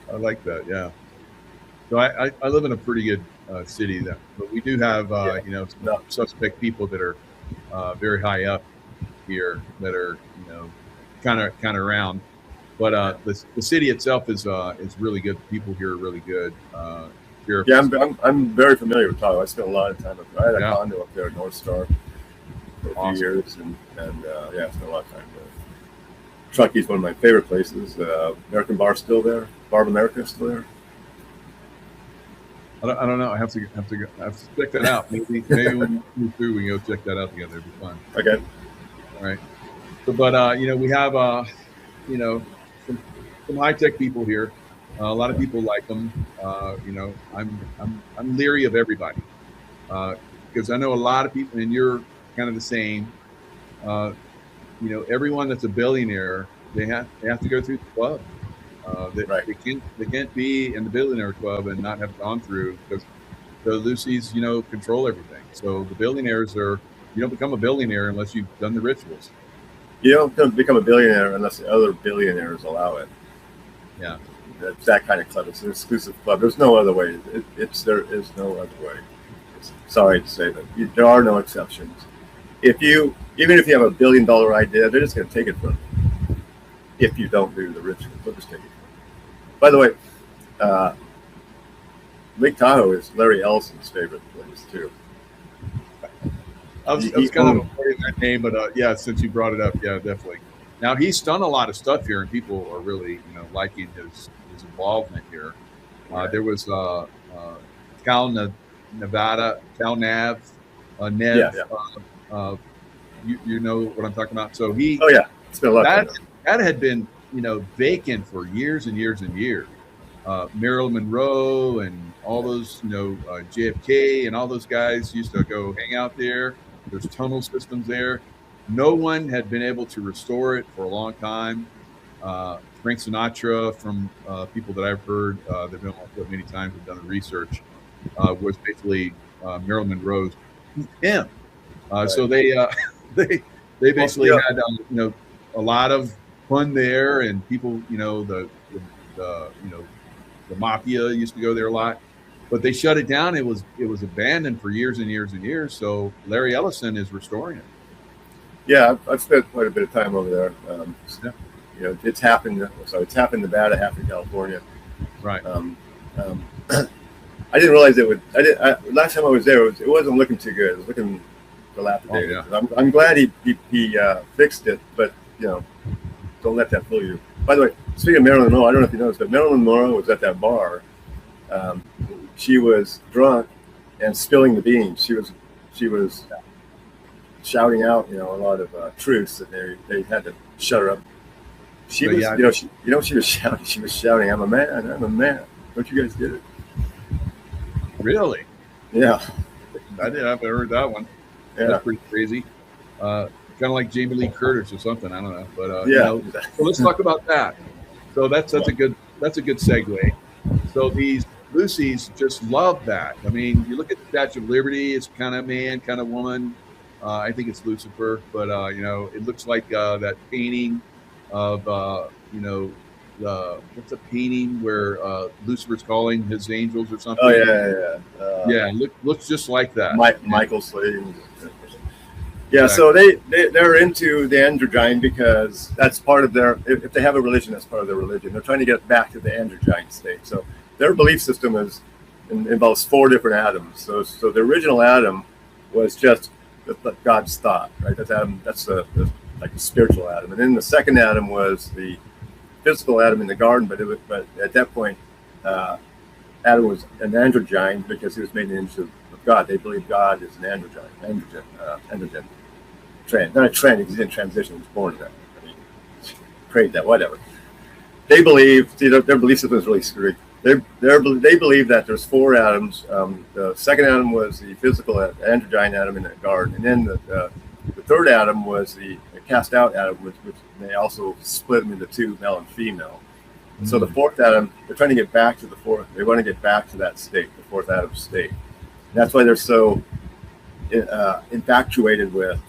I like that. Yeah. So I live in a pretty good city, but we do have some suspect people that are very high up here that are kind of around, But the city itself is really good. The people here are really good. Yeah, I'm very familiar with Tahoe. I spent a lot of time up there. I had a Yeah. condo up there at North Star for a Awesome. few years, and yeah, I spent a lot of time there. Truckee's one of my favorite places. American Bar still there. Bar of America still there. I don't know. I have to check that out. Maybe when we move through, we can go check that out together. It'd be fun. Okay. All right. So, but we have some high tech people here. A lot of people like them. I'm leery of everybody because I know a lot of people, and you're kind of the same. Everyone that's a billionaire, they have to go through the club. They can't be in the billionaire club and not have gone through, because the Lucy's control everything. So the billionaires you don't become a billionaire unless you've done the rituals. You don't become a billionaire unless the other billionaires allow it. Yeah, it's that kind of club. It's an exclusive club. There's no other way. There is no other way. Sorry to say that there are no exceptions. Even if you have $1 billion idea, they're just going to take it from you. If you don't do the rituals, they'll just take it from you. By the way, Lake Tahoe is Larry Ellison's favorite place too. I was kind of avoiding that name, but yeah, since you brought it up, yeah, definitely. Now he's done a lot of stuff here, and people are really liking his involvement here. There was Cal Nav, Nev. Yeah. You know what I'm talking about. So he. Oh yeah, it's been a lot. That had been vacant for years and years and years. Marilyn Monroe and all those JFK and all those guys used to go hang out there. There's tunnel systems there. No one had been able to restore it for a long time. Frank Sinatra, from people that I've heard, they've been on it many times, have done the research, was basically Marilyn Monroe's him. So they basically had a lot of fun there, and people the mafia used to go there a lot, but they shut it down. It was abandoned for years and years and years. So Larry Ellison is restoring it. Yeah, I've spent quite a bit of time over there. It's half in Nevada, half in California. Right. I didn't realize it would. Last time I was there, it wasn't looking too good. It was looking dilapidated. Oh, yeah. I'm glad he fixed it, but don't let that fool you. By the way, speaking of Marilyn Monroe, I don't know if you noticed, but Marilyn Monroe was at that bar. She was drunk and spilling the beans. She was shouting out, a lot of truths that they had to shut her up. She was, she was shouting. She was shouting, "I'm a man. I'm a man. Don't you guys get it?" Really? Yeah. I haven't heard that one. Yeah. That's pretty crazy. Kind of like Jamie Lee Curtis or something. I don't know, but yeah. So let's talk about that. So that's a good segue. So these Lucy's just love that. I mean, you look at the Statue of Liberty. It's kind of man, kind of woman. I think it's Lucifer, but it looks like that painting of what's a painting where Lucifer's calling his angels or something. Oh yeah. Looks just like that. Michael Slade. Yeah, exactly. So they're into the androgyne because that's part of their. If they have a religion, that's part of their religion. They're trying to get back to the androgyne state. So their belief system involves 4 different atoms. So the original atom was just God's thought, right? That's Adam. That's like a spiritual atom, and then the second atom was the physical atom in the garden. But at that point, Adam was an androgyne because he was made in the image of God. They believe God is an androgen. Not a trend. He's in transition. He was born to that. I mean, create that. Whatever. They believe. Their belief system is really screwed. They believe that there's 4 atoms. The second atom was the physical androgyne atom in the garden, and then the third atom was the cast out atom, which they also split them into 2, male and female. Mm-hmm. So the 4th atom, they're trying to get back to the 4th. They want to get back to that state, the 4th atom state. And that's why they're so infatuated with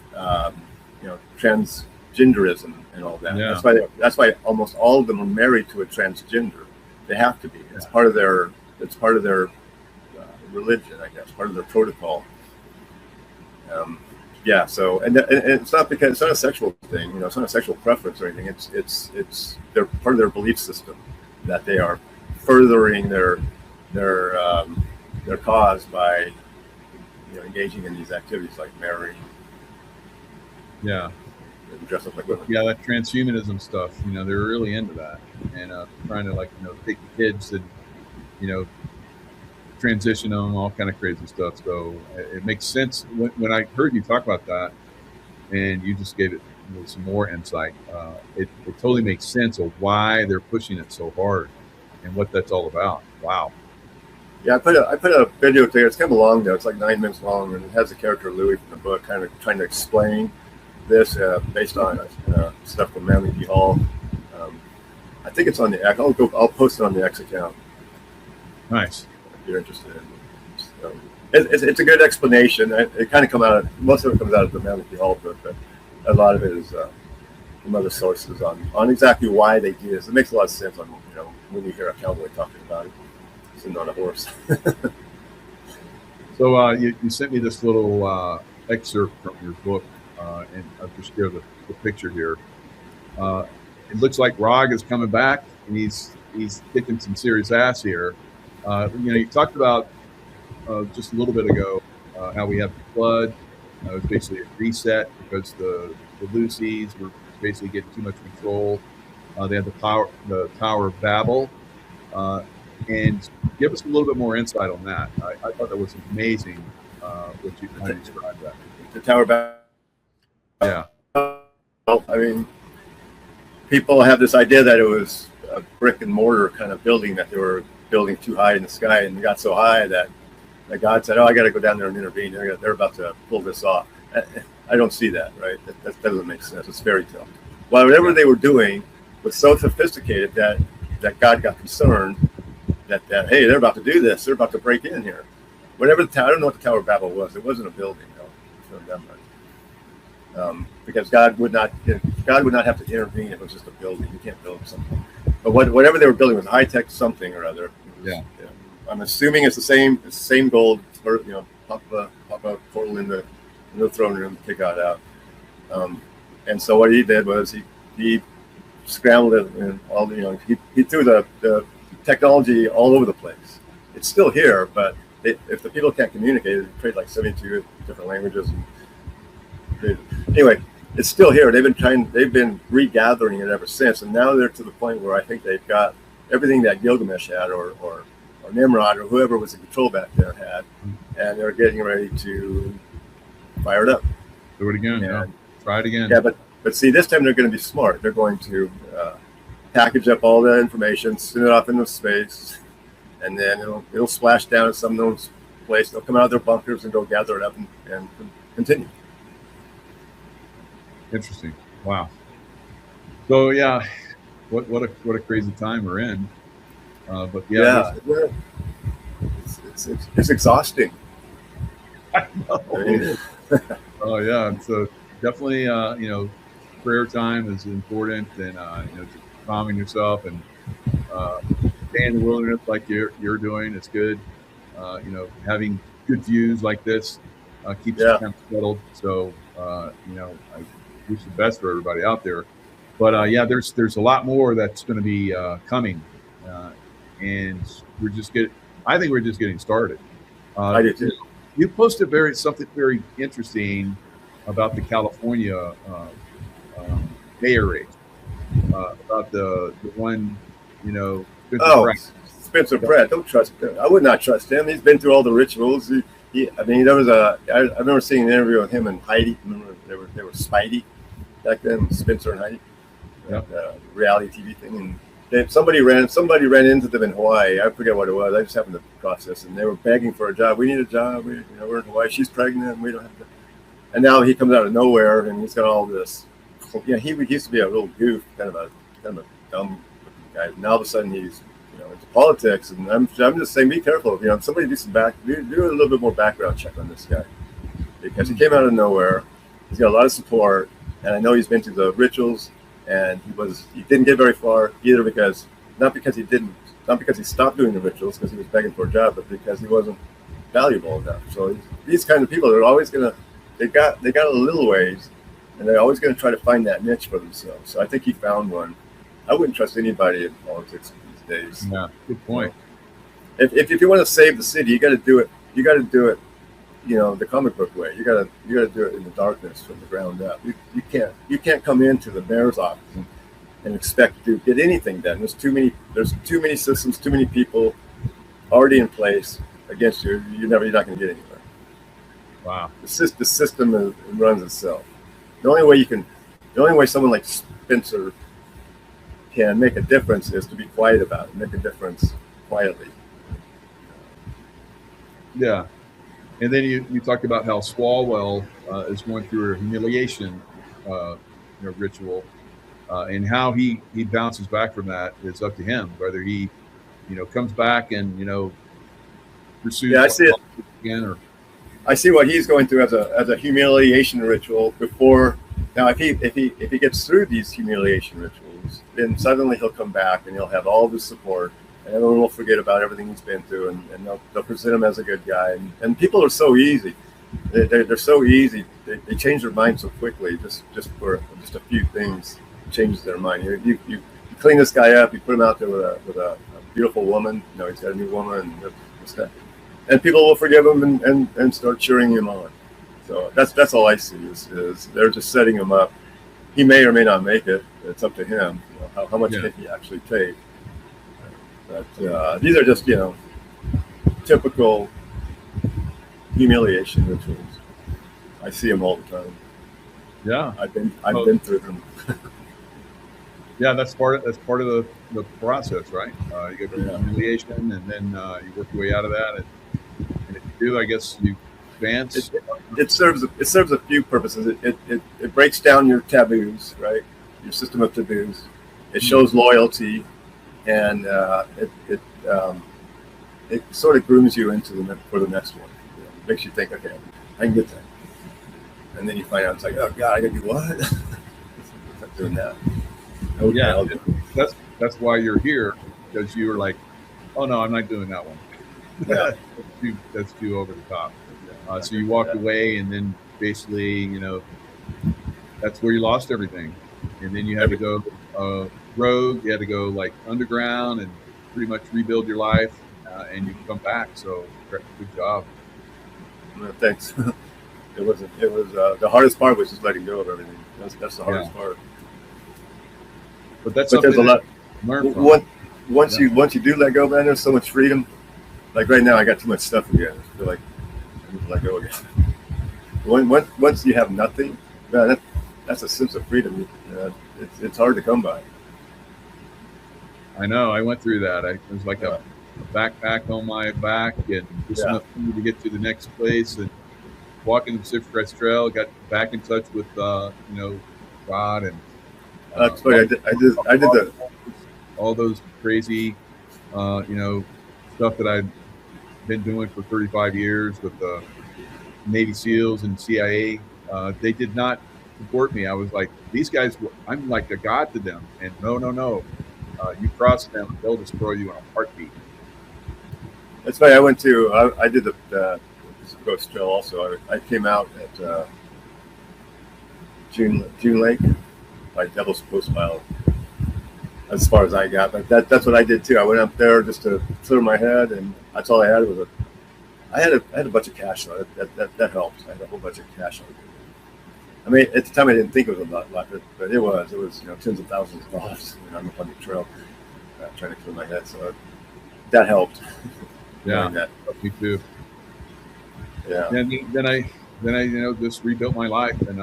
transgenderism and all that. Yeah. That's why almost all of them are married to a transgender. They have to be. It's part of their religion, I guess. Part of their protocol. yeah. So and it's not because it's not a sexual thing. It's not a sexual preference or anything. It's they're part of their belief system that they are furthering their cause by engaging in these activities like marrying. Yeah. Dress up like women. Yeah, that transhumanism stuff, they're really into that, and trying to take the kids and transition them, all kind of crazy stuff. So it makes sense when I heard you talk about that, and you just gave it some more insight. It totally makes sense of why they're pushing it so hard and what that's all about. Wow. Yeah, I put a video together. It's kind of long though. It's like 9 minutes long, and it has the character Louis from the book, kind of trying to explain this based on stuff from Manly P. Hall. I think it's on the X. I'll post it on the X account. Nice. If you're interested in it. So, it's a good explanation. It kind of most of it comes out of the Manly P. Hall book, but a lot of it is from other sources on exactly why they do this. It makes a lot of sense on when you hear a cowboy talking about it, sitting on a horse. So you sent me this little excerpt from your book. And I'll just share the picture here. It looks like Rog is coming back, and he's kicking some serious ass here. You talked about just a little bit ago how we have the flood. It was basically a reset because the Lucy's were basically getting too much control. They had the Tower of Babel, and give us a little bit more insight on that. I thought that was amazing. How you described that. The Tower of Babel. Yeah. Well, I mean, people have this idea that it was a brick and mortar kind of building, that they were building too high in the sky, and it got so high that God said, "Oh, I got to go down there and intervene. They're about to pull this off." I don't see that, right? That doesn't make sense. It's fairy tale. Well, whatever they were doing was so sophisticated that God got concerned that hey, they're about to do this. They're about to break in here. I don't know what the Tower of Babel was. It wasn't a building, though. It's not that much. Because God would not have to intervene if it was just a building. You can't build something. But whatever they were building was high tech something or other. I'm assuming it's the same gold. Or pop a portal in the throne room, kick God out. And so what he did was he scrambled it and all he threw the technology all over the place. It's still here, but if the people can't communicate, they trade like 72 different languages. Anyway, it's still here. They've been regathering it ever since, and now they're to the point where I think they've got everything that Gilgamesh had, or Nimrod, or whoever was in control back there had, and they're getting ready to fire it up. Do it again. Yeah. Try it again. Yeah, but see, this time they're going to be smart. They're going to package up all the information, send it off into space, and then it'll splash down at some known place. They'll come out of their bunkers and go gather it up and continue. Interesting. Wow. So yeah, what a crazy time we're in. But it's exhausting. I know. Oh yeah, so definitely prayer time is important, and just calming yourself and staying in the wilderness like you're doing is good. Having good views like this keeps you kind of settled. So I wish the best for everybody out there. But there's a lot more that's going to be coming, and I think we're just getting started. I do too. You posted something very interesting about the California mayor race, about the one, Spencer Pratt. Don't trust him. I would not trust him. He's been through all the rituals. I remember seeing an interview with him and Heidi. Remember they were Spidey back then, Spencer and Heidi. Yep. Reality TV thing, and somebody ran into them in Hawaii. I forget what it was. I just happened to cross this, and they were begging for a job. We need a job. We're in Hawaii. She's pregnant. And we don't have to. And now he comes out of nowhere, and he's got all this. He used to be a little goof, kind of a dumb guy. Now all of a sudden he's into politics, and I'm just saying, be careful. Somebody do a little bit more background check on this guy, because he came out of nowhere. He's got a lot of support, and I know he's been through the rituals. And he didn't get very far either, not because he stopped doing the rituals because he was begging for a job, but because he wasn't valuable enough. So these kind of people are always going to they got a little ways, and they're always going to try to find that niche for themselves. So I think he found one. I wouldn't trust anybody in politics these days. Yeah, good point. If you want to save the city, you got to do it. You got to do it, the comic book way. You got to do it in the darkness from the ground up. You can't come into the mayor's office and expect to get anything done. There's too many systems, too many people already in place against you. You're not going to get anywhere. Wow. The system runs itself. The only way someone like Spencer can make a difference is to be quiet about it, make a difference quietly. Yeah. And then you talked about how Swalwell is going through a humiliation ritual, and how he bounces back from that is up to him. Whether he, comes back and pursues. Yeah, I see it again, or I see what he's going through as a humiliation ritual before. Now, if he gets through these humiliation rituals, then suddenly he'll come back and he'll have all the support, and everyone will forget about everything he's been through, and they'll present him as a good guy. And people are so easy; they're so easy. They change their mind so quickly. Just for just a few things changes their mind. You clean this guy up. You put him out there with a beautiful woman. He's got a new woman, and people will forgive him and start cheering him on. So that's all I see is they're just setting him up. He may or may not make it. It's up to him. How much hit he actually take. But these are just typical humiliation rituals. I see them all the time. Yeah, I've been through them. Yeah, that's part of the process, right? You go through humiliation, and then you work your way out of that. And if you do, I guess you advance. It serves a few purposes. It breaks down your taboos, right? Your system of taboos. It shows loyalty, and it sort of grooms you for the next one. It makes you think, okay, I can get that. And then you find out it's like, oh God, I gotta do what? I'm not doing that. Okay, yeah, that's why you're here, because you were like, oh no, I'm not doing that one. Yeah. that's too over the top. So you walked away, and then basically, that's where you lost everything. And then you had to go rogue. You had to go like underground and pretty much rebuild your life, and you come back. So good job. Thanks. It was the hardest part was just letting go of everything. That's the hardest part. But that's there's a lot. Learn from. Once you do let go, man, there's so much freedom. Like right now, I got too much stuff again. I feel like I need to let go again. Once you have nothing, man, that's a sense of freedom. It's hard to come by. I know. I went through that. It was like a backpack on my back, and just enough food to get to the next place, and walking the Pacific Crest Trail. Got back in touch with God, and that's funny. I did all those crazy stuff that I'd been doing for 35 years with the Navy SEALs and CIA. They did not support me. I was like, these guys, I'm like a god to them. And no. You cross them, they'll destroy you in a heartbeat. That's funny. I did the Pacific Coast Trail also. I came out at June Lake by Devil's Post Mile. As far as I got, but that's what I did too. I went up there just to clear my head, and that's all I had was I had a bunch of cash on it. That helped. I had a whole bunch of cash on it. I mean, at the time I didn't think it was a lot, but it was tens of thousands of dollars. I'm up on the trail trying to clear my head, so that helped. Yeah, that. Me too. Yeah. And then I just rebuilt my life, and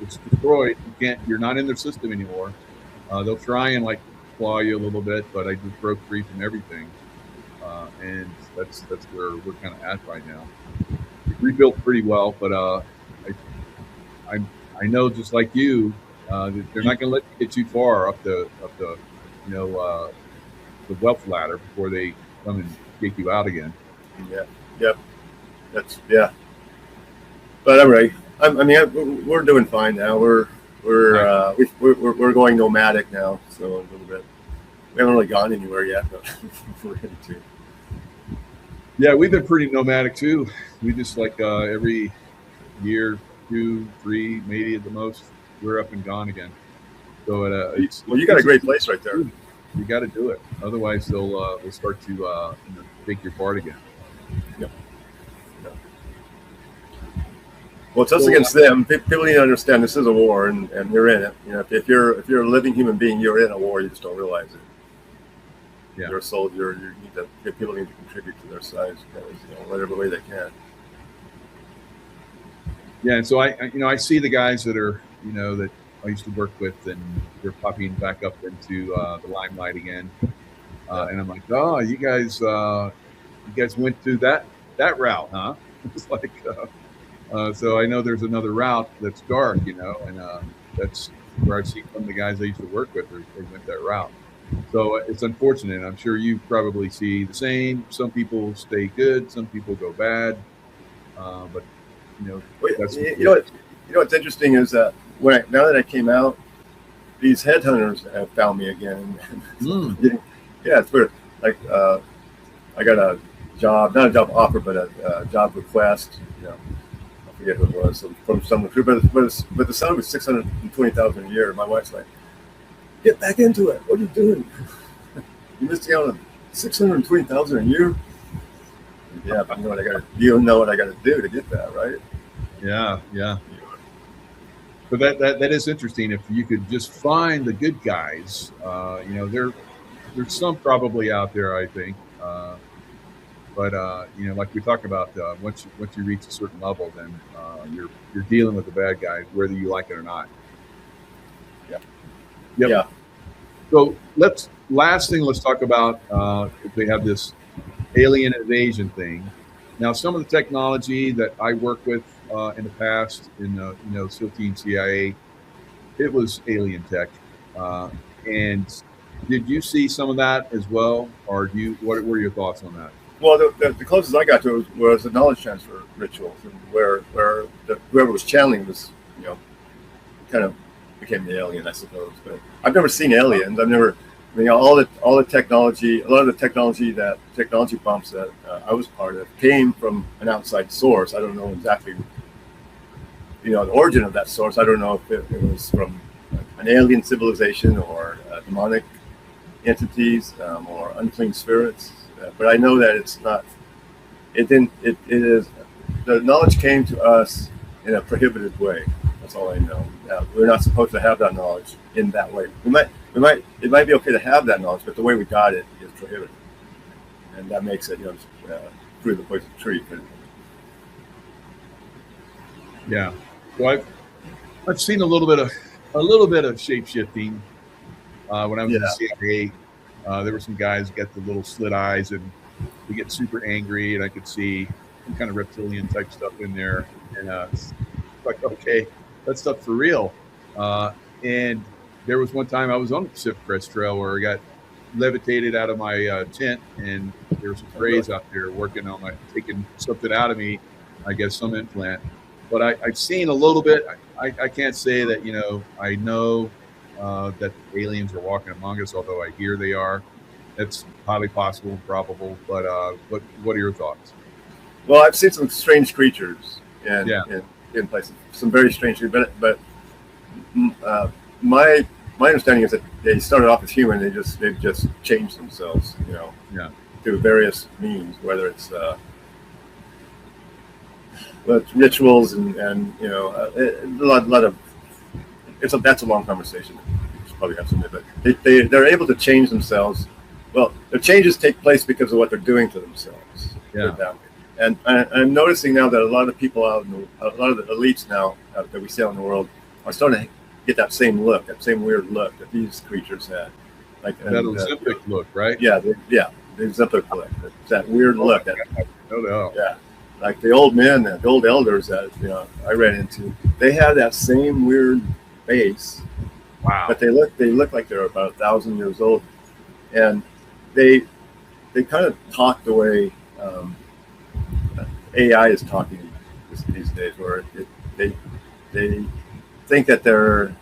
it's destroyed. You're not in their system anymore. They'll try and like claw you a little bit, but I just broke free from everything, and that's where we're kind of at right now. We rebuilt pretty well, but I know, just like you, that they're not going to let you get too far up the wealth ladder before they come and kick you out again. Yeah. Yep. But I'm ready. We're doing fine now. We're going nomadic now, so a little bit. We haven't really gone anywhere yet, but we're ready to. Yeah, we've been pretty nomadic too. We just like every year 2, 3, maybe at the most, we're up and gone again. So well, you got a great place right there. You got to do it, otherwise they'll start to take your part again. Yep. Yep. Well, it's us against them. People need to understand this is a war, and you're in it. If you're a living human being, you're in a war. You just don't realize it. Yeah. You're a soldier. People need to contribute to their side, whatever way they can. Yeah, and so I see the guys that are that I used to work with, and they're popping back up into the limelight again, and I'm like, oh, you guys went through that route, huh? It's like, so I know there's another route that's dark, and that's where I've seen some of the guys I used to work with, they went that route. So it's unfortunate. I'm sure you probably see the same. Some people stay good, some people go bad, but that's what's interesting is that now that I came out, these headhunters have found me again. Yeah, it's weird. Like I got a job, not a job offer, but a job request. I forget who it was from some recruiter, but the salary was $620,000 a year. My wife's like, "Get back into it. What are you doing? You missed out on $620,000 a year." Yeah, but you know what I got to do to get that, right? Yeah. But that is interesting. If you could just find the good guys, there's some probably out there, I think. But like we talked about, once you reach a certain level, then you're dealing with the bad guys, whether you like it or not. Yeah. Yep. Yeah. So let's talk about if they have this alien invasion thing. Now, some of the technology that I work with in the past in SEAL Team CIA, it was alien tech. And did you see some of that as well, or what were your thoughts on that? Well, the closest I got to it was the knowledge transfer rituals, and where whoever was channeling was, kind of became the alien, I suppose. But I've never seen aliens. I've never, all the technology, a lot of the technology bumps that I was part of came from an outside source. I don't know exactly, the origin of that source. I don't know if it was from an alien civilization or demonic entities or unclean spirits. But I know that it's not. It is. The knowledge came to us in a prohibited way. That's all I know. We're not supposed to have that knowledge in that way. It might be okay to have that knowledge, but the way we got it is prohibited, and that makes it, through the poison tree. Yeah. Well, I've seen a little bit of shape shifting when I was in the CIA. There were some guys who got the little slit eyes and they get super angry, and I could see some kind of reptilian type stuff in there. And it's like, okay, that stuff's for real. And there was one time I was on the Pacific Crest Trail where I got levitated out of my tent, and there was some Greys out there working on taking something out of me, I guess some implant. But I've seen a little bit. I can't say that, I know that aliens are walking among us, although I hear they are. It's highly possible and probable. But what are your thoughts? Well, I've seen some strange creatures in places, some very strange creatures. But my understanding is that they started off as human. They've just changed themselves, through various means, whether it's rituals and a lot of. That's a long conversation. We probably have some, but they're able to change themselves. Well, their changes take place because of what they're doing to themselves. Yeah. And I'm noticing now that a lot of people a lot of the elites now that we see out in the world are starting to get that same look, that same weird look that these creatures had. Like that Ozempic look, right? Yeah, the Ozempic look. That weird look. No doubt. Yeah. Like the old men, the old elders that I ran into, they have that same weird face. Wow. But they look like they're about 1,000 years old, and they kind of talk the way AI is talking these days, where they think that for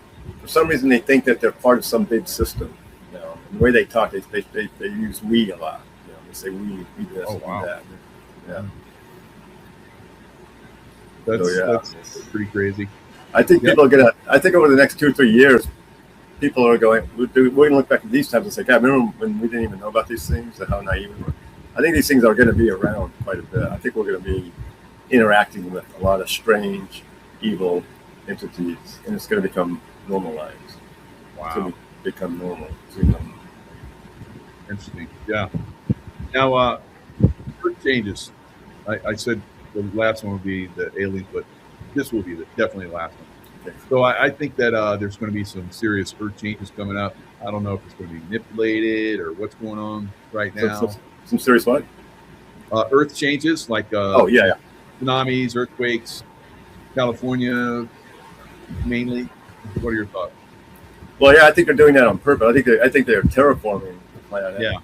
some reason they think that they're part of some big system. And the way they talk, they use we a lot. They say we this, oh, wow. that. Yeah. That's pretty crazy. I think Yep. people are gonna. I think over the next 2 or 3 years, people are going. We're going to look back at these times and say, "God, remember when we didn't even know about these things and how naive we were." I think these things are going to be around quite a bit. I think we're going to be interacting with a lot of strange, evil entities, and it's going to become normalized. It's going Wow. to become normal. It's gonna become- Interesting. Yeah. Now, quick changes. I said the last one would be the aliens, but this will be definitely the last one. Okay. So I think that there's going to be some serious Earth changes coming up. I don't know if it's going to be manipulated or what's going on right now. Some serious what? Earth changes like Oh yeah. tsunamis, earthquakes, California mainly. What are your thoughts? Well, yeah, I think they're doing that on purpose. I think they're terraforming the planet. Yeah.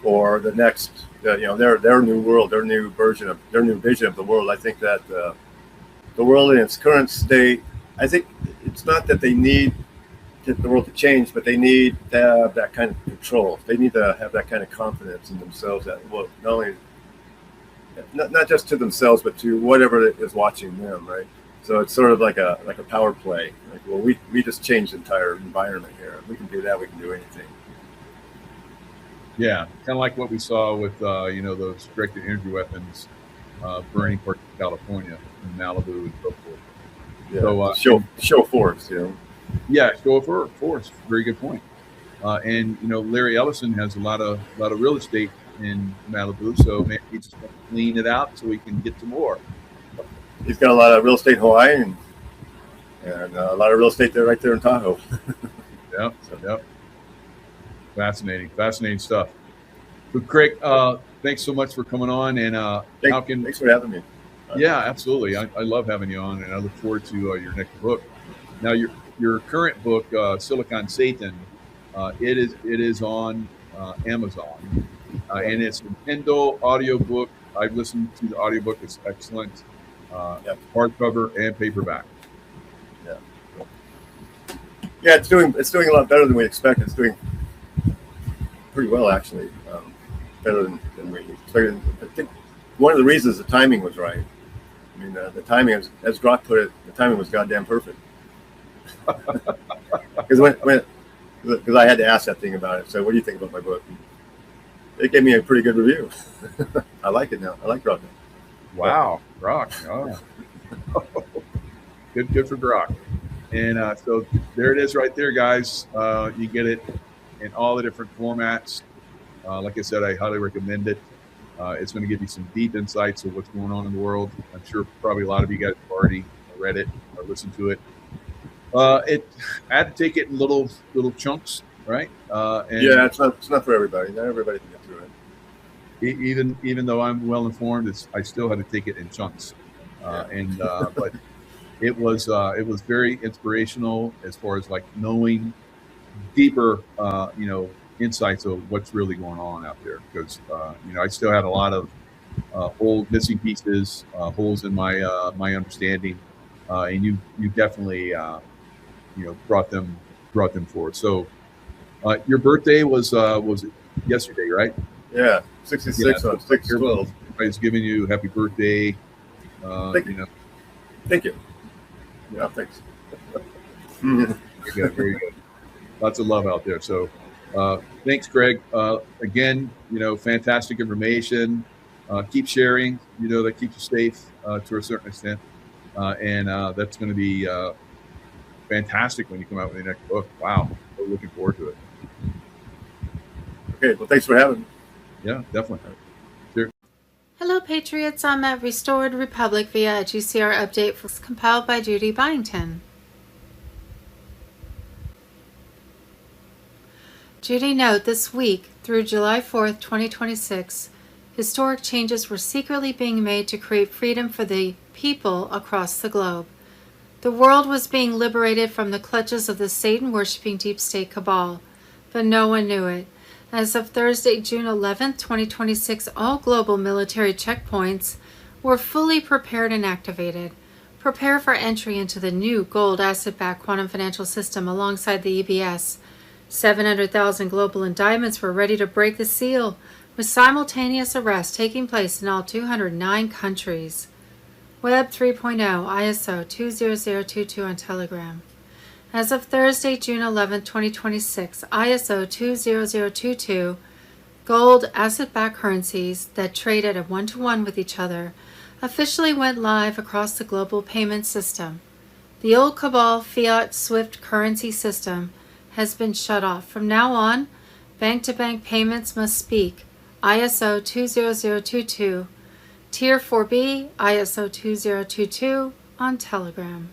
For the next, their new world, their new vision of the world. I think that the world in its current state. I think it's not that they need the world to change, but they need to have that kind of control. They need to have that kind of confidence in themselves that not only not just to themselves, but to whatever is watching them, right? So it's sort of like a power play. Like, well, we just changed the entire environment here. We can do that. We can do anything. Yeah, kind of like what we saw with those directed energy weapons burning parts of California in Malibu and so forth. Yeah. So show force, Yeah, show of force. Very good point. And Larry Ellison has a lot of real estate in Malibu, so maybe he just wants to clean it out so we can get some more. He's got a lot of real estate in Hawaii and a lot of real estate right there in Tahoe. Yep. Yep. Fascinating stuff. So, Craig, thanks so much for coming on. And thanks for having me. Yeah, absolutely. I love having you on, and I look forward to your next book. Now, your current book, Silicon Satan, it is on Amazon, and it's a Kindle audiobook. I've listened to the audiobook; it's excellent, hardcover and paperback. Yeah, it's doing a lot better than we expected. It's doing pretty well, actually, better than we expected. I think one of the reasons the timing was right. I mean, the timing, as Grok put it, the timing was goddamn perfect. Because I had to ask that thing about it. So, what do you think about my book? It gave me a pretty good review. I like it now. I like Grok now. Wow, Grok. Oh. Good for Grok. And so there it is right there, guys. You get it in all the different formats. Like I said, I highly recommend it. It's going to give you some deep insights of what's going on in the world. I'm sure probably a lot of you guys have already read it or listened to it. I had to take it in little chunks, right? Yeah, it's not for everybody. Not everybody can get through it. Even though I'm well informed, I still had to take it in chunks. But it was very inspirational as far as like knowing deeper, insights of what's really going on out there. Because I still had a lot of old missing pieces, holes in my understanding, and you definitely brought them forth. So your birthday was it yesterday, right? Yeah, 66 on 6/12. Everybody's giving you happy birthday. Thank you. Yeah, thanks. Very good. Lots of love out there. So thanks, Greg. Again, fantastic information. Keep sharing. That keeps you safe to a certain extent. And that's going to be fantastic when you come out with your next book. Wow. We're looking forward to it. Okay. Well, thanks for having me. Yeah, definitely. Sure. Hello, Patriots. I'm at Restored Republic via a GCR update compiled by Judy Byington. Judy note, this week through July 4th, 2026, historic changes were secretly being made to create freedom for the people across the globe. The world was being liberated from the clutches of the Satan-worshipping deep state cabal, but no one knew it. As of Thursday, June 11th, 2026, all global military checkpoints were fully prepared and activated. Prepare for entry into the new gold asset-backed quantum financial system alongside the EBS. 700,000 global indictments were ready to break the seal, with simultaneous arrests taking place in all 209 countries. Web 3.0 ISO 20022 on Telegram. As of Thursday, June 11, 2026, ISO 20022, gold asset-backed currencies that trade at a one-to-one with each other, officially went live across the global payment system. The old cabal fiat SWIFT currency system has been shut off. From now on, bank-to-bank payments must speak ISO 20022, Tier 4B ISO 2022 on Telegram.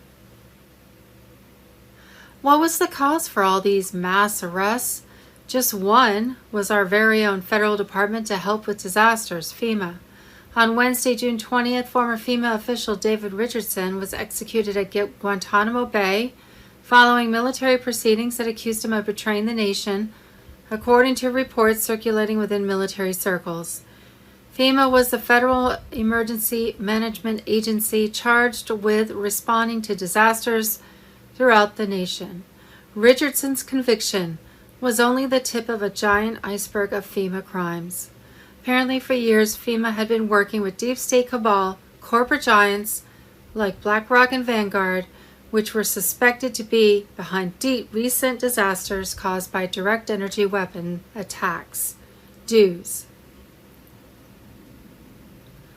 What was the cause for all these mass arrests? Just one was our very own Federal Department to Help with Disasters, FEMA. On Wednesday, June 20th, former FEMA official David Richardson was executed at Guantanamo Bay following military proceedings that accused him of betraying the nation, according to reports circulating within military circles. FEMA was the federal emergency management agency charged with responding to disasters throughout the nation. Richardson's conviction was only the tip of a giant iceberg of FEMA crimes. Apparently, for years, FEMA had been working with deep state cabal, corporate giants like BlackRock and Vanguard, which were suspected to be behind recent disasters caused by direct energy weapon attacks. DEWs.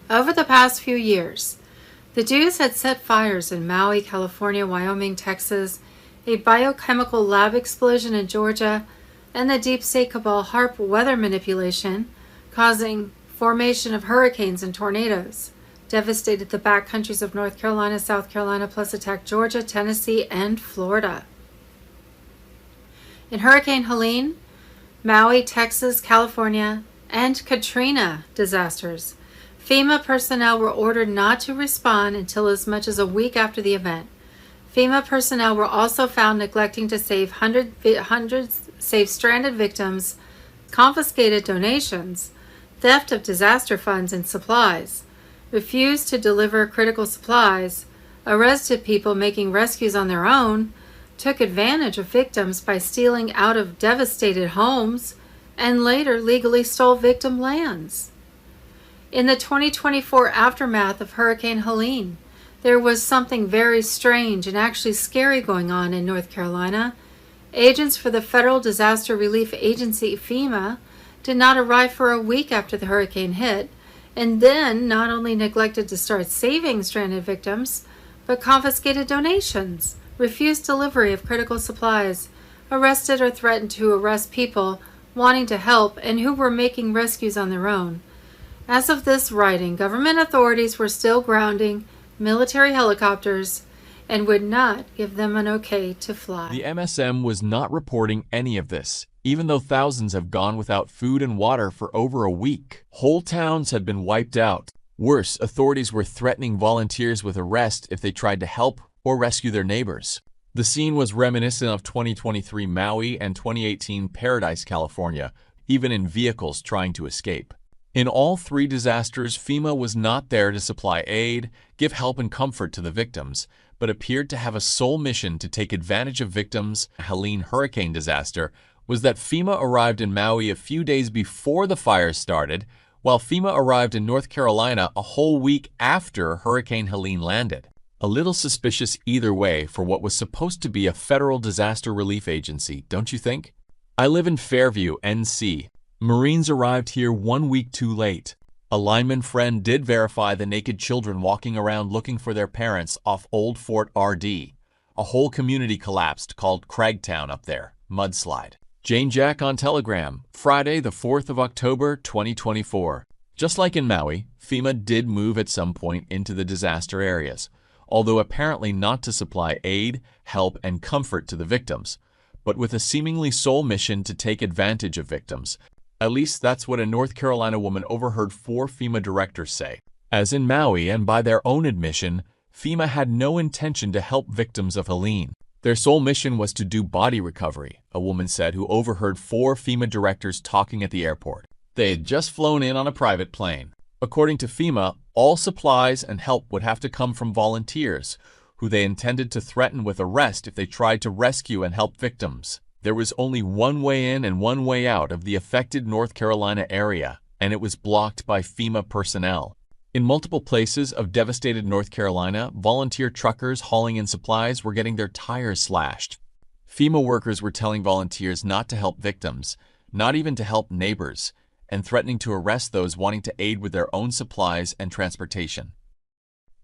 Over the past few years, the DEWs had set fires in Maui, California, Wyoming, Texas, a biochemical lab explosion in Georgia, and the deep state cabal HARP weather manipulation, causing formation of hurricanes and tornadoes, devastated the backcountries of North Carolina, South Carolina, plus attacked Georgia, Tennessee, and Florida. In Hurricane Helene, Maui, Texas, California, and Katrina disasters, FEMA personnel were ordered not to respond until as much as a week after the event. FEMA personnel were also found neglecting to save save stranded victims, confiscated donations, theft of disaster funds and supplies, refused to deliver critical supplies, arrested people making rescues on their own, took advantage of victims by stealing out of devastated homes, and later legally stole victim lands. In the 2024 aftermath of Hurricane Helene, there was something very strange and actually scary going on in North Carolina. Agents for the Federal Disaster Relief Agency, FEMA, did not arrive for a week after the hurricane hit, and then not only neglected to start saving stranded victims, but confiscated donations, refused delivery of critical supplies, arrested or threatened to arrest people wanting to help and who were making rescues on their own. As of this writing, government authorities were still grounding military helicopters and would not give them an okay to fly. The MSM was not reporting any of this, even though thousands have gone without food and water for over a week. Whole towns had been wiped out. Worse, authorities were threatening volunteers with arrest if they tried to help or rescue their neighbors. The scene was reminiscent of 2023 Maui and 2018 Paradise, California, even in vehicles trying to escape. In all three disasters, FEMA was not there to supply aid, give help and comfort to the victims, but appeared to have a sole mission to take advantage of victims. Helene hurricane disaster was that FEMA arrived in Maui a few days before the fires started, while FEMA arrived in North Carolina a whole week after Hurricane Helene landed. A little suspicious either way for what was supposed to be a federal disaster relief agency, don't you think? I live in Fairview, NC. Marines arrived here 1 week too late. A lineman friend did verify the naked children walking around looking for their parents off Old Fort RD. A whole community collapsed called Cragtown up there. Mudslide. Jane Jack on Telegram, Friday the 4th of October 2024. Just like in Maui, FEMA did move at some point into the disaster areas, although apparently not to supply aid, help, and comfort to the victims, but with a seemingly sole mission to take advantage of victims. At least that's what a North Carolina woman overheard 4 FEMA directors say. As in Maui, and by their own admission, FEMA had no intention to help victims of Helene. Their sole mission was to do body recovery, a woman said who overheard 4 FEMA directors talking at the airport. They had just flown in on a private plane. According to FEMA, all supplies and help would have to come from volunteers, who they intended to threaten with arrest if they tried to rescue and help victims. There was only one way in and one way out of the affected North Carolina area, and it was blocked by FEMA personnel. In multiple places of devastated North Carolina, volunteer truckers hauling in supplies were getting their tires slashed. FEMA workers were telling volunteers not to help victims, not even to help neighbors, and threatening to arrest those wanting to aid with their own supplies and transportation.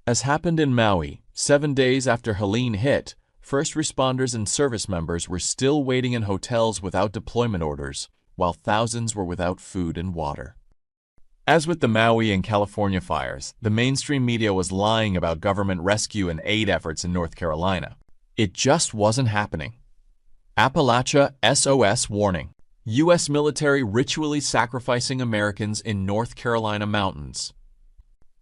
As happened in Maui, 7 days after Helene hit, first responders and service members were still waiting in hotels without deployment orders, while thousands were without food and water. As with the Maui and California fires, the mainstream media was lying about government rescue and aid efforts in North Carolina. It just wasn't happening. Appalachia SOS warning. U.S. military ritually sacrificing Americans in North Carolina mountains.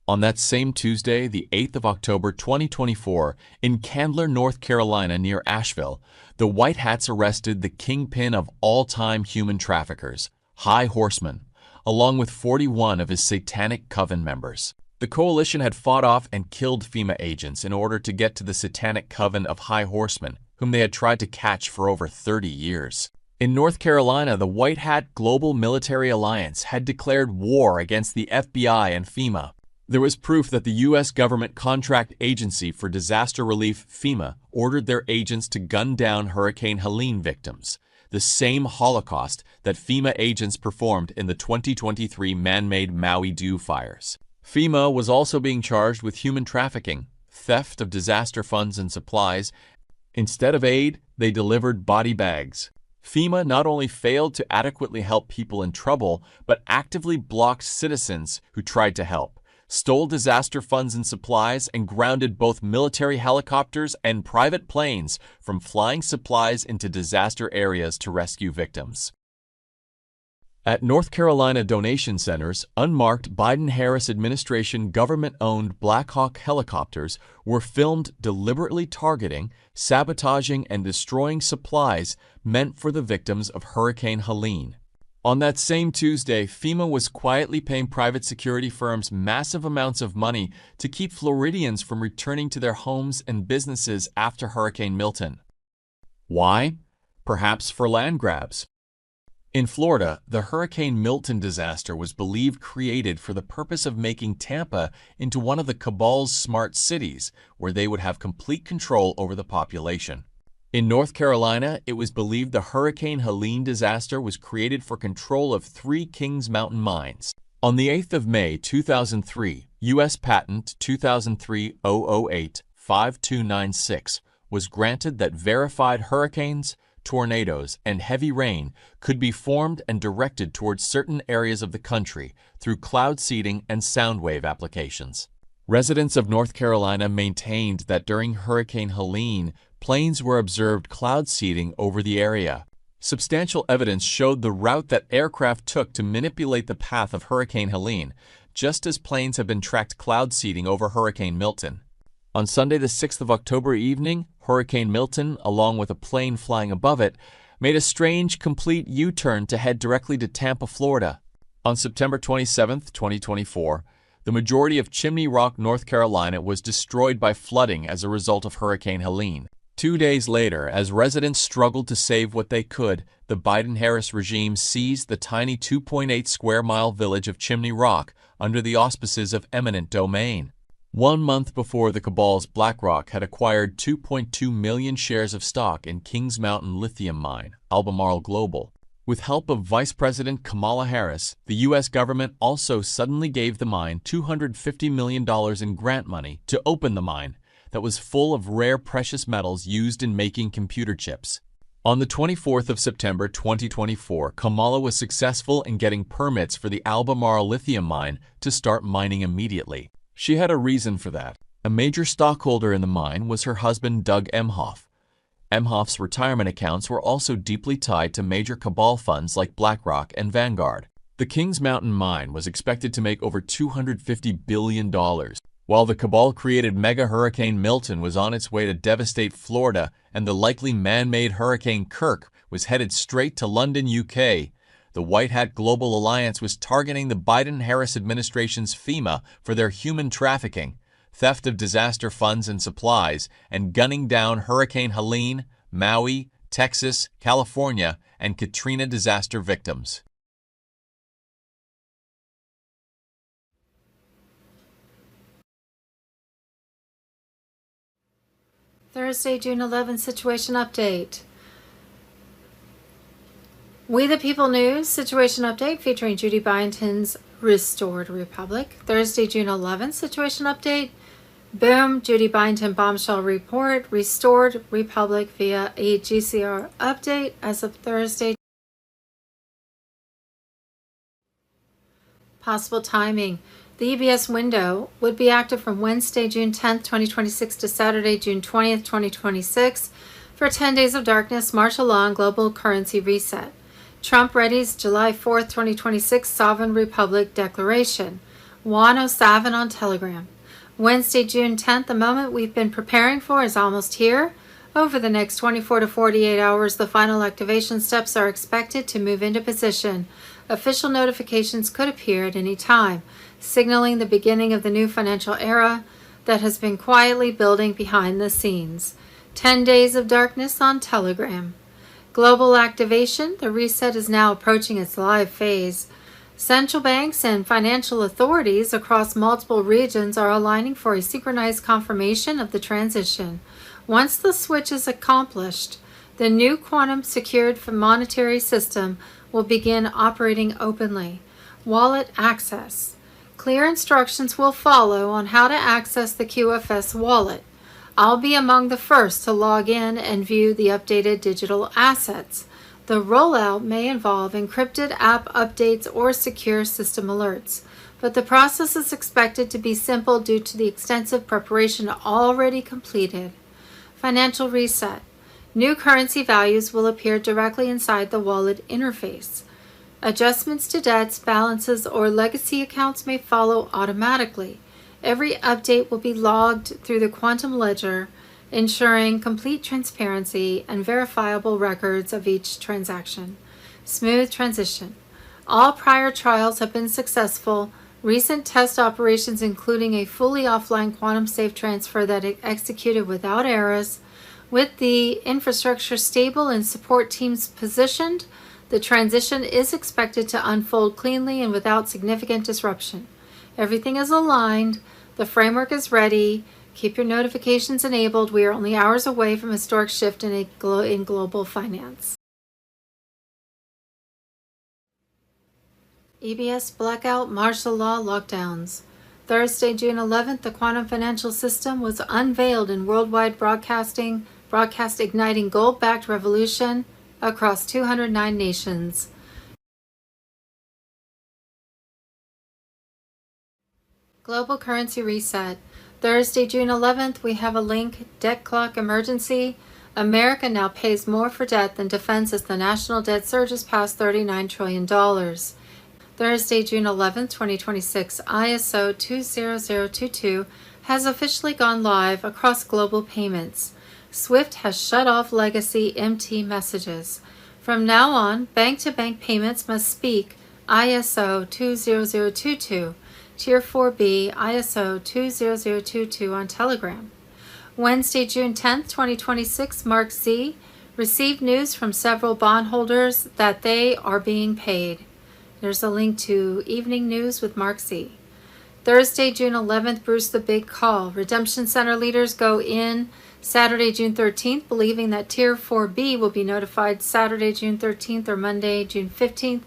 On that same Tuesday, the 8th of October 2024, in Candler, North Carolina near Asheville, the White Hats arrested the kingpin of all-time human traffickers, High Horseman, along with 41 of his satanic coven members. The coalition had fought off and killed FEMA agents in order to get to the satanic coven of High Horsemen, whom they had tried to catch for over 30 years. In North Carolina, the White Hat Global Military Alliance had declared war against the FBI and FEMA. There was proof that the U.S. Government Contract Agency for Disaster Relief, FEMA, ordered their agents to gun down Hurricane Helene victims, the same Holocaust that FEMA agents performed in the 2023 man-made Maui Dew fires. FEMA was also being charged with human trafficking, theft of disaster funds and supplies. Instead of aid, they delivered body bags. FEMA not only failed to adequately help people in trouble, but actively blocked citizens who tried to help, stole disaster funds and supplies, and grounded both military helicopters and private planes from flying supplies into disaster areas to rescue victims. At North Carolina donation centers, unmarked Biden-Harris administration government-owned Black Hawk helicopters were filmed deliberately targeting, sabotaging, and destroying supplies meant for the victims of Hurricane Helene. On that same Tuesday, FEMA was quietly paying private security firms massive amounts of money to keep Floridians from returning to their homes and businesses after Hurricane Milton. Why? Perhaps for land grabs. In Florida, the Hurricane Milton disaster was believed created for the purpose of making Tampa into one of the cabal's smart cities, where they would have complete control over the population. In North Carolina, it was believed the Hurricane Helene disaster was created for control of 3 Kings Mountain mines. On the 8th of May 2003, U.S. Patent 2003-008-5296 was granted that verified hurricanes, tornadoes, and heavy rain could be formed and directed towards certain areas of the country through cloud seeding and sound wave applications. Residents of North Carolina maintained that during Hurricane Helene, planes were observed cloud seeding over the area. Substantial evidence showed the route that aircraft took to manipulate the path of Hurricane Helene, just as planes have been tracked cloud seeding over Hurricane Milton. On Sunday, the 6th of October evening, Hurricane Milton, along with a plane flying above it, made a strange, complete U-turn to head directly to Tampa, Florida. On September 27, 2024, the majority of Chimney Rock, North Carolina was destroyed by flooding as a result of Hurricane Helene. 2 days later, as residents struggled to save what they could, the Biden-Harris regime seized the tiny 2.8 square mile village of Chimney Rock under the auspices of eminent domain. 1 month before, the cabal's BlackRock had acquired 2.2 million shares of stock in Kings Mountain lithium mine, Albemarle Global. With help of Vice President Kamala Harris, the U.S. government also suddenly gave the mine $250 million in grant money to open the mine that was full of rare precious metals used in making computer chips. On the 24th of September 2024, Kamala was successful in getting permits for the Albemarle lithium mine to start mining immediately. She had a reason for that. A major stockholder in the mine was her husband, Doug Emhoff. Emhoff's retirement accounts were also deeply tied to major cabal funds like BlackRock and Vanguard. The Kings Mountain mine was expected to make over $250 billion. While the cabal-created mega hurricane Milton was on its way to devastate Florida and the likely man-made Hurricane Kirk was headed straight to London, UK, the White Hat Global Alliance was targeting the Biden-Harris administration's FEMA for their human trafficking, theft of disaster funds and supplies, and gunning down Hurricane Helene, Maui, Texas, California, and Katrina disaster victims. Thursday, June 11th, situation update. We the People News situation update featuring Judy Byington's Restored Republic. Thursday, June 11th, situation update. Boom, Judy Byington bombshell report, Restored Republic via a GCR update as of Thursday. Possible timing. The EBS window would be active from Wednesday, June 10th, 2026 to Saturday, June 20th, 2026 for 10 days of darkness, martial law, and global currency reset. Trump readies July 4th, 2026 Sovereign Republic Declaration. 107 on Telegram. Wednesday, June 10th, the moment we've been preparing for is almost here. Over the next 24 to 48 hours, the final activation steps are expected to move into position. Official notifications could appear at any time, signaling the beginning of the new financial era that has been quietly building behind the scenes. 10 days of darkness on Telegram. Global activation. The reset is now approaching its live phase. Central banks and financial authorities across multiple regions are aligning for a synchronized confirmation of the transition. Once the switch is accomplished, the new quantum secured monetary system will begin operating openly. Wallet access. Clear instructions will follow on how to access the QFS wallet. I'll be among the first to log in and view the updated digital assets. The rollout may involve encrypted app updates or secure system alerts, but the process is expected to be simple due to the extensive preparation already completed. Financial reset. New currency values will appear directly inside the wallet interface. Adjustments to debts, balances, or legacy accounts may follow automatically. Every update will be logged through the quantum ledger, ensuring complete transparency and verifiable records of each transaction. Smooth transition. All prior trials have been successful. Recent test operations, including a fully offline quantum safe transfer that executed without errors, with the infrastructure stable and support teams positioned, the transition is expected to unfold cleanly and without significant disruption. Everything is aligned. The framework is ready. Keep your notifications enabled. We are only hours away from a historic shift in global finance. EBS blackout, martial law lockdowns. Thursday, June 11th, the quantum financial system was unveiled in worldwide broadcast igniting gold-backed revolution across 209 nations. Global currency reset. Thursday, June 11th, we have a link, debt clock emergency. America now pays more for debt than defense as the national debt surges past $39 trillion. Thursday, June 11th, 2026, ISO 20022 has officially gone live across global payments. SWIFT has shut off legacy MT messages. From now on, bank-to-bank payments must speak ISO 20022. Tier 4B ISO 20022 on Telegram. Wednesday, June 10th, 2026, Mark Z received news from several bondholders that they are being paid. There's a link to Evening News with Mark Z. Thursday, June 11th, Bruce the Big Call. Redemption Center leaders go in Saturday, June 13th, believing that Tier 4B will be notified Saturday, June 13th or Monday, June 15th.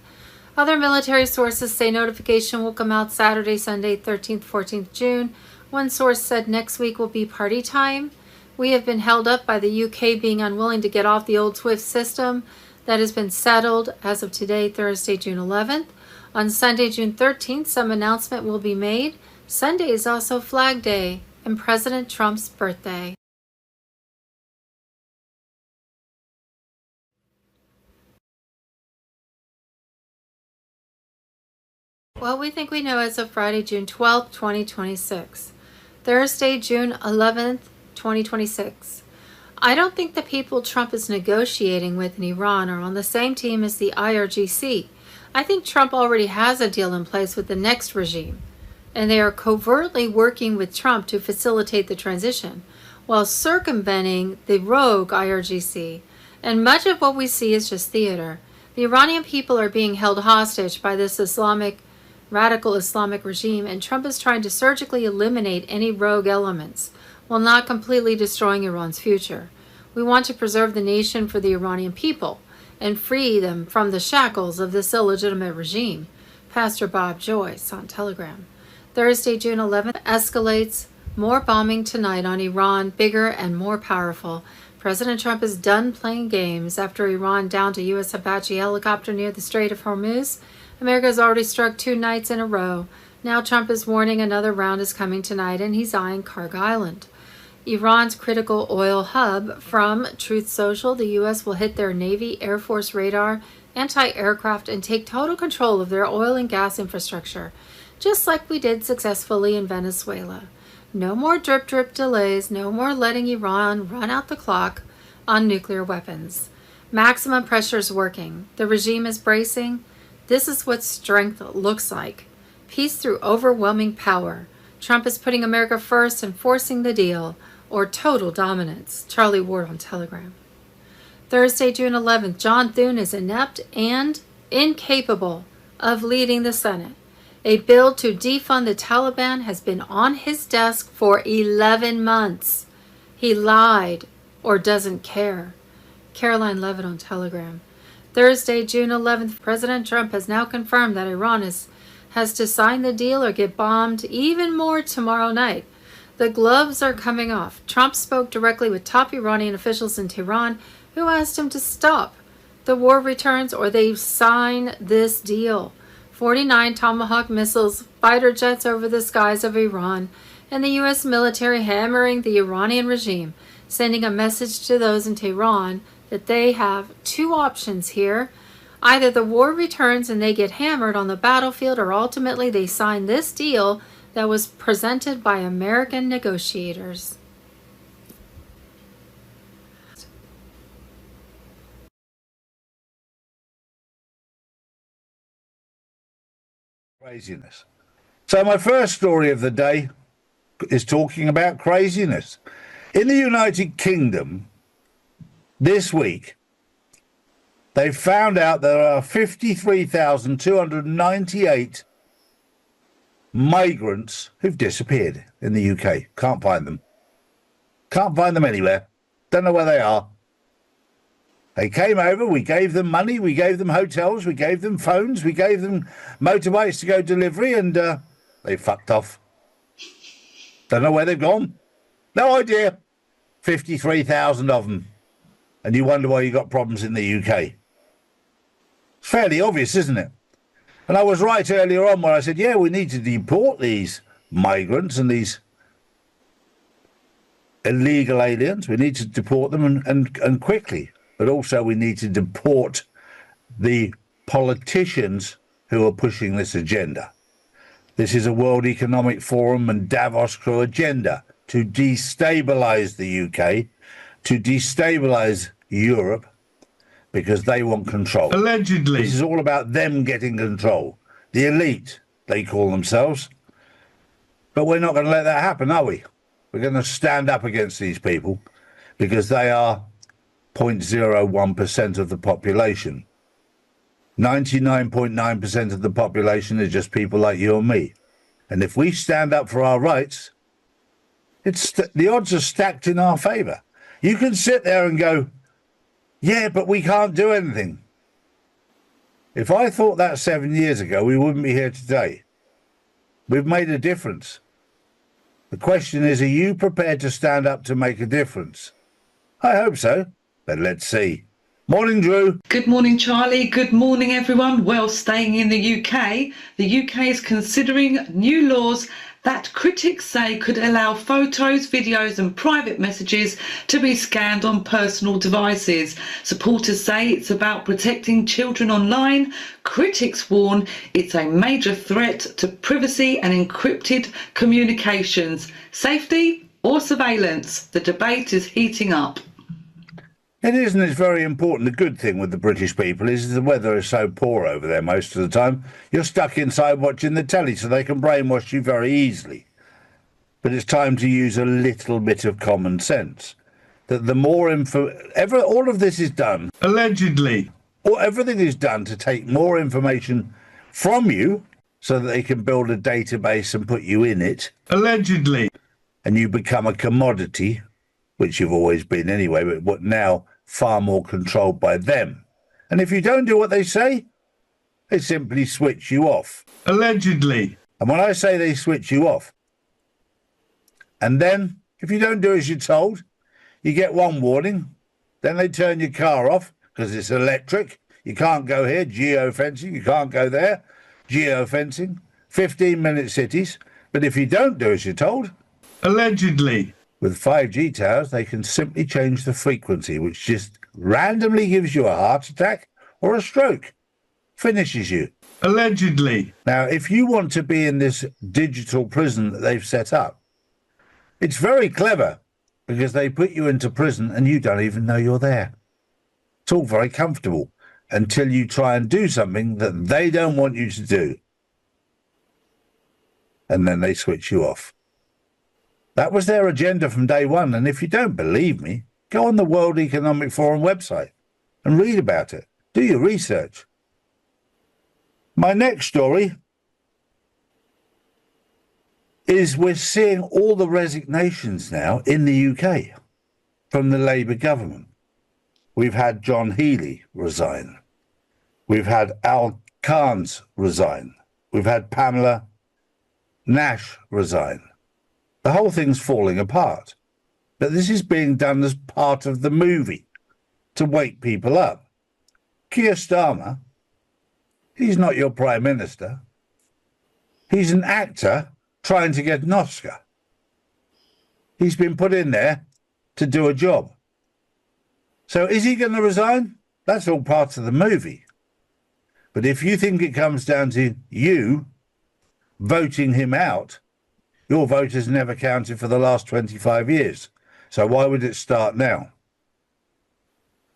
Other military sources say notification will come out Saturday, Sunday, 13th, 14th June. One source said next week will be party time. We have been held up by the UK being unwilling to get off the old SWIFT system. That has been settled as of today, Thursday, June 11th. On Sunday, June 13th, some announcement will be made. Sunday is also Flag Day and President Trump's birthday. What we think we know as of Friday, June 12th, 2026. Thursday, June 11th, 2026. I don't think the people Trump is negotiating with in Iran are on the same team as the IRGC. I think Trump already has a deal in place with the next regime, and they are covertly working with Trump to facilitate the transition, while circumventing the rogue IRGC. And much of what we see is just theater. The Iranian people are being held hostage by this radical Islamic regime, and Trump is trying to surgically eliminate any rogue elements. while not completely destroying Iran's future. We want to preserve the nation for the Iranian people and free them from the shackles of this illegitimate regime. Pastor Bob Joyce on Telegram. Thursday, June 11th, escalates. More bombing tonight on Iran, bigger and more powerful. President Trump is done playing games after Iran downed a U.S. Apache helicopter near the Strait of Hormuz. America has already struck 2 nights in a row. Now Trump is warning another round is coming tonight, and he's eyeing Cargo Island. Iran's critical oil hub. From Truth Social, the U.S. will hit their Navy, Air Force radar, anti-aircraft, and take total control of their oil and gas infrastructure, just like we did successfully in Venezuela. No more drip delays, no more letting Iran run out the clock on nuclear weapons. Maximum pressure is working. The regime is bracing. This is what strength looks like. Peace through overwhelming power. Trump is putting America first and forcing the deal, or total dominance. Charlie Ward on Telegram. Thursday, June 11th, John Thune is inept and incapable of leading the Senate. A bill to defund the Taliban has been on his desk for 11 months. He lied or doesn't care. Caroline Levitt on Telegram. Thursday, June 11th, President Trump has now confirmed that Iran has to sign the deal or get bombed even more tomorrow night. The gloves are coming off. Trump spoke directly with top Iranian officials in Tehran who asked him to stop. The war returns or they sign this deal. 49 Tomahawk missiles, fighter jets over the skies of Iran, and the U.S. military hammering the Iranian regime, sending a message to those in Tehran that they have 2 options here. Either the war returns and they get hammered on the battlefield, or ultimately they sign this deal that was presented by American negotiators. Craziness. So my first story of the day is talking about craziness. In the United Kingdom this week, they found out there are 53,298 migrants who've disappeared in the UK. Can't find them. Can't find them anywhere. Don't know where they are. They came over, we gave them money, we gave them hotels, we gave them phones, we gave them motorbikes to go delivery, and they fucked off. Don't know where they've gone. No idea. 53,000 of them. And you wonder why you got problems in the UK. It's fairly obvious, isn't it? And I was right earlier on where I said, yeah, we need to deport these migrants and these illegal aliens. We need to deport them and quickly. But also we need to deport the politicians who are pushing this agenda. This is a World Economic Forum and Davos crew agenda to destabilise the UK, to destabilise Europe, because they want control. Allegedly. This is all about them getting control. The elite, they call themselves. But we're not going to let that happen, are we? We're going to stand up against these people because they are 0.01% of the population. 99.9% of the population is just people like you and me. And if we stand up for our rights, the odds are stacked in our favour. You can sit there and go, yeah, but we can't do anything. If I thought that 7 years ago, we wouldn't be here today. We've made a difference. The question is, are you prepared to stand up to make a difference? I hope so. But let's see. Morning, Drew. Good morning, Charlie. Good morning, everyone. Well, staying in the UK is considering new laws that critics say could allow photos, videos and private messages to be scanned on personal devices. Supporters say it's about protecting children online. Critics warn it's a major threat to privacy and encrypted communications. Safety or surveillance? The debate is heating up. It is, and it's very important. The good thing with the British people is the weather is so poor over there most of the time. You're stuck inside watching the telly, so they can brainwash you very easily. But it's time to use a little bit of common sense. That the more all of this is done. Allegedly. Or everything is done to take more information from you so that they can build a database and put you in it. Allegedly. and you become a commodity, which you've always been anyway, but what now far more controlled by them. And if you don't do what they say, they simply switch you off. Allegedly. And when I say they switch you off, and then if you don't do as you're told, you get one warning, then they turn your car off because it's electric. You can't go here, geofencing. You can't go there, geofencing. 15-minute cities. But if you don't do as you're told, allegedly, with 5G towers, they can simply change the frequency, which just randomly gives you a heart attack or a stroke. Finishes you. Allegedly. Now, if you want to be in this digital prison that they've set up, it's very clever because they put you into prison and you don't even know you're there. It's all very comfortable until you try and do something that they don't want you to do. And then they switch you off. That was their agenda from day one. And if you don't believe me, go on the World Economic Forum website and read about it. Do your research. My next story is we're seeing all the resignations now in the UK from the Labour government. We've had John Healey resign. We've had Al Carnes resign. We've had Pamela Nash resign. The whole thing's falling apart. But this is being done as part of the movie to wake people up. Keir Starmer, he's not your Prime Minister. He's an actor trying to get an Oscar. He's been put in there to do a job. So is he going to resign? That's all part of the movie. But if you think it comes down to you voting him out, your vote has never counted for the last 25 years. So why would it start now?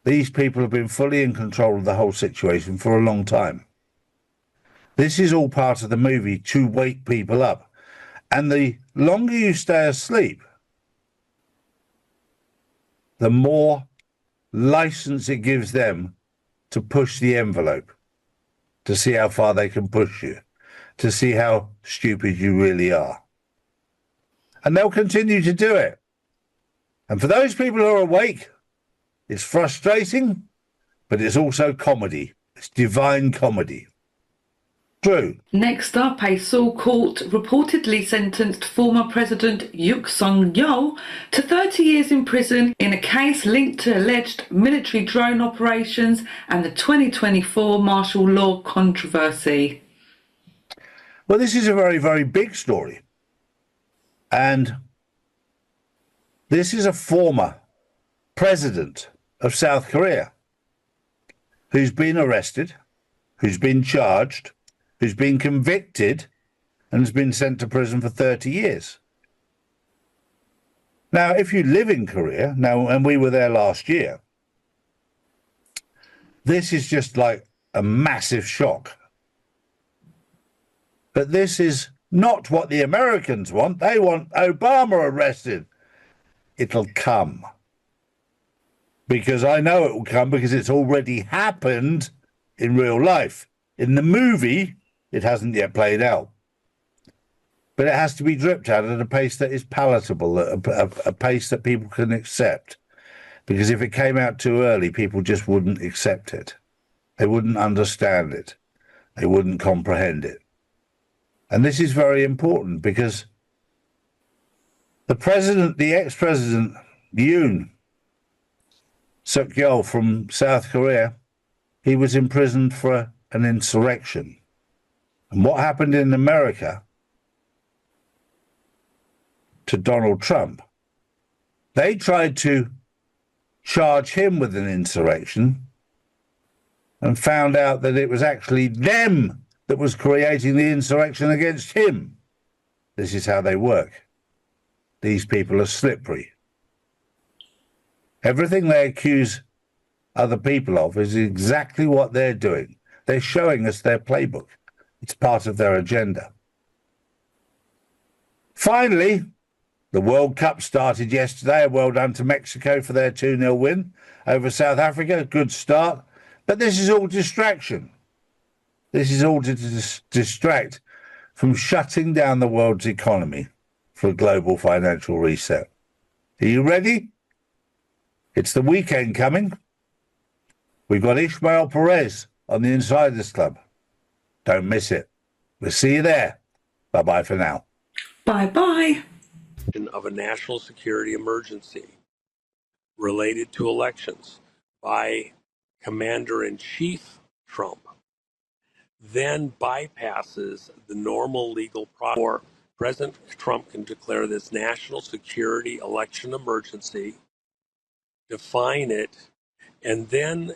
These people have been fully in control of the whole situation for a long time. This is all part of the movie to wake people up. And the longer you stay asleep, the more license it gives them to push the envelope, to see how far they can push you, to see how stupid you really are. And they'll continue to do it. And for those people who are awake, it's frustrating, but it's also comedy. It's divine comedy. True. Next up, a Seoul court reportedly sentenced former President Yoon Suk-yeol to 30 years in prison in a case linked to alleged military drone operations and the 2024 martial law controversy. Well, this is a very, very big story. And this is a former president of South Korea who's been arrested, who's been charged, who's been convicted, and has been sent to prison for 30 years. Now, if you live in Korea, now, and we were there last year, this is just like a massive shock. But this is not what the Americans want. They want Obama arrested. It'll come. Because I know it will come because it's already happened in real life. In the movie, it hasn't yet played out. But it has to be dripped out at a pace that is palatable, a pace that people can accept. Because if it came out too early, people just wouldn't accept it. They wouldn't understand it. They wouldn't comprehend it. And this is very important because the president, the ex-president, Yoon Suk-yeol from South Korea, he was imprisoned for an insurrection. And what happened in America to Donald Trump, they tried to charge him with an insurrection and found out that it was actually them that was creating the insurrection against him. This is how they work. These people are slippery. Everything they accuse other people of is exactly what they're doing. They're showing us their playbook. It's part of their agenda. Finally, the World Cup started yesterday. Well done to Mexico for their 2-0 win over South Africa. Good start. But this is all distraction. This is all to distract from shutting down the world's economy for global financial reset. Are you ready? It's the weekend coming. We've got Ishmael Perez on the Insiders Club. Don't miss it. We'll see you there. Bye-bye for now. Bye-bye. Of a national security emergency related to elections by Commander-in-Chief Trump then bypasses the normal legal process. President Trump can declare this national security election emergency, define it, and then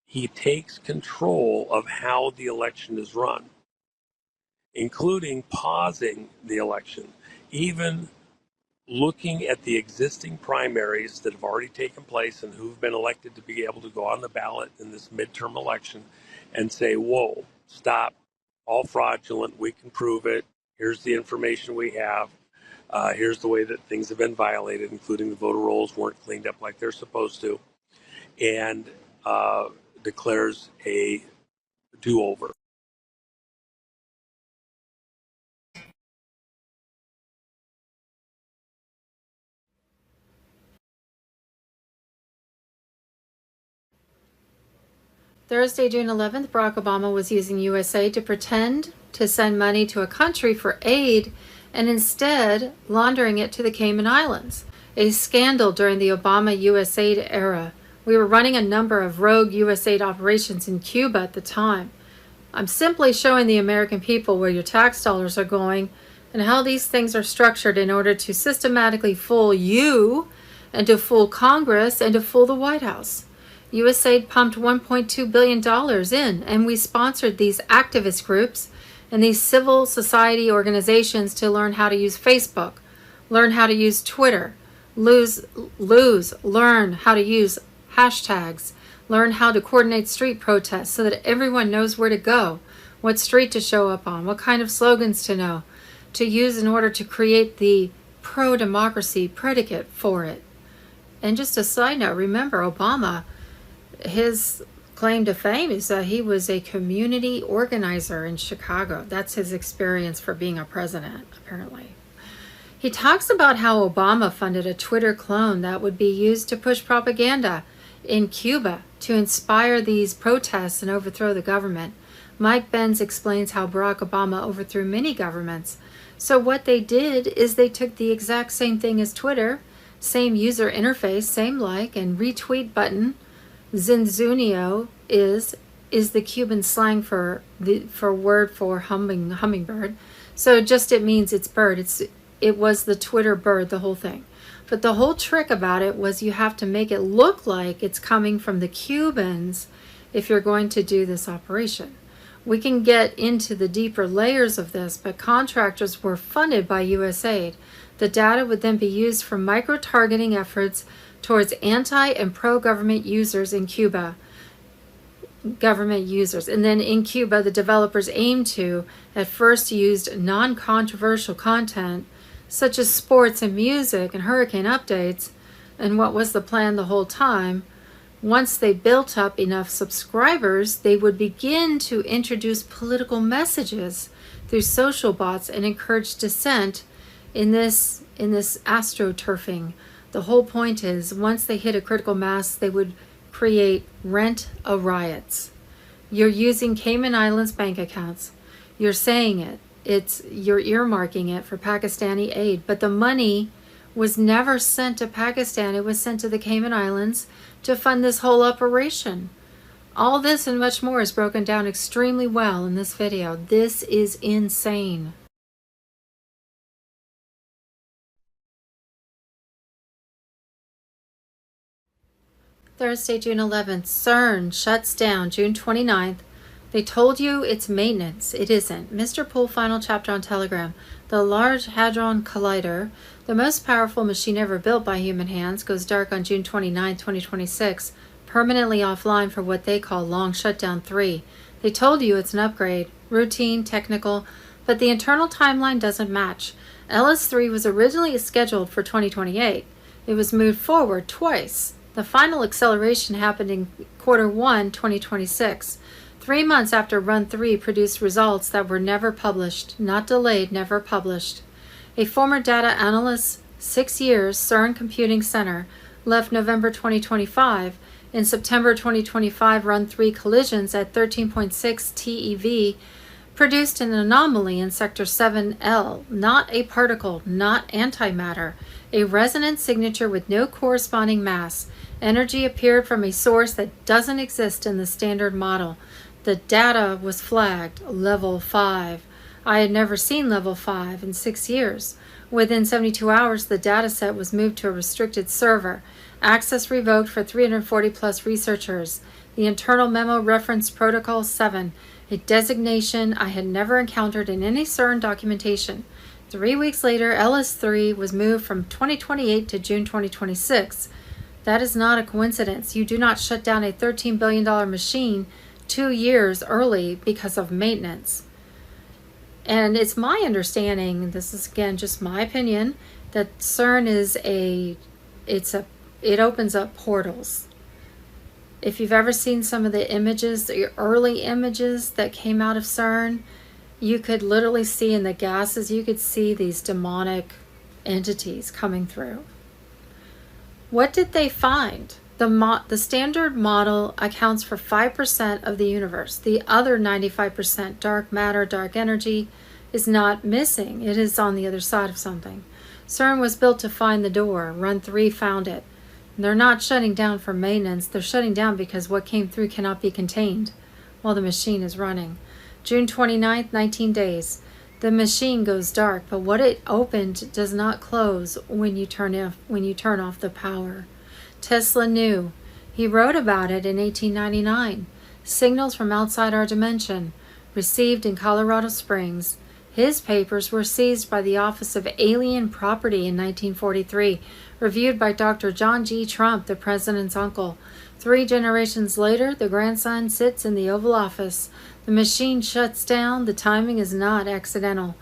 he takes control of how the election is run, including pausing the election, even looking at the existing primaries that have already taken place and who've been elected to be able to go on the ballot in this midterm election and say, whoa, stop, all fraudulent, we can prove it, here's the information we have, here's the way that things have been violated, including the voter rolls weren't cleaned up like they're supposed to, and declares a do-over. Thursday, June 11th, Barack Obama was using USAID to pretend to send money to a country for aid and instead laundering it to the Cayman Islands, a scandal during the Obama USAID era. We were running a number of rogue USAID operations in Cuba at the time. I'm simply showing the American people where your tax dollars are going and how these things are structured in order to systematically fool you and to fool Congress and to fool the White House. USAID pumped $1.2 billion in, and we sponsored these activist groups and these civil society organizations to learn how to use Facebook, learn how to use Twitter, learn how to use hashtags, learn how to coordinate street protests so that everyone knows where to go, what street to show up on, what kind of slogans to know, to use in order to create the pro-democracy predicate for it. And just a side note, remember Obama, his claim to fame is that he was a community organizer in Chicago. That's his experience for being a president, apparently. He talks about how Obama funded a Twitter clone that would be used to push propaganda in Cuba to inspire these protests and overthrow the government. Mike Benz explains how Barack Obama overthrew many governments. So what they did is they took the exact same thing as Twitter, same user interface, same like and retweet button. Zinzunio is the Cuban slang for word for hummingbird. So just it means it's bird. It was the Twitter bird, the whole thing. But the whole trick about it was you have to make it look like it's coming from the Cubans if you're going to do this operation. We can get into the deeper layers of this, but contractors were funded by USAID. The data would then be used for micro-targeting efforts towards anti- and pro-government users in Cuba. Government users. And then in Cuba, the developers aimed to, at first used non-controversial content, such as sports and music and hurricane updates. And what was the plan the whole time? Once they built up enough subscribers, they would begin to introduce political messages through social bots and encourage dissent in this astroturfing. The whole point is, once they hit a critical mass, they would create rent-a-riots. You're using Cayman Islands bank accounts. You're saying it. You're earmarking it for Pakistani aid. But the money was never sent to Pakistan. It was sent to the Cayman Islands to fund this whole operation. All this and much more is broken down extremely well in this video. This is insane. Thursday, June 11th, CERN shuts down June 29th. They told you it's maintenance. It isn't. Mr. Poole final chapter on Telegram. The Large Hadron Collider, the most powerful machine ever built by human hands, goes dark on June 29, 2026, permanently offline for what they call Long Shutdown 3. They told you it's an upgrade, routine, technical, but the internal timeline doesn't match. LS3 was originally scheduled for 2028. It was moved forward twice. The final acceleration happened in Q1 2026, 3 months after Run 3 produced results that were never published, not delayed, never published. A former data analyst, 6 years, CERN Computing Center, left November 2025. In September 2025, run 3 collisions at 13.6 TeV produced an anomaly in sector 7L, not a particle, not antimatter, a resonant signature with no corresponding mass. Energy appeared from a source that doesn't exist in the standard model. The data was flagged level 5. I had never seen level 5 in 6 years. Within 72 hours, the dataset was moved to a restricted server. Access revoked for 340 plus researchers. The internal memo referenced Protocol 7, a designation I had never encountered in any CERN documentation. 3 weeks later, LS3 was moved from 2028 to June 2026. That is not a coincidence. You do not shut down a $13 billion machine 2 years early because of maintenance. And it's my understanding, this is again just my opinion, that CERN is it opens up portals. If you've ever seen some of the images, the early images that came out of CERN, you could literally see in the gases, you could see these demonic entities coming through. What did they find? The standard model accounts for 5% of the universe. The other 95%, dark matter, dark energy, is not missing. It is on the other side of something. CERN was built to find the door. Run 3 found it. They're not shutting down for maintenance. They're shutting down because what came through cannot be contained while the machine is running. June 29th, 19 days. The machine goes dark, but what it opened does not close when you turn off the power. Tesla knew. He wrote about it in 1899. Signals from outside our dimension, received in Colorado Springs. His papers were seized by the Office of Alien Property in 1943, reviewed by Dr. John G. Trump, the president's uncle. 3 generations later, the grandson sits in the Oval Office. The machine shuts down. The timing is not accidental.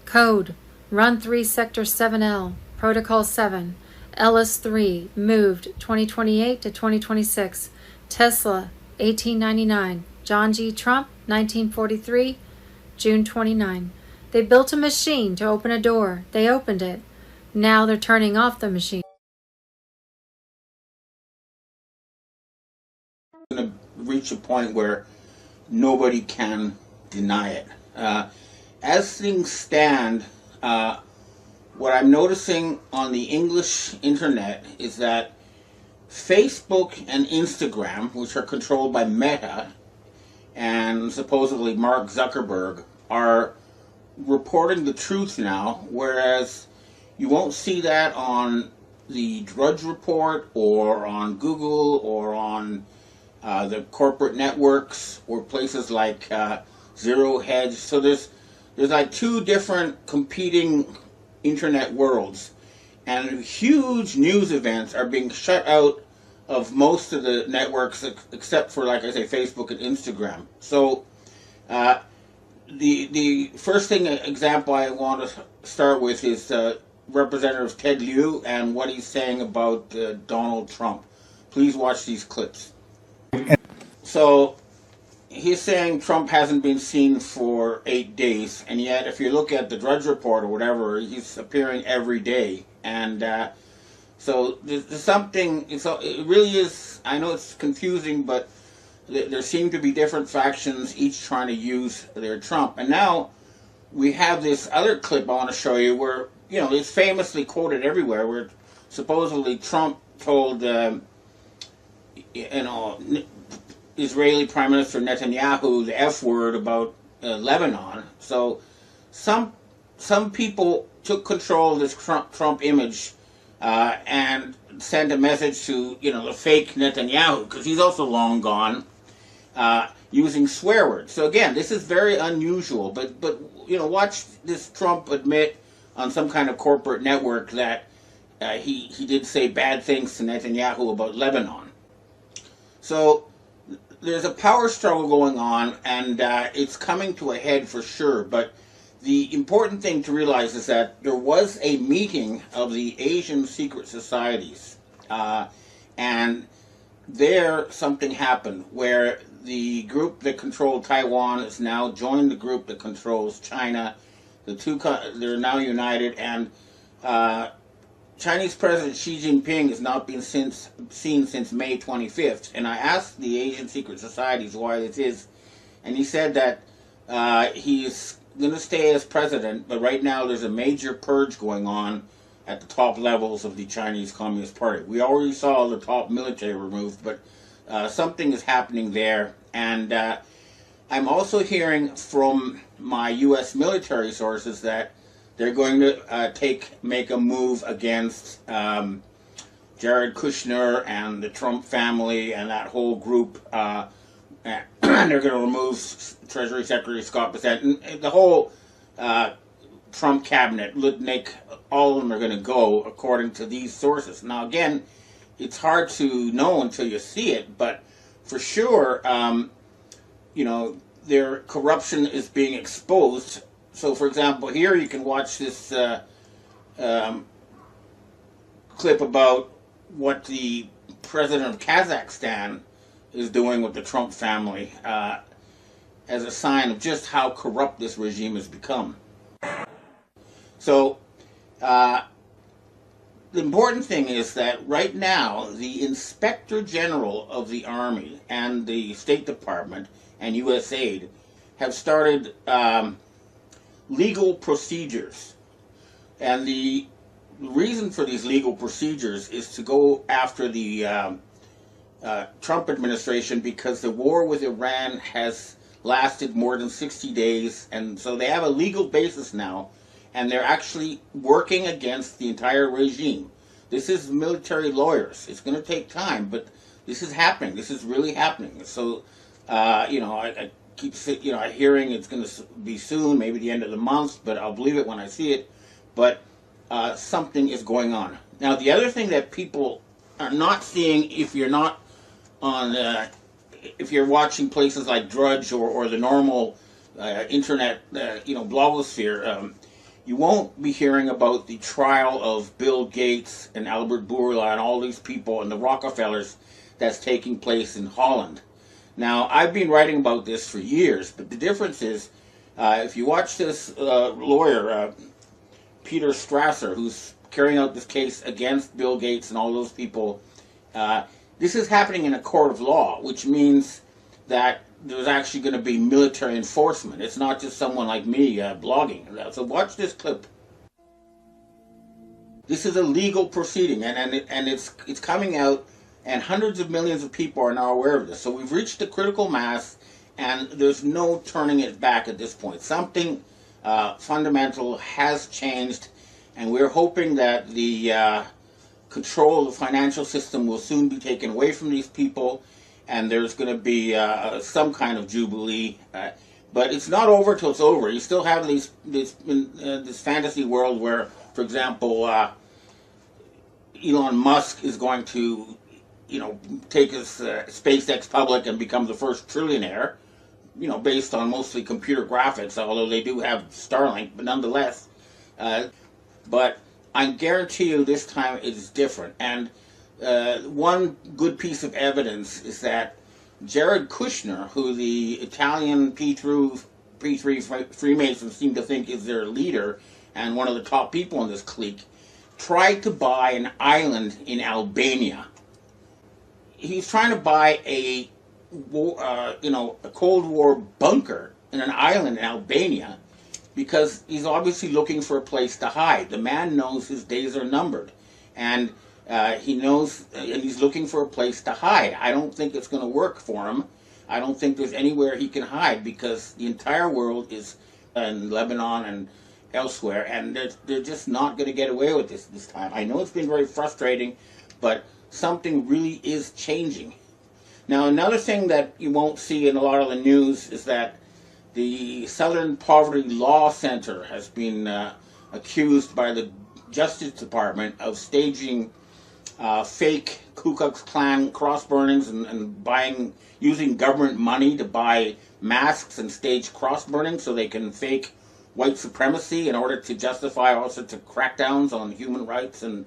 Code, Run 3 Sector 7L, Protocol 7. LS3, moved 2028 to 2026. Tesla, 1899. John G. Trump, 1943, June 29. They built a machine to open a door. They opened it. Now they're turning off the machine. Going to reach a point where nobody can deny it. As things stand, what I'm noticing on the English internet is that Facebook and Instagram, which are controlled by Meta and supposedly Mark Zuckerberg, are reporting the truth now, whereas you won't see that on the Drudge Report or on Google or on the corporate networks or places like Zero Hedge. So there's like 2 different competing internet worlds, and huge news events are being shut out of most of the networks except for, like I say, Facebook and Instagram. So the first example I want to start with is Representative Ted Lieu and what he's saying about Donald Trump. Please watch these clips. So he's saying Trump hasn't been seen for 8 days, and yet if you look at the Drudge Report or whatever, he's appearing every day. And so there's something, it really is, I know it's confusing, but there seem to be different factions, each trying to use their Trump. And now we have this other clip I want to show you where, it's famously quoted everywhere, where supposedly Trump told, Israeli Prime Minister Netanyahu the F word about Lebanon. So some people took control of this Trump image and sent a message to the fake Netanyahu, because he's also long gone, using swear words. So again, this is very unusual. But watch this Trump admit on some kind of corporate network that he did say bad things to Netanyahu about Lebanon. So there's a power struggle going on, and it's coming to a head for sure. But the important thing to realize is that there was a meeting of the Asian secret societies, and there something happened where the group that controlled Taiwan has now joined the group that controls China. They're now united, and Chinese President Xi Jinping has not been seen since May 25th. And I asked the Asian secret societies why this is, and he said that he's going to stay as president, but right now there's a major purge going on at the top levels of the Chinese Communist Party. We already saw the top military removed, but something is happening there. And I'm also hearing from my U.S. military sources that they're going to make a move against Jared Kushner and the Trump family and that whole group. And they're going to remove Treasury Secretary Scott Bessent and the whole Trump cabinet. All of them are going to go, according to these sources. Now, again, it's hard to know until you see it, but for sure, their corruption is being exposed. So, for example, here you can watch this clip about what the president of Kazakhstan is doing with the Trump family as a sign of just how corrupt this regime has become. So, the important thing is that right now, the Inspector General of the Army and the State Department and USAID have started legal procedures. And the reason for these legal procedures is to go after the Trump administration, because the war with Iran has lasted more than 60 days, and so they have a legal basis now, and they're actually working against the entire regime. This is military lawyers. It's going to take time, but this is happening. This is really happening. So, I keep hearing it's going to be soon, maybe the end of the month, but I'll believe it when I see it. But something is going on. Now, the other thing that people are not seeing, if you're not if you're watching places like Drudge or the normal internet, blogosphere, you won't be hearing about the trial of Bill Gates and Albert Bourla and all these people and the Rockefellers that's taking place in Holland. Now, I've been writing about this for years, but the difference is, if you watch this lawyer, Peter Strasser, who's carrying out this case against Bill Gates and all those people, this is happening in a court of law, which means that there's actually going to be military enforcement. It's not just someone like me blogging. So watch this clip. This is a legal proceeding, and it's coming out, and hundreds of millions of people are now aware of this. So we've reached the critical mass, and there's no turning it back at this point. Something fundamental has changed, and we're hoping that the control of the financial system will soon be taken away from these people, and there's going to be some kind of jubilee. But it's not over till it's over. You still have this fantasy world where, for example, Elon Musk is going to, take his SpaceX public and become the first trillionaire, based on mostly computer graphics, although they do have Starlink, but nonetheless. But I guarantee you this time it is different. And one good piece of evidence is that Jared Kushner, who the Italian P3 Freemasons seem to think is their leader and one of the top people in this clique, tried to buy an island in Albania. He's trying to buy a Cold War bunker in an island in Albania because he's obviously looking for a place to hide. The man knows his days are numbered, and he knows, and he's looking for a place to hide. I don't think it's going to work for him. I don't think there's anywhere he can hide because the entire world is in Lebanon and elsewhere, and they're just not going to get away with this time. I know it's been very frustrating, but something really is changing. Now, another thing that you won't see in a lot of the news is that the Southern Poverty Law Center has been accused by the Justice Department of staging fake Ku Klux Klan cross burnings and using government money to buy masks and stage cross burnings so they can fake white supremacy in order to justify all sorts of crackdowns on human rights and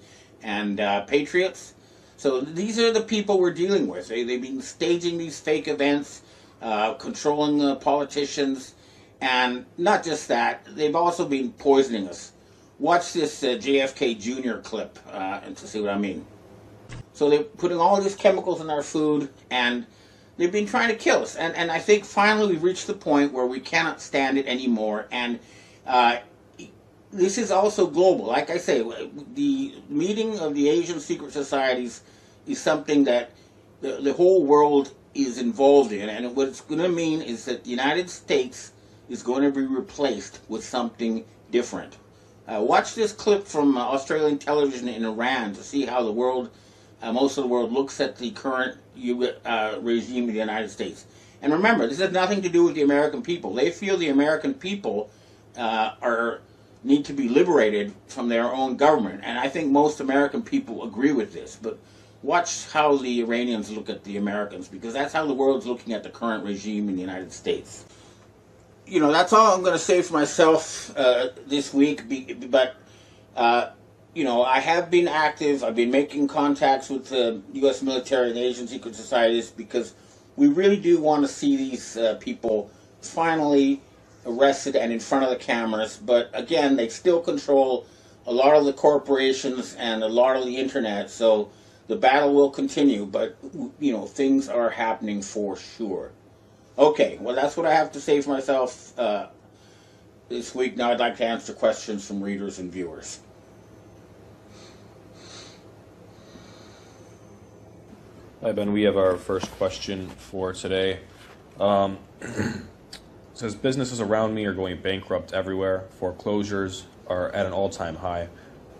patriots. So these are the people we're dealing with. They've been staging these fake events, controlling the politicians, And not just that, they've also been poisoning us. Watch this JFK Jr. clip to see what I mean. So they're putting all these chemicals in our food, and they've been trying to kill us. And I think finally we've reached the point where we cannot stand it anymore. And this is also global. Like I say, the meeting of the Asian secret societies is something that the whole world is involved in. And what it's going to mean is that the United States is going to be replaced with something different. Watch this clip from Australian television in Iran to see how the world, most of the world, looks at the current regime of the United States. And remember, this has nothing to do with the American people. They feel the American people need to be liberated from their own government. And I think most American people agree with this. But watch how the Iranians look at the Americans, because that's how the world's looking at the current regime in the United States. You know, that's all I'm going to say for myself this week. But, you know, I have been active. I've been making contacts with the U.S. military and Asian secret societies, because we really do want to see these people finally arrested and in front of the cameras. But again, they still control a lot of the corporations and a lot of the internet. So the battle will continue. But, you know, things are happening for sure. Okay, well, that's what I have to say for myself this week. Now I'd like to answer questions from readers and viewers. Hi, Ben. We have our first question for today. It says, businesses around me are going bankrupt everywhere. Foreclosures are at an all-time high.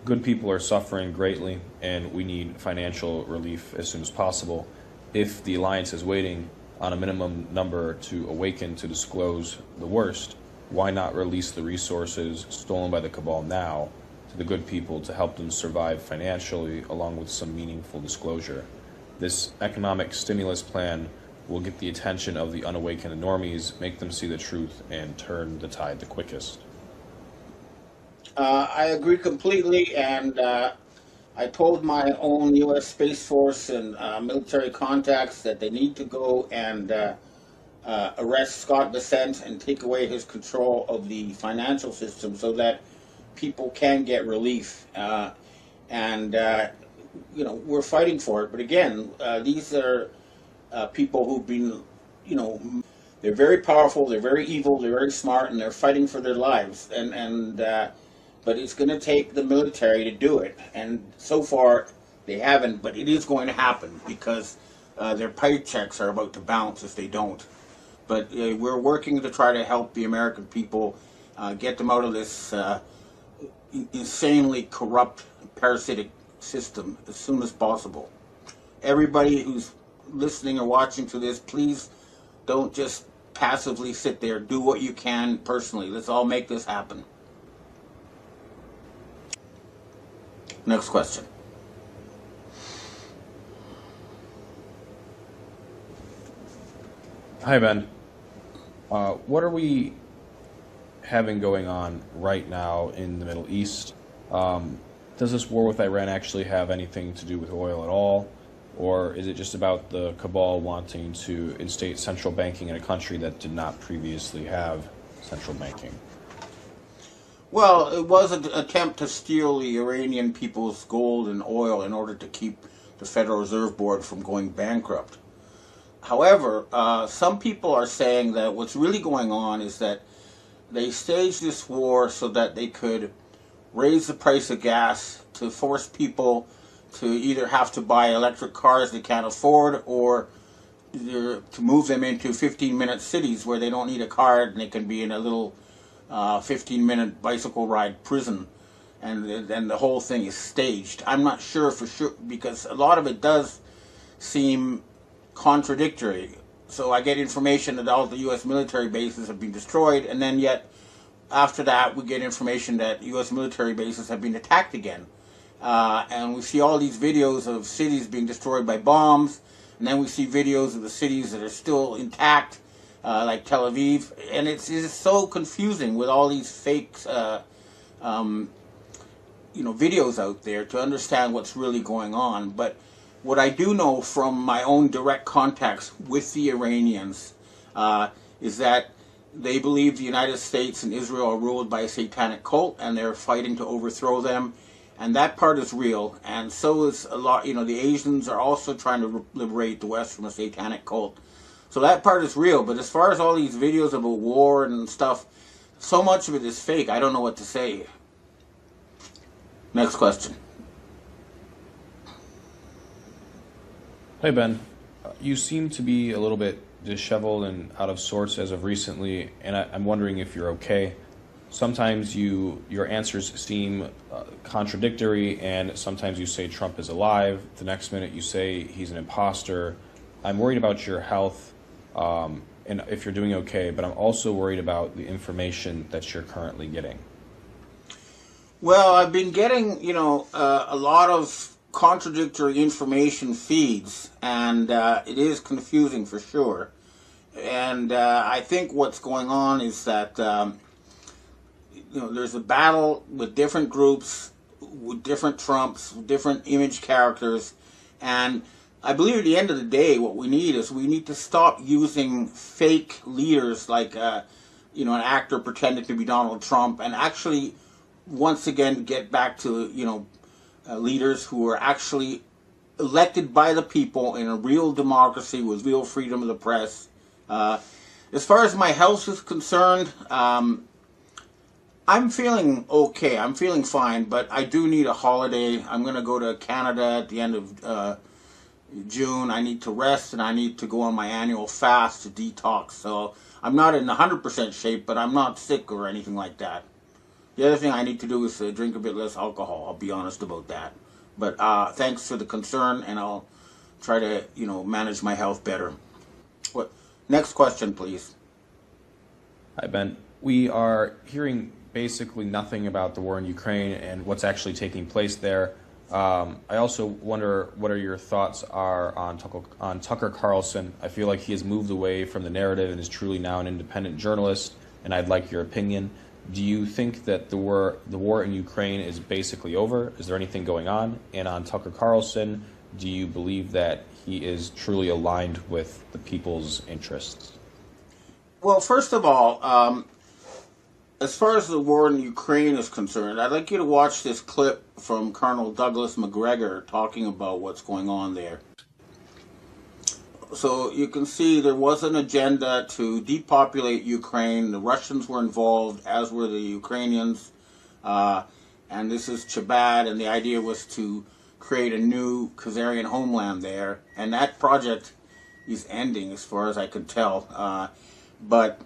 Good people are suffering greatly, and we need financial relief as soon as possible. If the Alliance is waiting on a minimum number to awaken to disclose the worst, why not release the resources stolen by the cabal now to the good people to help them survive financially, along with some meaningful disclosure? This economic stimulus plan will get the attention of the unawakened normies, make them see the truth, and turn the tide the quickest. I agree completely, and I told my own U.S. Space Force and military contacts that they need to go and arrest Scott Bessent and take away his control of the financial system so that people can get relief. You know, we're fighting for it. But again, these are people who've been, you know, they're very powerful, they're very evil, they're very smart, and they're fighting for their lives. But it's going to take the military to do it. And so far, they haven't, but it is going to happen, because their paychecks are about to bounce if they don't. But we're working to try to help the American people get them out of this insanely corrupt, parasitic system as soon as possible. Everybody who's listening or watching to this, please don't just passively sit there. Do what you can personally. Let's all make this happen. Next question. Hi, Ben. What are we having going on right now in the Middle East? Does this war with Iran actually have anything to do with oil at all? Or is it just about the cabal wanting to instate central banking in a country that did not previously have central banking? Well, it was an attempt to steal the Iranian people's gold and oil in order to keep the Federal Reserve Board from going bankrupt. However, some people are saying that what's really going on is that they staged this war so that they could raise the price of gas to force people to either have to buy electric cars they can't afford, or to move them into 15-minute cities where they don't need a card and they can be in a little 15-minute bicycle ride prison, and then the whole thing is staged. I'm not sure for sure, because a lot of it does seem contradictory. So I get information that all the U.S. military bases have been destroyed, and then yet after that we get information that U.S. military bases have been attacked again. And we see all these videos of cities being destroyed by bombs, and then we see videos of the cities that are still intact, like Tel Aviv, and it's so confusing with all these fake, videos out there to understand what's really going on. But what I do know from my own direct contacts with the Iranians is that they believe the United States and Israel are ruled by a satanic cult, and they're fighting to overthrow them. And that part is real. And so is a lot, the Asians are also trying to liberate the West from a satanic cult. So that part is real. But as far as all these videos of a war and stuff, so much of it is fake. I don't know what to say. Next question. Hey, Ben. You seem to be a little bit disheveled and out of sorts as of recently, and I'm wondering if you're okay. Sometimes your answers seem contradictory, and sometimes you say Trump is alive. The next minute you say he's an imposter. I'm worried about your health and if you're doing okay, but I'm also worried about the information that you're currently getting. Well, I've been getting, a lot of contradictory information feeds, and it is confusing for sure. And I think what's going on is that, there's a battle with different groups, with different Trumps, with different image characters, and I believe at the end of the day, what we need to stop using fake leaders like, an actor pretending to be Donald Trump, and actually once again get back to, leaders who are actually elected by the people in a real democracy with real freedom of the press. As far as my health is concerned, I'm feeling okay. I'm feeling fine, but I do need a holiday. I'm going to go to Canada at the end of June. I need to rest, and I need to go on my annual fast to detox. So I'm not in 100% shape, but I'm not sick or anything like that. The other thing I need to do is drink a bit less alcohol. I'll be honest about that. But thanks for the concern, and I'll try to, manage my health better. What? Next question, please. Hi, Ben. We are hearing basically nothing about the war in Ukraine and what's actually taking place there. I also wonder what are your thoughts are on Tucker Carlson. I feel like he has moved away from the narrative and is truly now an independent journalist, and I'd like your opinion. Do you think that the war in Ukraine is basically over? Is there anything going on? And on Tucker Carlson, do you believe that he is truly aligned with the people's interests? Well, first of all, as far as the war in Ukraine is concerned, I'd like you to watch this clip from Colonel Douglas McGregor talking about what's going on there. So you can see there was an agenda to depopulate Ukraine. The Russians were involved, as were the Ukrainians. And this is Chabad, and the idea was to create a new Khazarian homeland there. And that project is ending, as far as I can tell. But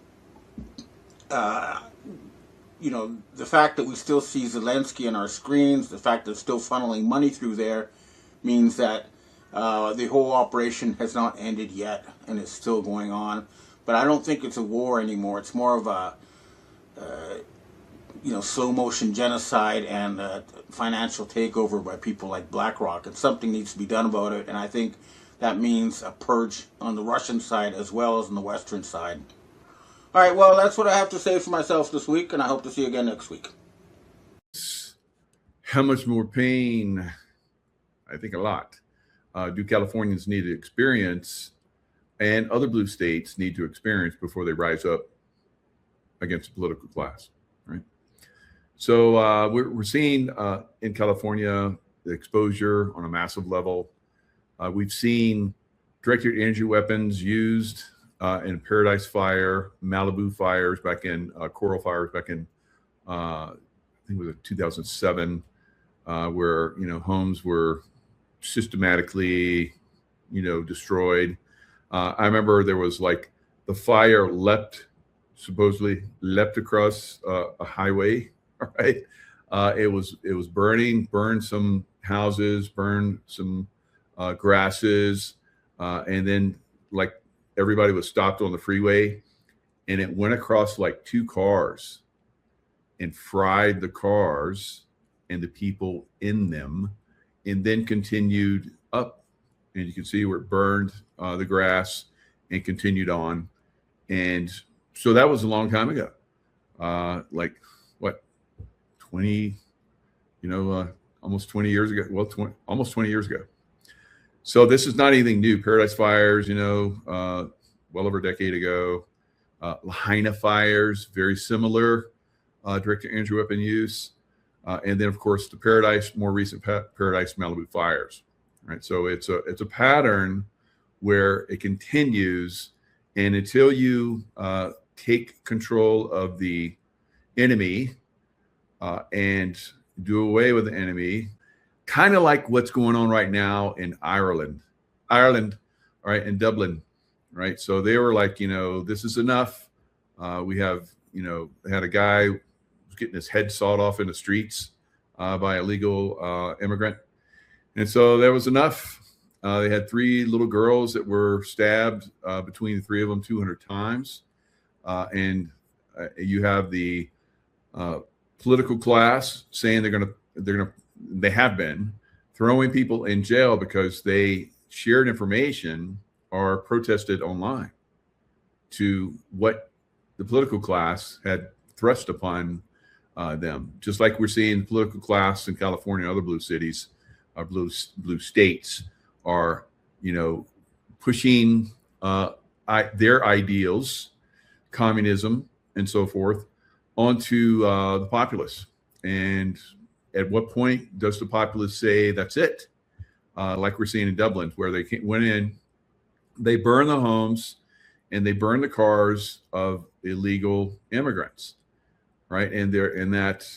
the fact that we still see Zelensky on our screens, the fact that it's still funneling money through there, means that the whole operation has not ended yet, and it's still going on. But I don't think it's a war anymore. It's more of a, slow motion genocide and financial takeover by people like BlackRock. And something needs to be done about it. And I think that means a purge on the Russian side as well as on the Western side. All right, well, that's what I have to say for myself this week, and I hope to see you again next week. How much more pain? I think a lot. Do Californians need to experience, and other blue states need to experience before they rise up against the political class, right? So we're seeing in California the exposure on a massive level. We've seen directed energy weapons used in Paradise Fire, Malibu fires back in, Coral fires back in, I think it was 2007, where, homes were systematically, destroyed. I remember there was like the fire supposedly leapt across a highway, right? It was burned some houses, burned some grasses, and then like everybody was stopped on the freeway, and it went across like two cars and fried the cars and the people in them, and then continued up. And you can see where it burned the grass and continued on. And so that was a long time ago. Like what, 20, almost 20 years ago. Well, almost 20 years ago. So this is not anything new. Paradise Fires, well over a decade ago. Lahaina fires, very similar direct-to-energy weapon use. And then, of course, the more recent Paradise Malibu fires. Right, so it's a pattern where it continues, and until you take control of the enemy and do away with the enemy, kind of like what's going on right now in Ireland, right, in Dublin, right? So they were like, this is enough. We have, had a guy getting his head sawed off in the streets by a legal immigrant. And so that was enough. They had 3 little girls that were stabbed between the 3 of them 200 times. And you have the political class saying they have been throwing people in jail because they shared information or protested online to what the political class had thrust upon them. Just like we're seeing the political class in California and other blue cities, or blue states are, pushing their ideals, communism and so forth, onto the populace. And at what point does the populace say that's it? Like we're seeing in Dublin, where they went in, they burned the homes and they burned the cars of illegal immigrants, right? And that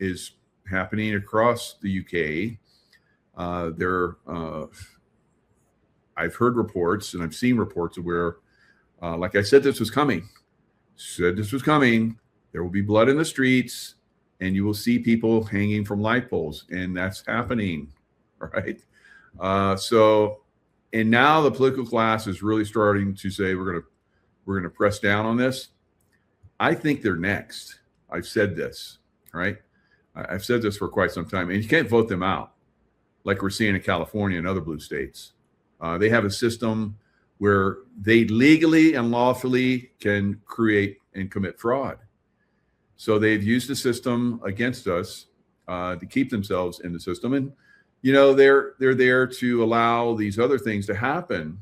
is happening across the UK. I've heard reports and I've seen reports of where, like I said, this was coming. There will be blood in the streets, and you will see people hanging from light poles, and that's happening, right? And now the political class is really starting to say we're gonna press down on this. I think they're next. I've said this, right? I've said this for quite some time, and you can't vote them out like we're seeing in California and other blue states. They have a system where they legally and lawfully can create and commit fraud. So they've used the system against us to keep themselves in the system. And, they're there to allow these other things to happen,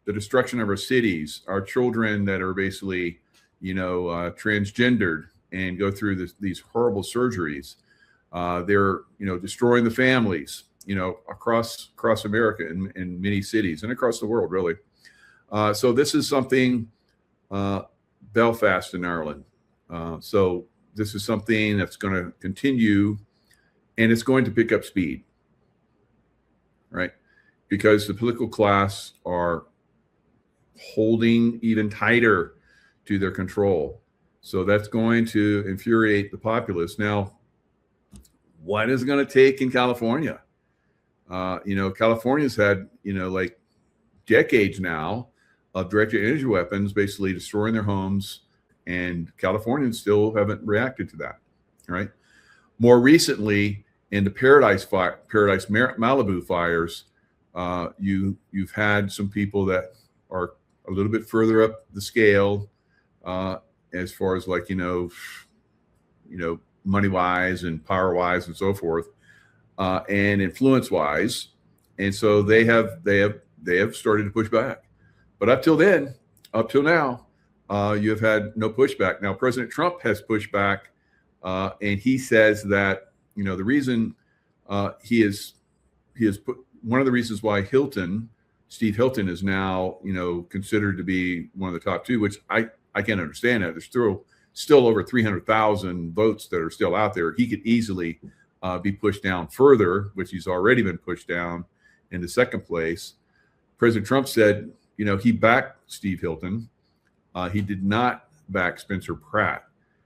the destruction of our cities, our children that are basically, transgendered and go through these horrible surgeries. They're, destroying the families, across America in many cities and across the world, really. So this is something, Belfast in Ireland. So this is something that's going to continue, and it's going to pick up speed, right? Because the political class are holding even tighter to their control. So that's going to infuriate the populace. Now, what is it going to take in California? California's had, like decades now of direct-to-energy weapons basically destroying their homes, and Californians still haven't reacted to that, right? More recently, in the Paradise Malibu fires, you've had some people that are a little bit further up the scale as far as like, money-wise and power-wise and so forth, and influence-wise. And so they have started to push back. But up till now, you have had no pushback. Now, President Trump has pushed back, and he says that, the reason he has put, one of the reasons why Steve Hilton is now, considered to be one of the top 2, which I can't understand that. There's still over 300,000 votes that are still out there. He could easily be pushed down further, which he's already been pushed down into second place. President Trump said, he backed Steve Hilton. He did not back Spencer Pratt.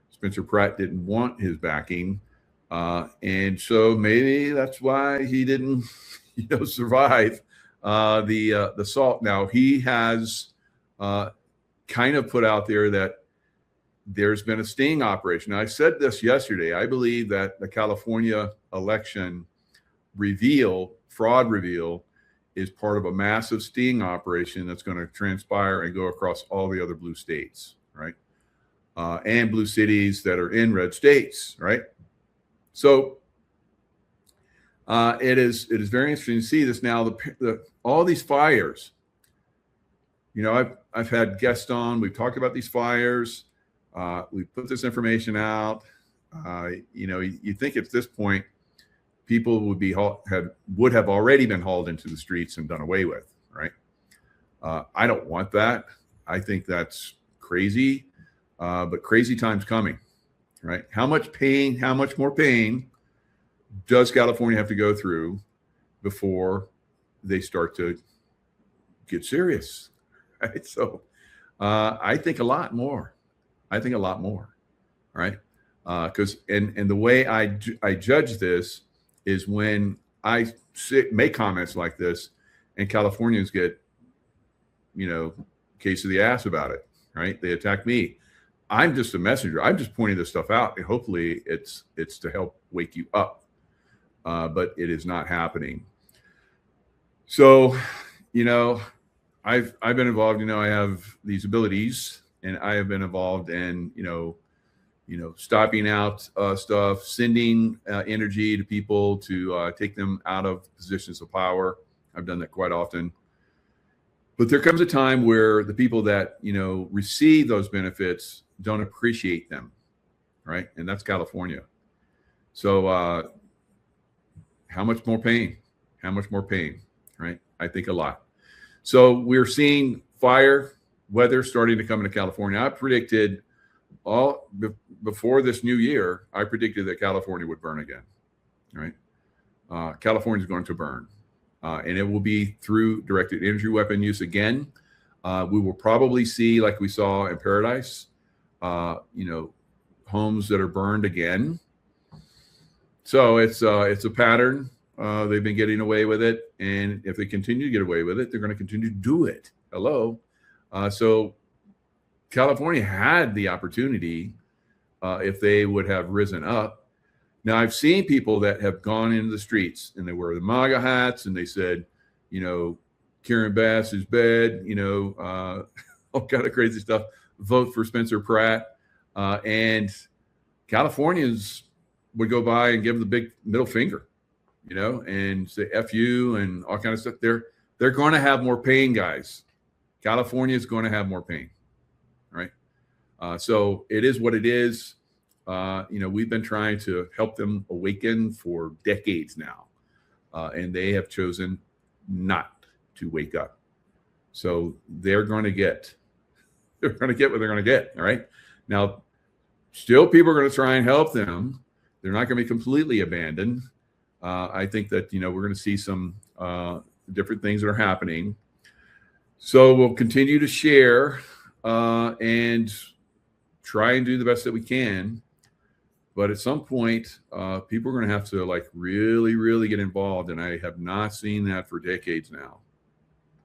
Spencer Pratt didn't want his backing. And so maybe that's why he didn't, survive the assault. Now, he has kind of put out there that there's been a sting operation. Now, I said this yesterday. I believe that the California election fraud reveal, is part of a massive sting operation that's going to transpire and go across all the other blue states, right? And blue cities that are in red states, right? So it is very interesting to see this now. All these fires, I've had guests on. We've talked about these fires. We put this information out. You think at this point people would have already been hauled into the streets and done away with, right? I don't want that. I think that's crazy, but crazy time's coming, right? How much more pain does California have to go through before they start to get serious, right? So I think a lot more. Right? Because and the way I judge this is when I make comments like this, and Californians get, case of the ass about it, right? They attack me. I'm just a messenger. I'm just pointing this stuff out, and hopefully it's to help wake you up. But it is not happening. So, I've been involved. I have these abilities, and I have been involved in stopping out stuff, sending energy to people to take them out of positions of power. I've done that quite often. But there comes a time where the people that receive those benefits don't appreciate them, right? And that's California. So how much more pain? Right? I think a lot. So we're seeing fire weather starting to come into California. I predicted before this new year, I predicted that California would burn again, right? California is going to burn, and it will be through directed energy weapon use again. We will probably see, like we saw in Paradise, homes that are burned again. So it's a pattern. They've been getting away with it, and if they continue to get away with it, they're going to continue to do it. Hello. So California had the opportunity if they would have risen up. Now, I've seen people that have gone into the streets and they wear the MAGA hats and they said, Karen Bass is bad, all kind of crazy stuff. Vote for Spencer Pratt. And Californians would go by and give the big middle finger, and say F you and all kind of stuff. They're going to have more pain, guys. California is going to have more pain, right? So it is what it is. We've been trying to help them awaken for decades now, and they have chosen not to wake up. So they're going to get what they're going to get. All right. Now, still, people are going to try and help them. They're not going to be completely abandoned. I think that we're going to see some different things that are happening. So we'll continue to share and try and do the best that we can. But at some point, people are going to have to really, really get involved. And I have not seen that for decades now.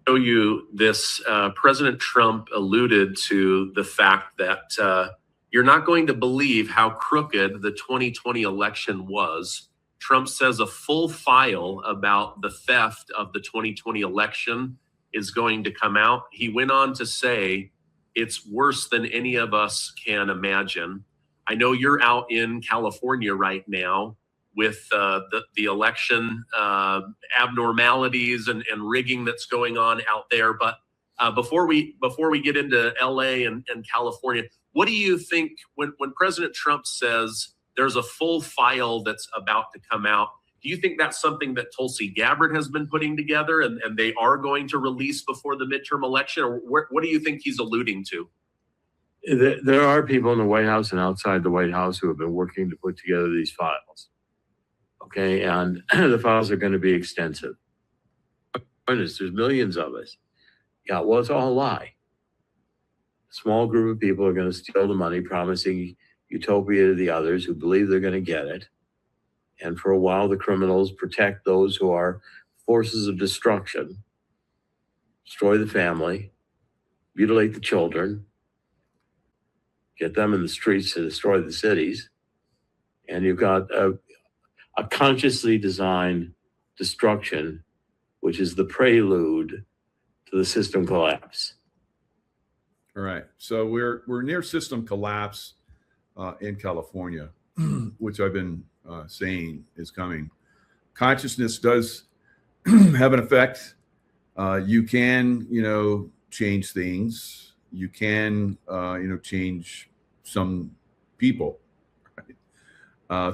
Show you this. President Trump alluded to the fact that you're not going to believe how crooked the 2020 election was. Trump says a full file about the theft of the 2020 election is going to come out. He went on to say it's worse than any of us can imagine. I know you're out in California right now with the election abnormalities and rigging that's going on out there. But before we get into LA and California, what do you think when President Trump says there's a full file that's about to come out? Do you think that's something that Tulsi Gabbard has been putting together and they are going to release before the midterm election? Or what do you think he's alluding to? There are people in the White House and outside the White House who have been working to put together these files. Okay, and the files are going to be extensive. There's millions of us. Yeah, well, it's all a lie. A small group of people are going to steal the money, promising utopia to the others who believe they're going to get it. And for a while, the criminals protect those who are forces of destruction, destroy the family, mutilate the children, get them in the streets to destroy the cities. And you've got a consciously designed destruction, which is the prelude to the system collapse. All right. So we're near system collapse in California, which I've been saying is coming. Consciousness does have an effect. You can, change things. You can, change some people, right?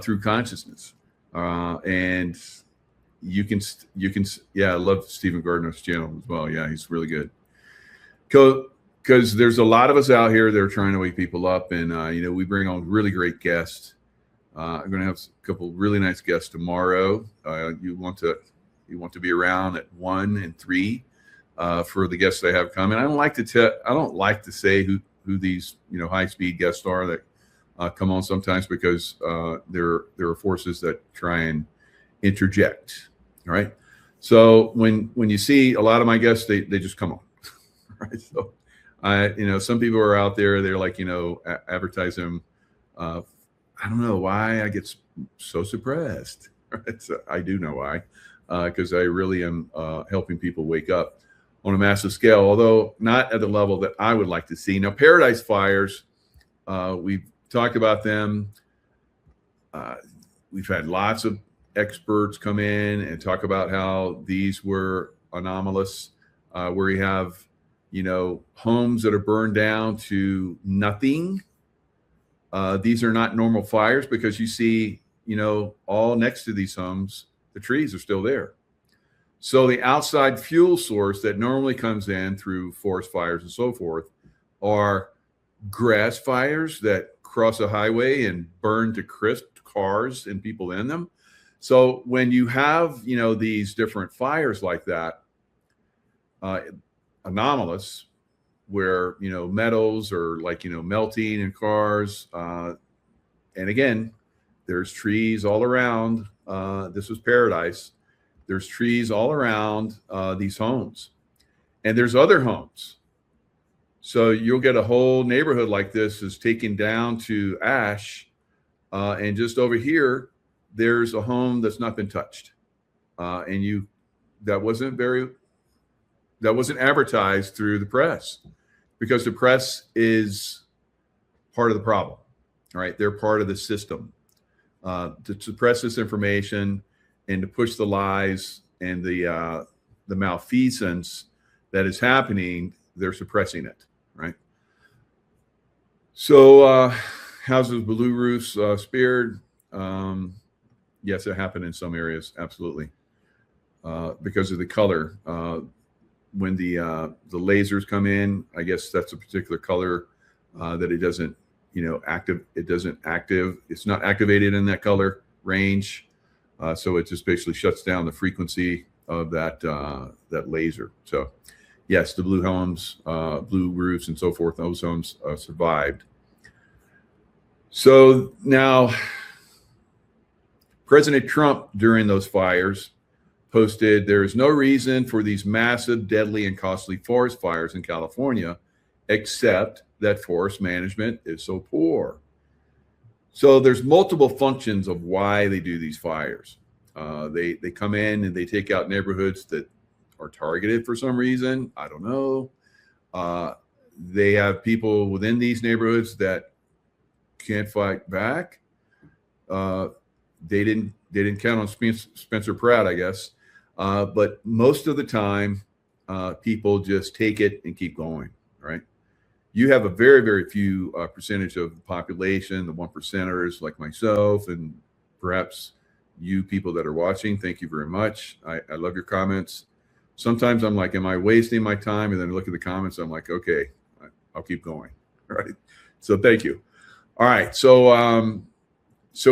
Through consciousness. And you can, I love Stephen Gardner's channel as well. Yeah, he's really good. Because there's a lot of us out here that are trying to wake people up, and we bring on really great guests. I'm going to have a couple really nice guests tomorrow. You want to be around at 1 and 3 for the guests I have coming. I don't like to say who these high speed guests are that come on sometimes, because there are forces that try and interject. All right. So when you see a lot of my guests, they just come on. Right. So some people are out there, they're like, advertise them. I don't know why I get so suppressed. Right? So I do know why, because I really am helping people wake up on a massive scale, although not at the level that I would like to see. Now, Paradise Fires, we've talked about them. We've had lots of experts come in and talk about how these were anomalous, where you have homes that are burned down to nothing. These are not normal fires, because you see, all next to these homes, the trees are still there. So the outside fuel source that normally comes in through forest fires and so forth are grass fires that cross a highway and burn to crisp cars and people in them. So when you have, these different fires like that, anomalous, where metals are like melting in cars, and again, there's trees all around. This was Paradise. There's trees all around these homes, and there's other homes. So you'll get a whole neighborhood like this is taken down to ash, and just over here there's a home that's not been touched, and that wasn't advertised through the press, because the press is part of the problem. All right, they're part of the system to suppress this information and to push the lies and the malfeasance that is happening. They're suppressing it, right? So houses with blue roofs spared. Yes, it happened in some areas, absolutely, because of the color. When the lasers come in, I guess that's a particular color that it doesn't, it's not activated in that color range. So it just basically shuts down the frequency of that laser. So yes, the blue homes, blue roofs and so forth, those homes survived. So now President Trump, during those fires, posted, "There is no reason for these massive, deadly, and costly forest fires in California, except that forest management is so poor." So there's multiple functions of why they do these fires. They come in and they take out neighborhoods that are targeted for some reason. I don't know. They have people within these neighborhoods that can't fight back. They didn't count on Spencer Pratt, I guess. But most of the time, people just take it and keep going, right? You have a very, very few percentage of the population, the 1%ers like myself, and perhaps you people that are watching. Thank you very much. I love your comments. Sometimes I'm like, am I wasting my time? And then I look at the comments, I'm like, okay, I'll keep going, right? So thank you. All right, so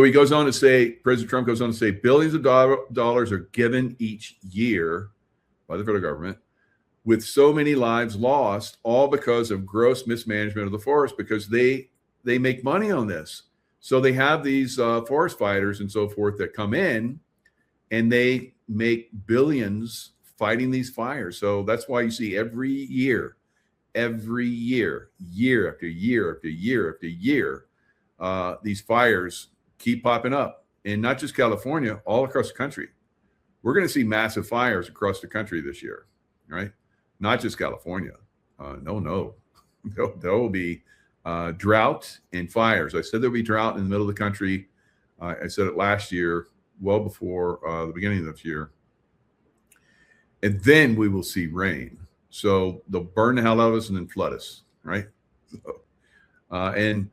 he goes on to say, President Trump goes on to say, billions of dollars are given each year by the federal government, with so many lives lost, all because of gross mismanagement of the forest, because they make money on this. So they have these forest fighters and so forth that come in, and they make billions fighting these fires. So that's why you see every year, year after year after year after year, these fires keep popping up, and not just California, all across the country. We're going to see massive fires across the country this year, right? Not just California. No. There will be drought and fires. I said there'll be drought in the middle of the country. I said it last year, well before the beginning of this year. And then we will see rain. So they'll burn the hell out of us and then flood us, right? So, and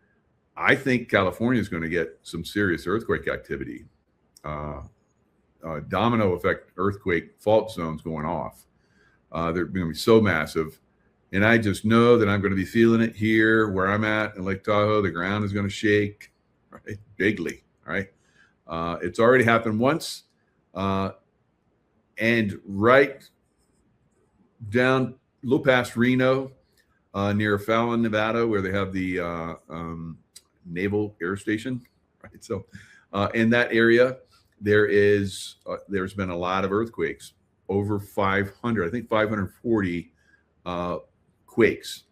I think California is going to get some serious earthquake activity. Domino effect earthquake fault zones going off. They're going to be so massive. And I just know that I'm going to be feeling it here where I'm at in Lake Tahoe. The ground is going to shake, right? Bigly, right? It's already happened once. And right down a little past Reno, near Fallon, Nevada, where they have the Naval Air Station, right? So in that area, there's been a lot of earthquakes, over 500, I think 540 quakes.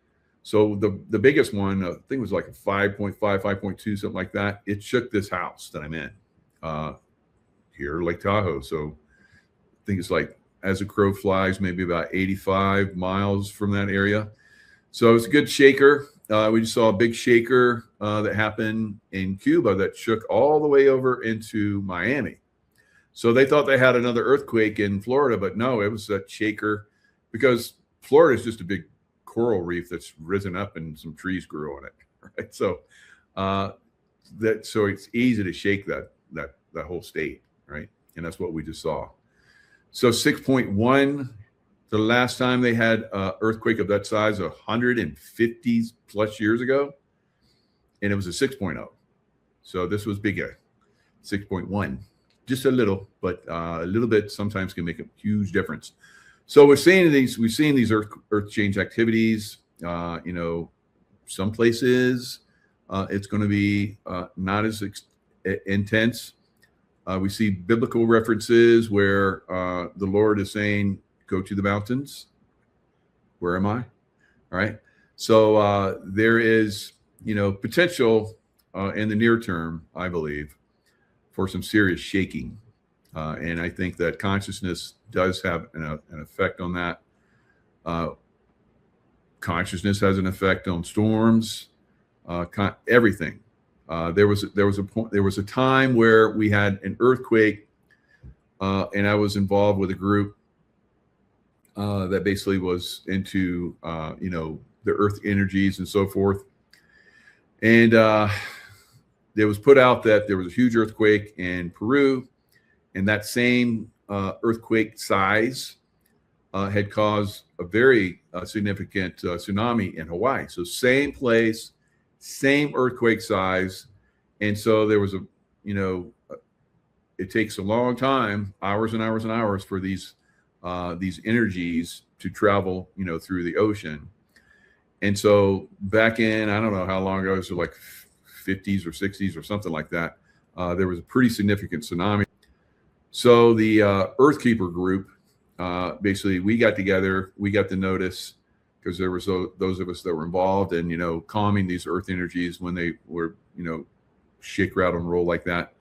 So the biggest one, I think it was like a 5.5, 5.2, something like that. It shook this house that I'm in here, Lake Tahoe. So I think it's like, as a crow flies, maybe about 85 miles from that area. So it's a good shaker. We just saw a big shaker that happened in Cuba that shook all the way over into Miami. So they thought they had another earthquake in Florida, but no, it was that shaker, because Florida is just a big coral reef that's risen up and some trees grew on it, right? So so it's easy to shake that whole state, right? And that's what we just saw. So 6.1, the last time they had an earthquake of that size, 150 plus years ago, and it was a 6.0. So this was bigger, 6.1, just a little, but a little bit sometimes can make a huge difference. So we've seen these earth change activities. Some places it's going to be not as intense. We see biblical references where the Lord is saying, go to the mountains. Where am I? All right. So there is, potential in the near term, I believe, for some serious shaking. And I think that consciousness does have an effect on that. Consciousness has an effect on storms, everything. There was a time where we had an earthquake, and I was involved with a group that basically was into the earth energies and so forth. And it was put out that there was a huge earthquake in Peru, and that same earthquake size had caused a very significant tsunami in Hawaii. So same place, same earthquake size. And so there was it takes a long time, hours and hours and hours, for these energies to travel, through the ocean. And so back in, I don't know how long ago, it was like 50s or 60s or something like that, there was a pretty significant tsunami. So the Earthkeeper group, basically we got together, we got the notice, because there was those of us that were involved in, calming these earth energies when they were, shake, rattle, and roll like that.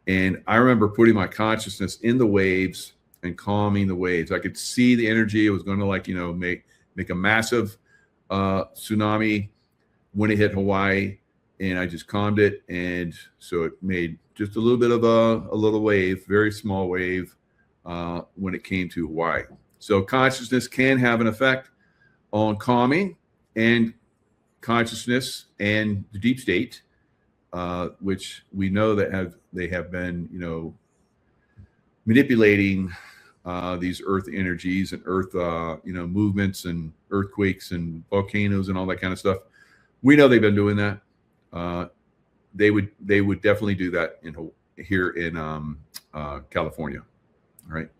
And I remember putting my consciousness in the waves and calming the waves. I could see the energy. It was going to make a massive tsunami when it hit Hawaii, and I just calmed it. And so it made just a little bit of a little wave, very small wave, when it came to Hawaii. So consciousness can have an effect on calming, and consciousness and the deep state, which we know that they have been, manipulating these earth energies and earth, movements and earthquakes and volcanoes and all that kind of stuff. We know they've been doing that. They would definitely do that here in California, right?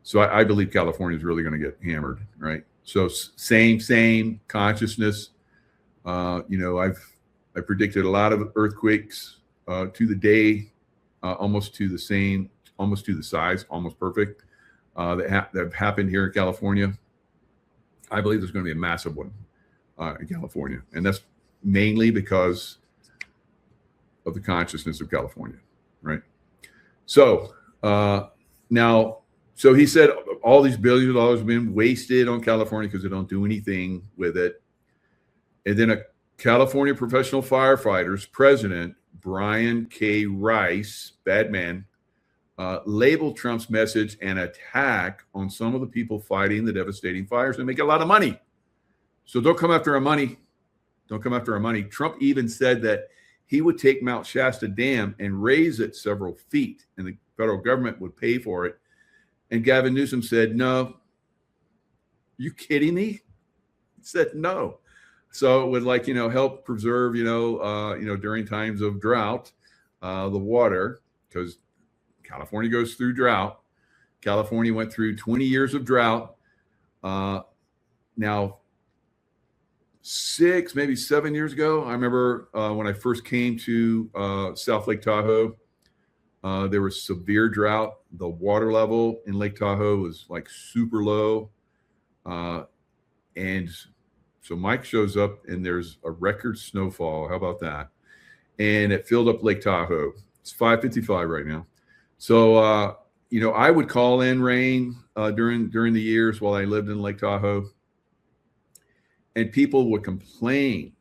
So I believe California is really going to get hammered, right? So same consciousness. I predicted a lot of earthquakes to the day, almost to the size, almost perfect, that have happened here in California. I believe there's going to be a massive one in California, and that's mainly because of the consciousness of California, right? So now, so he said all these billions of dollars have been wasted on California because they don't do anything with it. And then a California Professional Firefighters president, Brian K. Rice, bad man, label Trump's message an attack on some of the people fighting the devastating fires and make a lot of money. So don't come after our money. Don't come after our money. Trump even said that he would take Mount Shasta Dam and raise it several feet, and the federal government would pay for it. And Gavin Newsom said, no. You kidding me? He said no. So it would help preserve, during times of drought, the water, because California goes through drought. California went through 20 years of drought. Now, 6, maybe 7 years ago, I remember when I first came to South Lake Tahoe, there was severe drought. The water level in Lake Tahoe was like super low. And so Mike shows up and there's a record snowfall. How about that? And it filled up Lake Tahoe. It's 5:55 right now. So, I would call in rain during the years while I lived in Lake Tahoe. And people would complain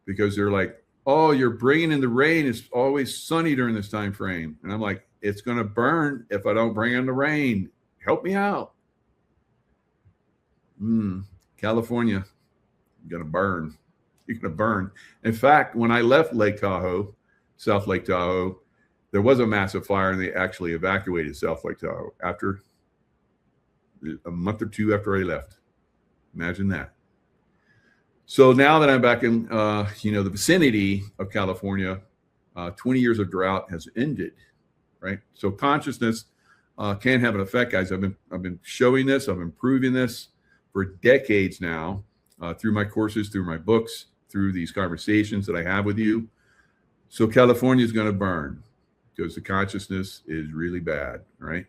because they're like, oh, you're bringing in the rain. It's always sunny during this time frame. And I'm like, it's going to burn if I don't bring in the rain. Help me out. California, you're going to burn. You're going to burn. In fact, when I left Lake Tahoe, South Lake Tahoe, there was a massive fire and they actually evacuated South Lake Tahoe after a month or two after I left. Imagine that. So now that I'm back in, the vicinity of California, 20 years of drought has ended, right? So consciousness can have an effect, guys. I've been showing this. I've been proving this for decades now, through my courses, through my books, through these conversations that I have with you. So California is going to burn because the consciousness is really bad, right?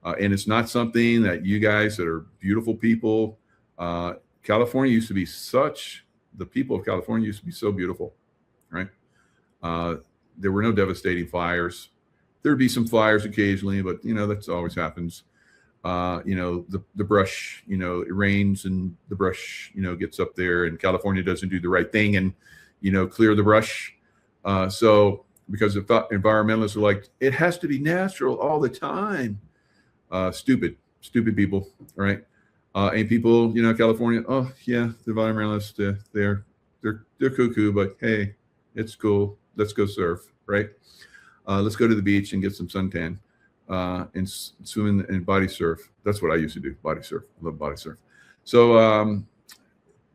And it's not something that you guys that are beautiful people. California used to be the people of California used to be so beautiful, right? There were no devastating fires. There'd be some fires occasionally, but that's always happens. The brush, it rains and the brush, gets up there and California doesn't do the right thing and, clear the brush. So because environmentalists are like, it has to be natural all the time. Stupid people, right? And people, California, oh yeah, the environmentalists, they're cuckoo, but hey, it's cool. Let's go surf, right? Let's go to the beach and get some suntan and swim and body surf. That's what I used to do, body surf. I love body surf. So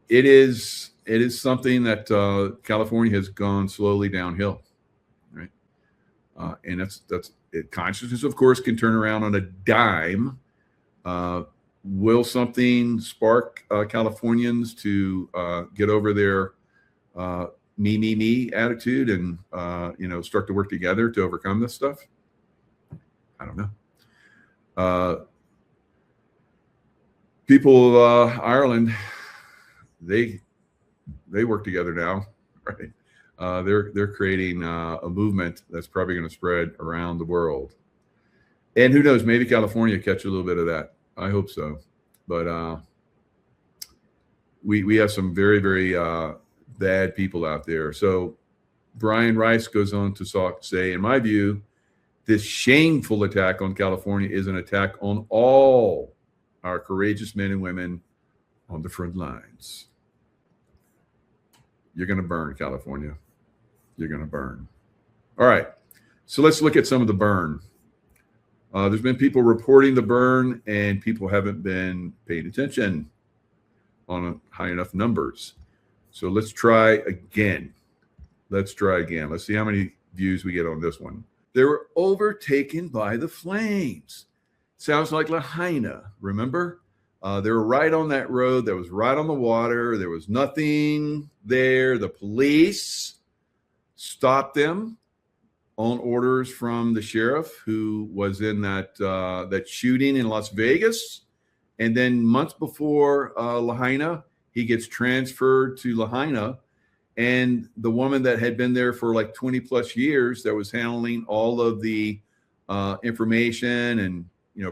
it is something that California has gone slowly downhill, right? And that's it. Consciousness, of course, can turn around on a dime. Will something spark Californians to get over their me attitude and start to work together to overcome this stuff? I don't know. People of Ireland, they work together now, right? They're creating a movement that's probably going to spread around the world. And who knows, maybe California catch a little bit of that. I hope so. But we have some very, very bad people out there. So Brian Rice goes on to say, in my view, this shameful attack on California is an attack on all our courageous men and women on the front lines. You're going to burn, California. You're going to burn. All right. So let's look at some of the burn. There's been people reporting the burn, and people haven't been paying attention on high enough numbers. So let's try again. Let's see how many views we get on this one. They were overtaken by the flames. Sounds like Lahaina, remember? They were right on that road that was right on the water. There was nothing there. The police stopped them on orders from the sheriff who was in that shooting in Las Vegas. And then months before Lahaina, he gets transferred to Lahaina. And the woman that had been there for like 20 plus years that was handling all of the information and,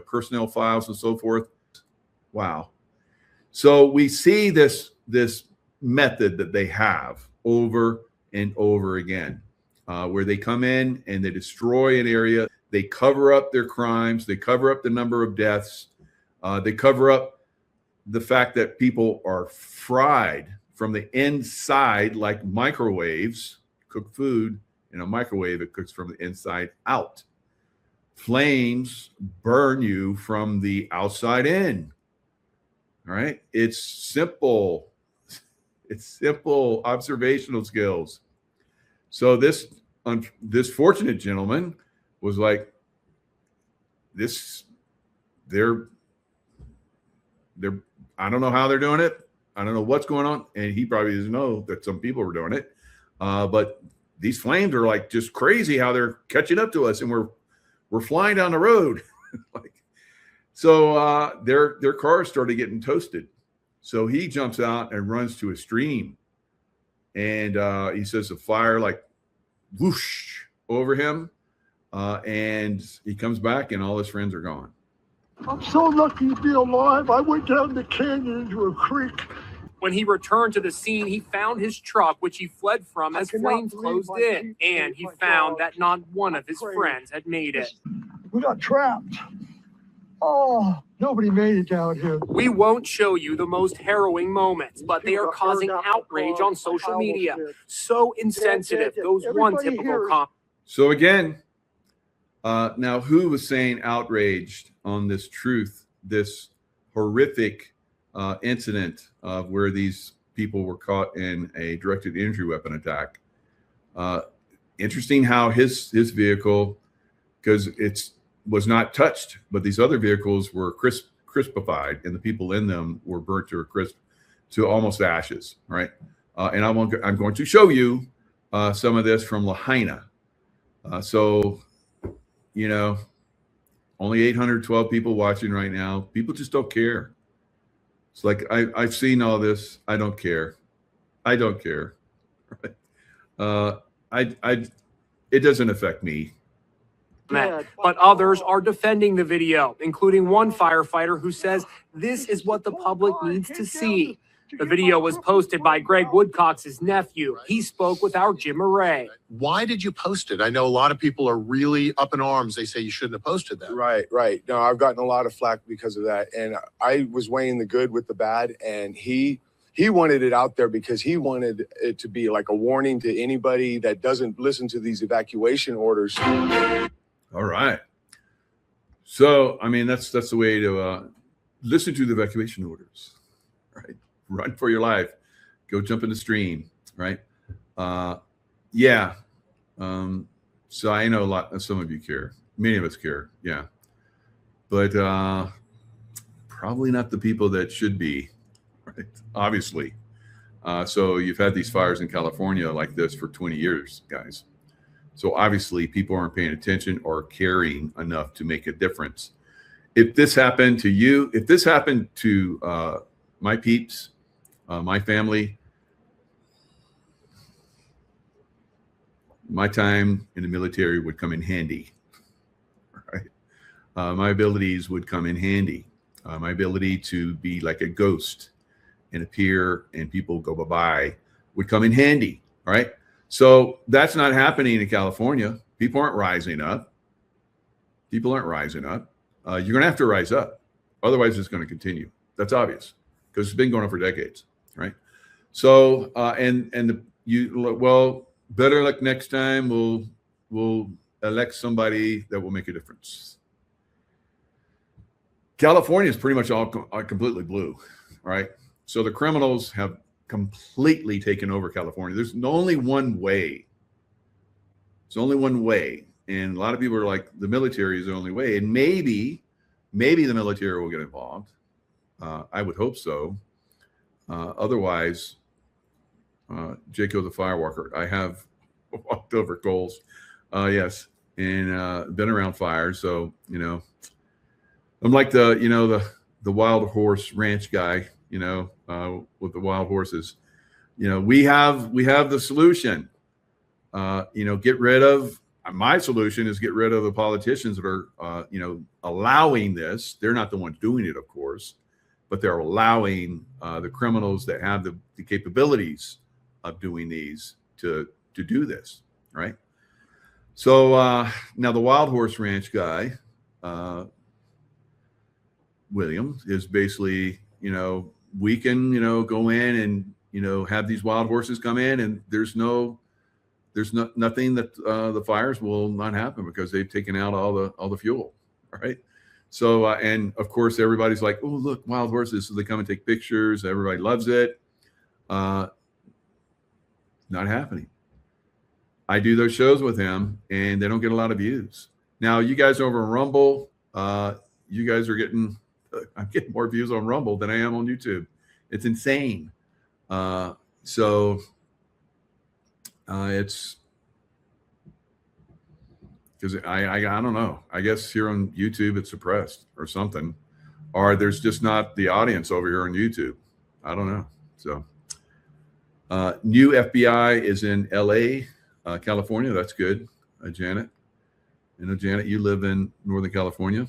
personnel files and so forth. Wow. So we see this method that they have over and over again. Where they come in and they destroy an area. They cover up their crimes. They cover up the number of deaths. They cover up the fact that people are fried from the inside like microwaves. Cook food in a microwave, it cooks from the inside out. Flames burn you from the outside in. All right. It's simple. It's simple observational skills. So this fortunate gentleman was like, they're I don't know how they're doing it. I don't know what's going on. And he probably doesn't know that some people were doing it. But these flames are like just crazy how they're catching up to us, and we're flying down the road. So their cars started getting toasted. So he jumps out and runs to a stream, and he says the fire like whoosh over him, and he comes back and all his friends are gone. I'm so lucky to be alive. I went down the canyon into a creek. When he returned to the scene, he found his truck, which he fled from as flames closed in, and he found that not one of his friends had made it. We got trapped. Oh, nobody made it down here. We won't show you the most harrowing moments, but they are causing outrage on social media. So insensitive, those one typical comments. So again, now who was saying outraged on this truth, this horrific incident of where these people were caught in a directed injury weapon attack? Interesting how his vehicle, because it was not touched, but these other vehicles were crispified, and the people in them were burnt to a crisp, to almost ashes, right? And I'm going to show you some of this from Lahaina. So, you know, only 812 people watching right now. People just don't care. It's like, I've seen all this. I don't care. I don't care. Right? It doesn't affect me. But others are defending the video, including one firefighter who says this is what the public needs to see. The video was posted by Greg Woodcox's nephew. He spoke with our Jim Murray. Why did you post it? I know a lot of people are really up in arms. They say you shouldn't have posted that. Right. No, I've gotten a lot of flack because of that. And I was weighing the good with the bad. And he wanted it out there because he wanted it to be like a warning to anybody that doesn't listen to these evacuation orders. All right. So, I mean, that's the way to listen to the evacuation orders, right? Run for your life. Go jump in the stream, right? Yeah. So I know some of you care. Many of us care, yeah. But probably not the people that should be, right? Obviously. So you've had these fires in California like this for 20 years, guys. So obviously people aren't paying attention or caring enough to make a difference. If this happened to you, if this happened to my peeps, my family, my time in the military would come in handy, right? My abilities would come in handy. My ability to be like a ghost and appear and people go bye-bye would come in handy, right? So that's not happening in California. People aren't rising up. People aren't rising up. You're going to have to rise up. Otherwise, it's going to continue. That's obvious because it's been going on for decades, right? So, better luck next time. We'll elect somebody that will make a difference. California is pretty much all completely blue, right? So the criminals have completely taken over California. There's only one way. It's only one way. And a lot of people are like, the military is the only way. And maybe the military will get involved. I would hope so. Otherwise, Jacob the Firewalker, I have walked over coals. Yes. And been around fire. So, you know, I'm like the wild horse ranch guy, with the wild horses. We have the solution. Get rid of, my solution is get rid of the politicians that are, allowing this. They're not the ones doing it, of course, but they're allowing the criminals that have the capabilities of doing these to do this, right? So now the Wild Horse Ranch guy, William, is basically, we can, go in and, have these wild horses come in, and there's nothing that the fires will not happen because they've taken out all the fuel. All right. So, and of course, everybody's like, oh, look, wild horses. So they come and take pictures. Everybody loves it. Not happening. I do those shows with him, and they don't get a lot of views. Now, you guys over on Rumble, you guys are I'm getting more views on Rumble than I am on YouTube. It's insane. So it's because I don't know. I guess here on YouTube it's suppressed or something, or there's just not the audience over here on YouTube. I don't know. So new FBI is in LA, California. That's good. Janet. Janet, you live in Northern California.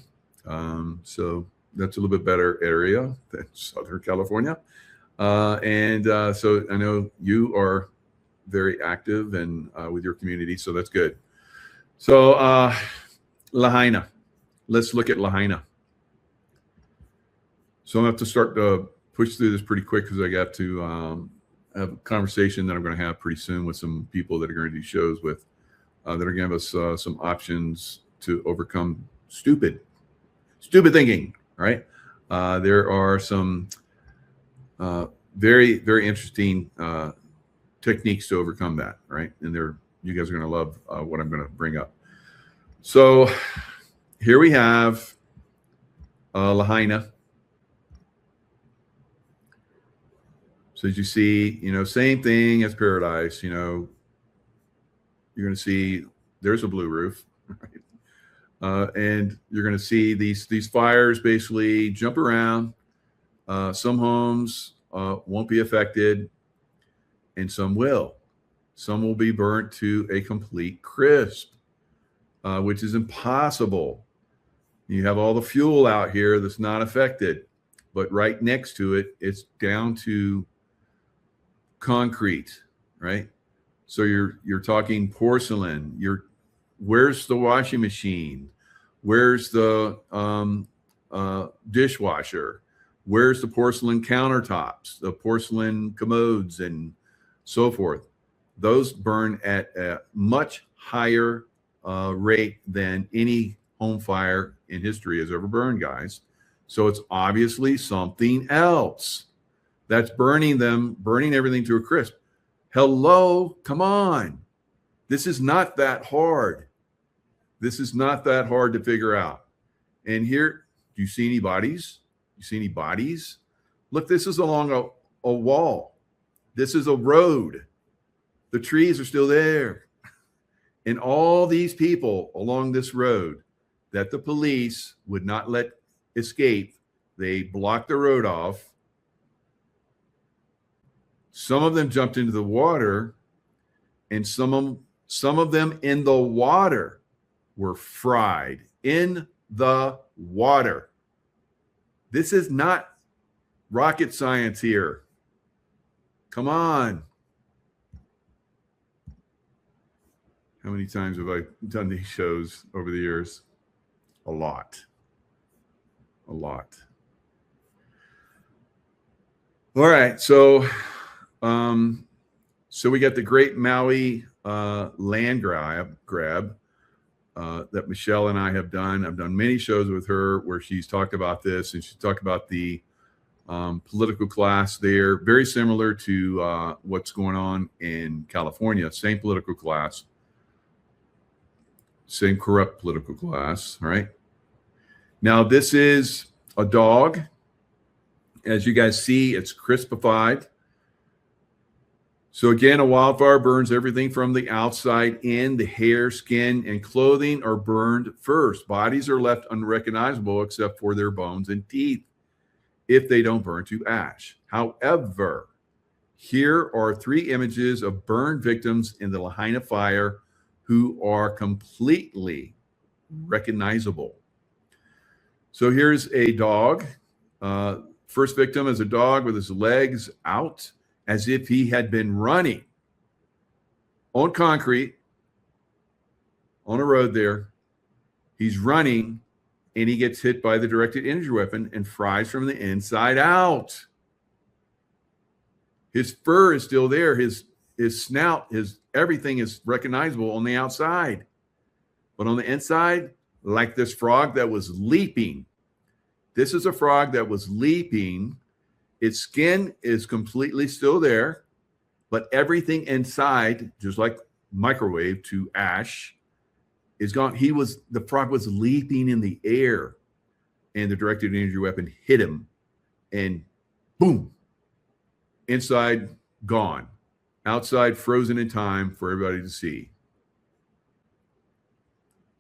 So that's a little bit better area than Southern California. So I know you are very active and with your community. So that's good. So Lahaina. Let's look at Lahaina. So I'm going to have to start to push through this pretty quick because I got to have a conversation that I'm going to have pretty soon with some people that are going to do shows with that are going to give us some options to overcome stupid thinking, right? There are some very, very interesting techniques to overcome that, right? And you guys are going to love what I'm going to bring up. So here we have Lahaina. So as you see, same thing as paradise, you're going to see there's a blue roof, right? And you're going to see these fires basically jump around. Some homes won't be affected, and some will. Some will be burnt to a complete crisp, which is impossible. You have all the fuel out here that's not affected, but right next to it, it's down to concrete, right? So you're talking porcelain. Where's the washing machine? Where's the dishwasher? Where's the porcelain countertops, the porcelain commodes, and so forth? Those burn at a much higher rate than any home fire in history has ever burned, guys. So it's obviously something else that's burning everything to a crisp. Hello, come on. This is not that hard. This is not that hard to figure out. And here, do you see any bodies? You see any bodies? Look, this is along a wall. This is a road. The trees are still there. And all these people along this road that the police would not let escape, they blocked the road off. Some of them jumped into the water, and some of them in the water were fried in the water. This is not rocket science here. Come on. How many times have I done these shows over the years? A lot. A lot. All right. So we got the Great Maui land grab that Michelle and I have done. I've done many shows with her where she's talked about this, and she's talked about the political class there, very similar to what's going on in California. Same political class, same corrupt political class, right? Now, this is a dog. As you guys see, it's crispified. So again, a wildfire burns everything from the outside in. The hair, skin, and clothing are burned first. Bodies are left unrecognizable except for their bones and teeth if they don't burn to ash. However, here are 3 images of burned victims in the Lahaina fire who are completely recognizable. So here's a dog. First victim is a dog with his legs out as if he had been running on concrete on a road there. He's running, and he gets hit by the directed energy weapon and fries from the inside out. His fur is still there. His snout, his everything is recognizable on the outside. But on the inside, like this frog that was leaping. This is a frog that was leaping. Its skin is completely still there, but everything inside, just like microwave to ash, is gone. The frog was leaping in the air, and the directed energy weapon hit him, and boom, inside gone, outside frozen in time for everybody to see.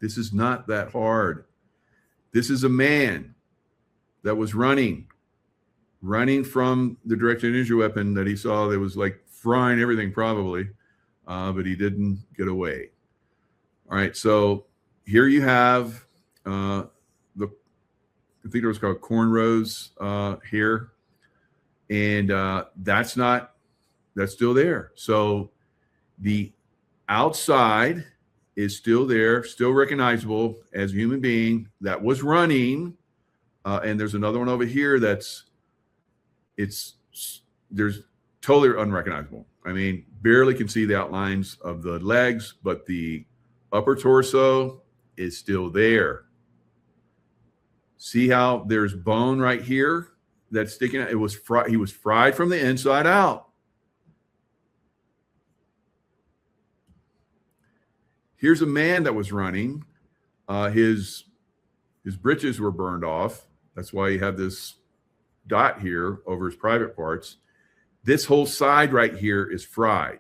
This is not that hard. This is a man that was running from the directed energy weapon that he saw that was like frying everything probably, but he didn't get away. All right, so here you have I think it was called cornrows here, and that's still there. So the outside is still there, still recognizable as a human being that was running, and there's another one over here there's totally unrecognizable. I mean, barely can see the outlines of the legs, but the upper torso is still there. See how there's bone right here that's sticking out? He was fried from the inside out. Here's a man that was running. His britches were burned off. That's why you have this dot here over his private parts. This whole side right here is fried.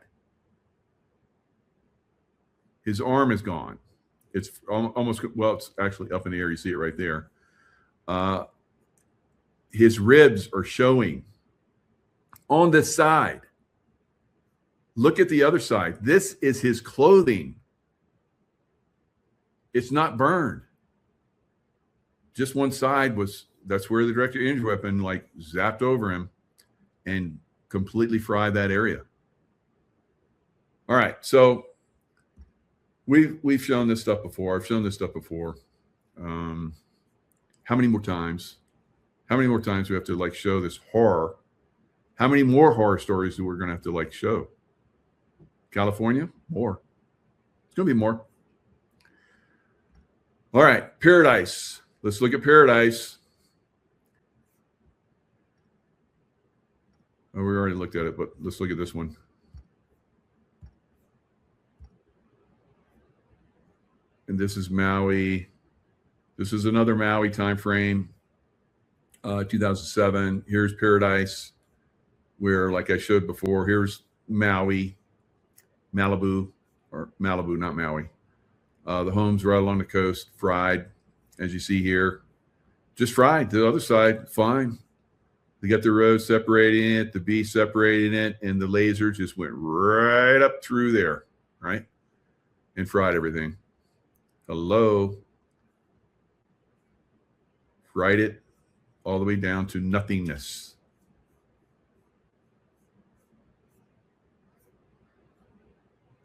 His arm is gone. It's almost, well, it's actually up in the air. You see it right there. His ribs are showing on this side. Look at the other side. This is his clothing. It's not burned. Just one side that's where the directed energy weapon like zapped over him and completely fried that area. All right, so we've shown this stuff before. I've shown this stuff before. How many more times? How many more times do we have to like show this horror? How many more horror stories do we're going to have to like show? California? More. It's going to be more. All right, paradise. Let's look at paradise. Oh, we already looked at it, but let's look at this one. And this is Maui. This is another Maui time frame, 2007. Here's paradise, where, like I showed before, here's Maui, Malibu, or Malibu, not Maui. The homes right along the coast, fried, as you see here. Just fried. The other side, fine. They got the road separating it, the bee separating it, and the laser just went right up through there, right? And fried everything. Hello. Fried it all the way down to nothingness.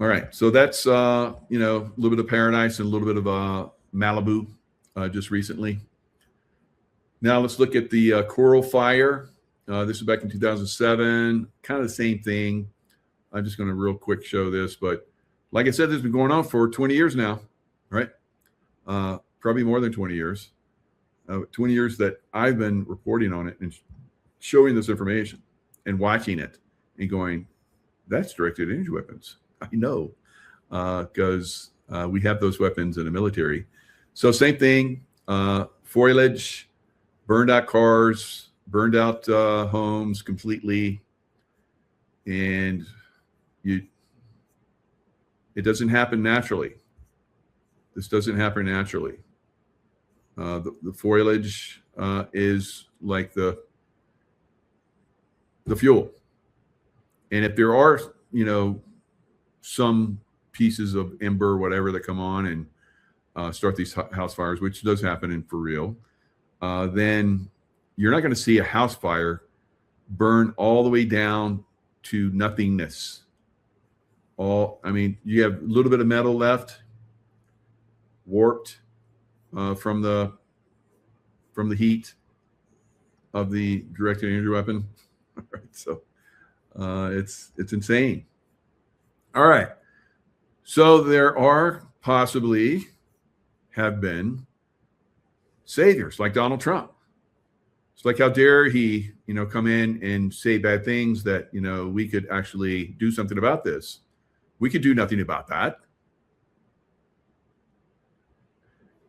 All right, so that's a little bit of paradise and a little bit of Malibu just recently. Now let's look at the coral fire. This is back in 2007, kind of the same thing. I'm just going to real quick show this, but like I said, this has been going on for 20 years now, right? Probably more than 20 years. 20 years that I've been reporting on it and showing this information and watching it and going, that's directed energy weapons. I know, because we have those weapons in the military. So same thing, foliage, burned out cars, burned out homes completely. And it doesn't happen naturally. This doesn't happen naturally. The foliage is like the fuel. And if there are, some pieces of ember or whatever that come on and start these house fires, which does happen for real, then you're not going to see a house fire burn all the way down to nothingness. You have a little bit of metal left, warped from the heat of the directed energy weapon. All right, so it's insane. All right, so there are possibly have been saviors like Donald Trump. It's like, how dare he, come in and say bad things that, we could actually do something about this. We could do nothing about that.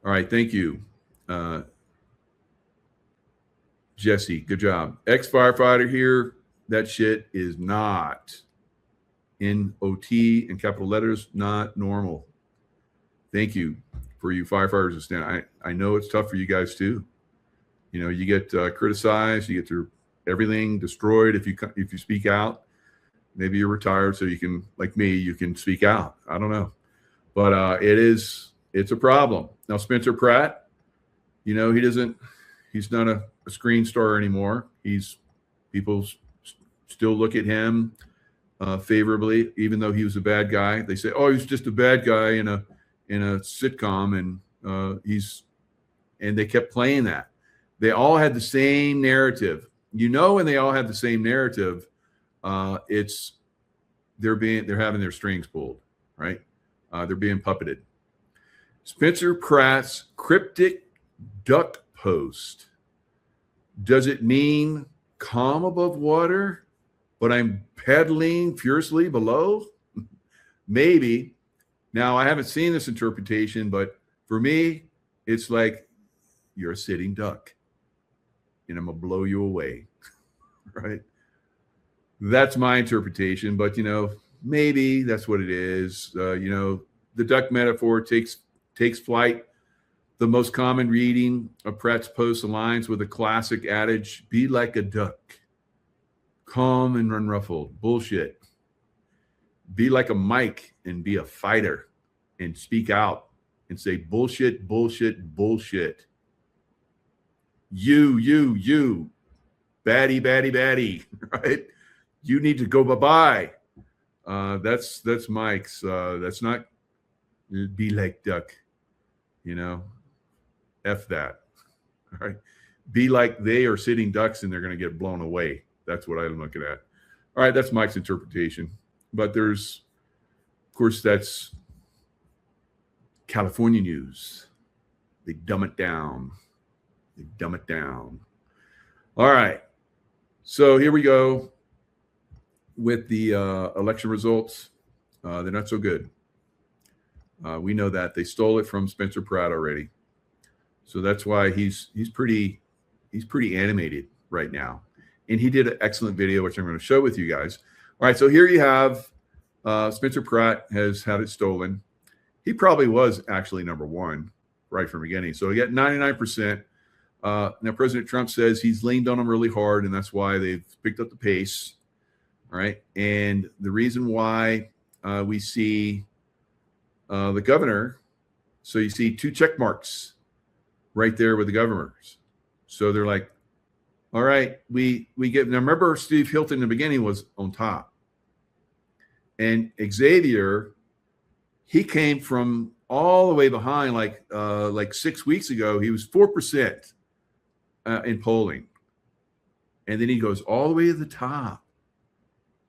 All right, thank you. Jesse, good job. Ex-firefighter here. That shit is not, in OT in capital letters, not normal. Thank you for you firefighters to stand. I know it's tough for you guys too. You get criticized, you get everything destroyed if you speak out. Maybe you're retired, so you can, like me, you can speak out. I don't know, but it's a problem. Now Spencer Pratt, he's not a screen star anymore. People still look at him favorably, even though he was a bad guy. They say, oh, he's just a bad guy in a sitcom, and they kept playing that. They all had the same narrative. When they all have the same narrative, they're having their strings pulled, right? They're being puppeted. Spencer Pratt's cryptic duck post. Does it mean calm above water, but I'm paddling furiously below? Maybe. Now, I haven't seen this interpretation, but for me, it's like you're a sitting duck and I'm going to blow you away, right? That's my interpretation, but, maybe that's what it is. The duck metaphor takes flight. The most common reading of Pratt's post aligns with a classic adage, be like a duck, calm and unruffled. Bullshit. Be like a Mike and be a fighter and speak out and say bullshit, bullshit, bullshit. You, baddie, baddie, baddie, right? You need to go bye-bye. That's Mike's. That's not be like duck, F that. All right. Be like they are sitting ducks and they're going to get blown away. That's what I'm looking at. All right. That's Mike's interpretation. But of course, that's California news. They dumb it down. All right. So here we go with the election results. They're not so good. We know that they stole it from Spencer Pratt already. So that's why he's pretty animated right now. And he did an excellent video, which I'm going to show with you guys. All right, so here you have Spencer Pratt has had it stolen. He probably was actually number one right from the beginning. So he got 99%. Now President Trump says he's leaned on them really hard, and that's why they've picked up the pace. All right, and the reason why we see the governor, so you see 2 check marks right there with the governors. So they're like, all right, we get. Now remember, Steve Hilton in the beginning was on top, and Xavier, he came from all the way behind. Like 6 weeks ago, he was 4% in polling, and then he goes all the way to the top.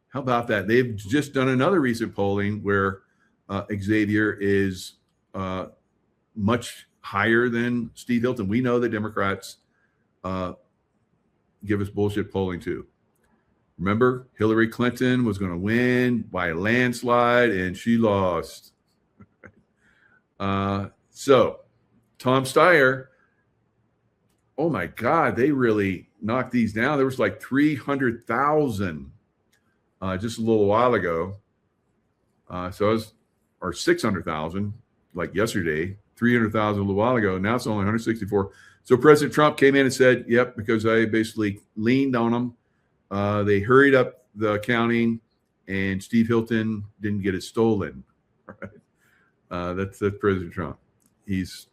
How about that? They've just done another recent polling where Xavier is much higher than Steve Hilton. We know that Democrats give us bullshit polling too. Remember, Hillary Clinton was going to win by a landslide, and she lost. So Tom Steyer, oh my God, they really knocked these down. There was like 300,000 just a little while ago. So it was, or 600,000 like yesterday, 300,000 a little while ago. Now it's only 164. So President Trump came in and said, yep, because I basically leaned on them. They hurried up the counting, and Steve Hilton didn't get it stolen. Right? That's President Trump. He's